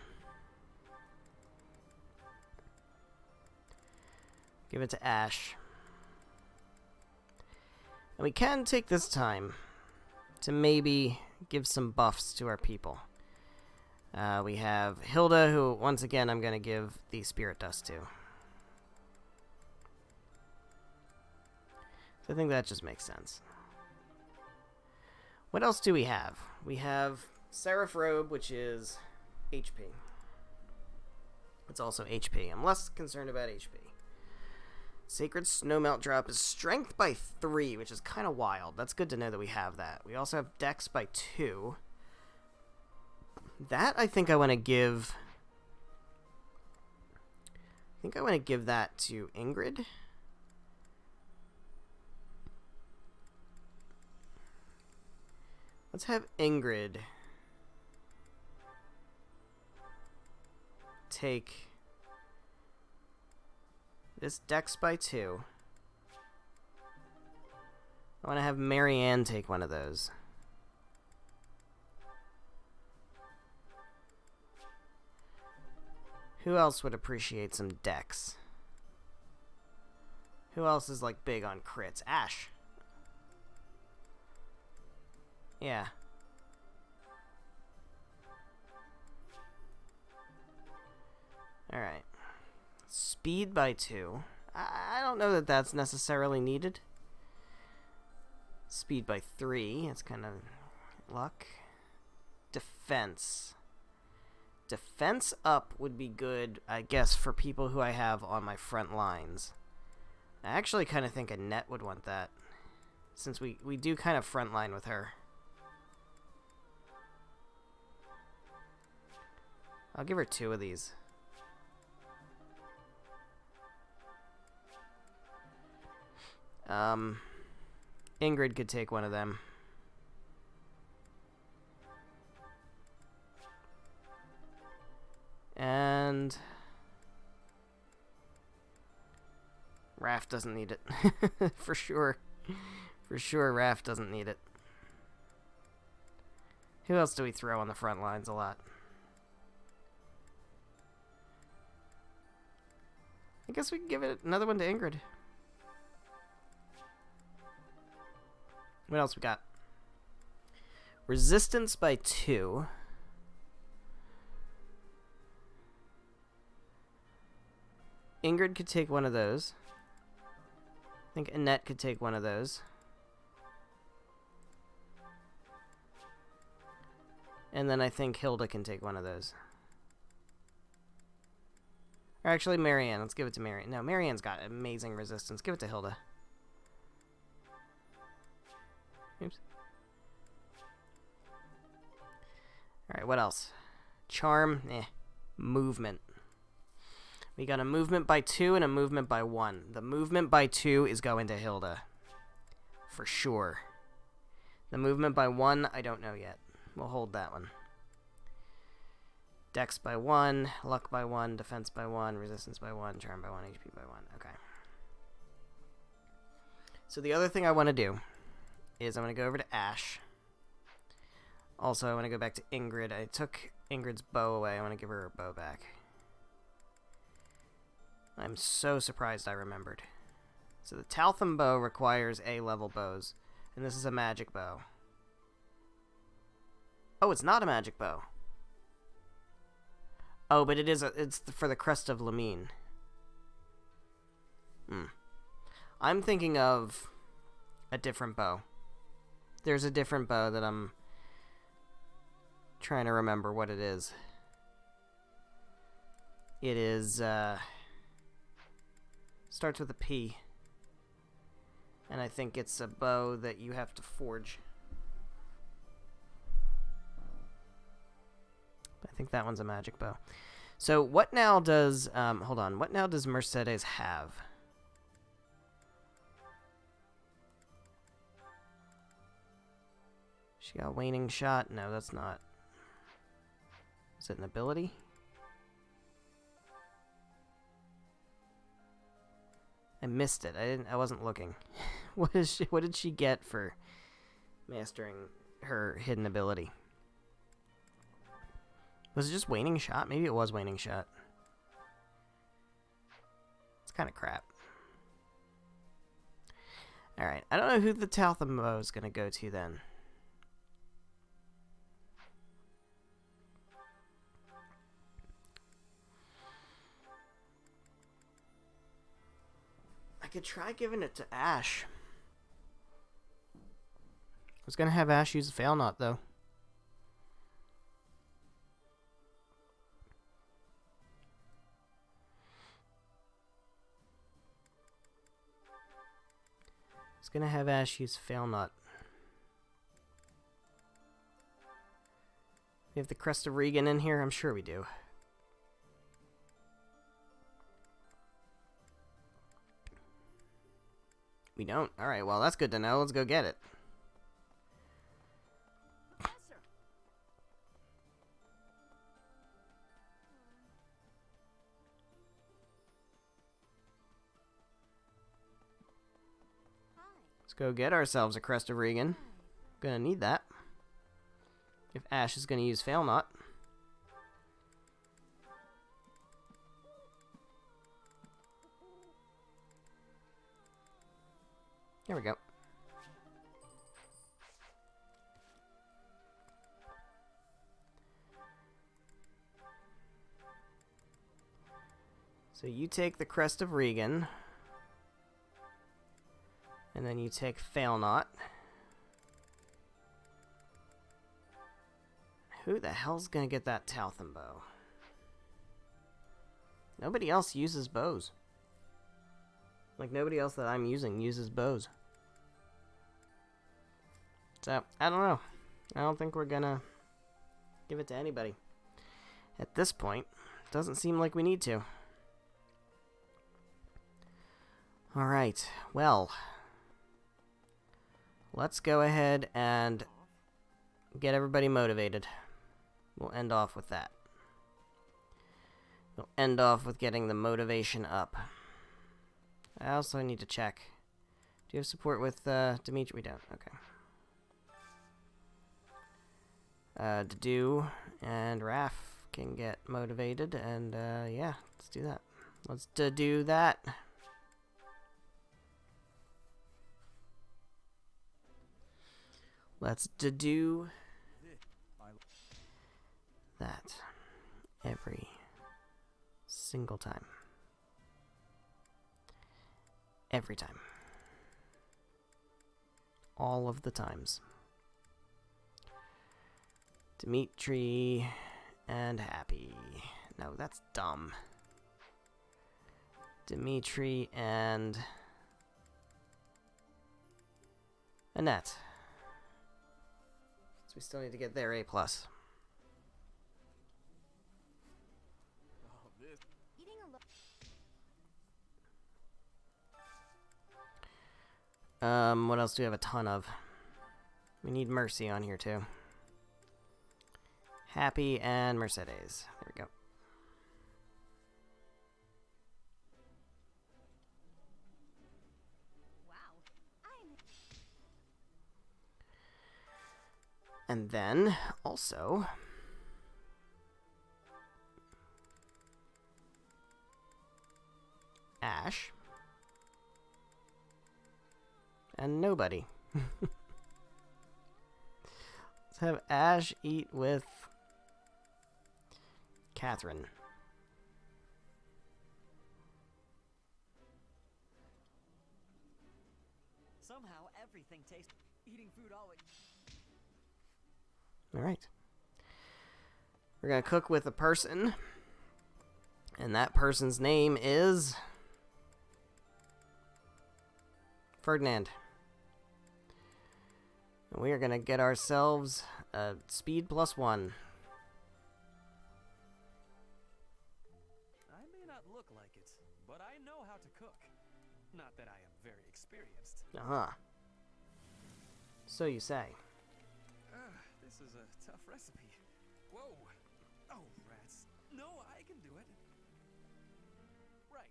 Give it to Ash. And we can take this time to maybe give some buffs to our people. We have Hilda, who, once again, I'm going to give the Spirit Dust to. So I think that just makes sense. What else do we have? We have Seraph Robe, which is HP. It's also HP. I'm less concerned about HP. Sacred Snowmelt Drop is Strength by 3, which is kind of wild. That's good to know that we have that. We also have Dex by 2. That I think I want to give... I think I want to give that to Ingrid. Let's have Ingrid take this Dex by 2. I want to have Marianne take one of those. Who else would appreciate some Dex? Who else is like big on crits? Ash. Yeah. Alright. Speed by 2. I don't know that that's necessarily needed. Speed by 3. It's kind of luck. Defense. Defense up would be good, I guess, for people who I have on my front lines. I actually kind of think Annette would want that, since we do kind of front line with her. I'll give her 2 of these. Ingrid could take one of them. And Raph doesn't need it. For sure. For sure, Raph doesn't need it. Who else do we throw on the front lines a lot? I guess we can give it another one to Ingrid. What else we got? Resistance by 2. Ingrid could take one of those. I think Annette could take one of those. And then I think Hilda can take one of those. Or actually, Marianne. Let's give it to Marianne. No, Marianne's got amazing resistance. Give it to Hilda. Oops. Alright, what else? Charm. Movement. We got a movement by 2 and a movement by 1. The movement by 2 is going to Hilda. For sure. The movement by 1, I don't know yet. We'll hold that one. Dex by 1, luck by 1, defense by 1, resistance by 1, charm by 1, HP by 1. Okay. So the other thing I want to do is I'm going to go over to Ash. Also, I want to go back to Ingrid. I took Ingrid's bow away. I want to give her bow back. I'm so surprised I remembered. So the Taltham bow requires A-level bows, and this is a magic bow. Oh, it's not a magic bow. Oh, but it's for the Crest of Lamine. I'm thinking of a different bow. There's a different bow that I'm trying to remember what it is. It is, starts with a P. And I think it's a bow that you have to forge. I think that one's a magic bow. So what now does, hold on, what now does Mercedes have? She got waning shot? No, that's not. Is it an ability? I missed it. I wasn't looking. What did she get for mastering her hidden ability? Was it just waning shot? Maybe it was waning shot. It's kind of crap. Alright, I don't know who the Taltham bow is going to go to then. I could try giving it to Ash. I was going to have Ash use a fail knot, though. I was going to have Ash use fail knot. We have the Crest of Regan in here? I'm sure we do. We don't? Alright, well, that's good to know. Let's go get it. Let's go get ourselves a Crest of Regan. Gonna need that. If Ash is gonna use Fail Knot. There we go. So you take the Crest of Regan. And then you take Fail Knot. Who the hell's gonna get that Taltham bow? Nobody else uses bows. Like, nobody else that I'm using uses bows. So, I don't know. I don't think we're gonna give it to anybody. At this point, doesn't seem like we need to. Alright, well. Let's go ahead and get everybody motivated. We'll end off with that. We'll end off with getting the motivation up. I also need to check. Do you have support with Dimitri? We don't. Okay. Dedu and Raph can get motivated, and yeah, let's do that. Let's do that. Let's do that every single time. Every time. All of the times. Dimitri and Happy. No, that's dumb. Dimitri and Annette. So we still need to get their A+. What else do we have a ton of? We need Mercy on here too. Happy and Mercedes. There we go. And then, also, Ash. And nobody. Let's have Ash eat with Catherine. Somehow everything tastes. Eating food always. Alright. We're gonna cook with a person. And that person's name is Ferdinand. And we are gonna get ourselves a speed +1. I may not look like it, but I know how to cook. Not that I am very experienced. Uh-huh. So you say. This is a tough recipe. Whoa! Oh, rats. No, I can do it. Right.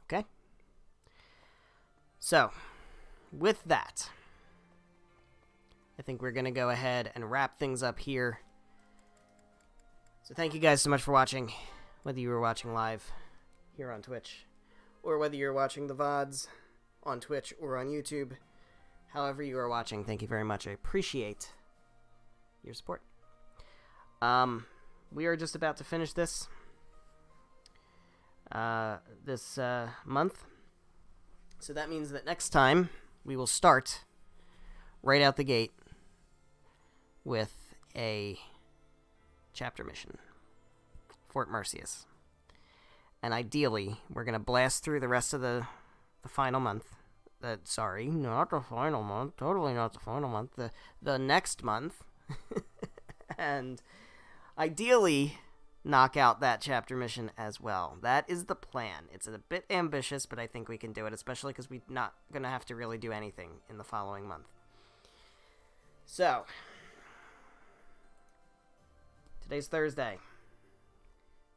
Okay. So, with that, I think we're going to go ahead and wrap things up here. So thank you guys so much for watching, whether you were watching live here on Twitch, or whether you're watching the VODs on Twitch or on YouTube. However you are watching, thank you very much. I appreciate your support. We are just about to finish this month. So that means that next time we will start right out the gate with a chapter mission, Fort Mercius. And ideally, we're going to blast through the rest of the final month. Sorry, not the final month. Totally not the final month. The next month. And ideally, knock out that chapter mission as well. That is the plan. It's a bit ambitious, but I think we can do it, especially because we're not going to have to really do anything in the following month. So, today's Thursday.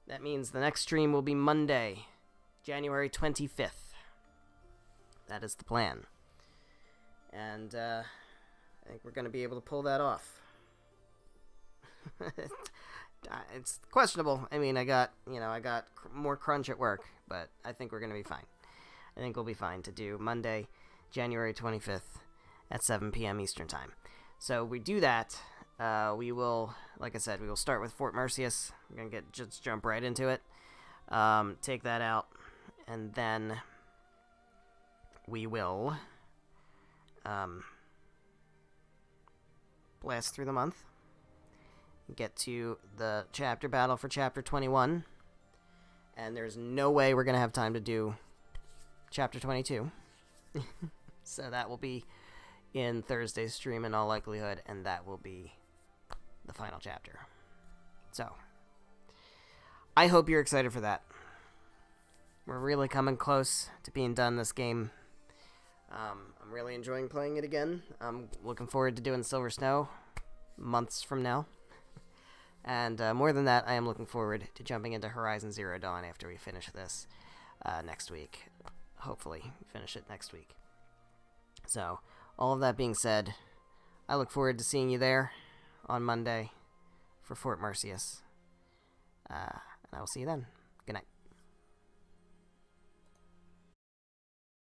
That means the next stream will be Monday, January 25th. That is the plan. And I think we're going to be able to pull that off. It's questionable. I mean, I got more crunch at work, but I think we're going to be fine. I think we'll be fine to do Monday, January 25th at 7 p.m. Eastern Time. So we do that. We will, like I said, we will start with Fort Mercius. We're going to just jump right into it. Take that out. And then we will blast through the month. Get to the chapter battle for chapter 21. And there's no way we're going to have time to do chapter 22. So that will be in Thursday's stream in all likelihood, and that will be the final chapter. So, I hope you're excited for that. We're really coming close to being done this game. I'm really enjoying playing it again. I'm looking forward to doing Silver Snow months from now. And more than that, I am looking forward to jumping into Horizon Zero Dawn after we finish this next week. Hopefully, finish it next week. So, all of that being said, I look forward to seeing you there on Monday for Fort Mercius. And I will see you then.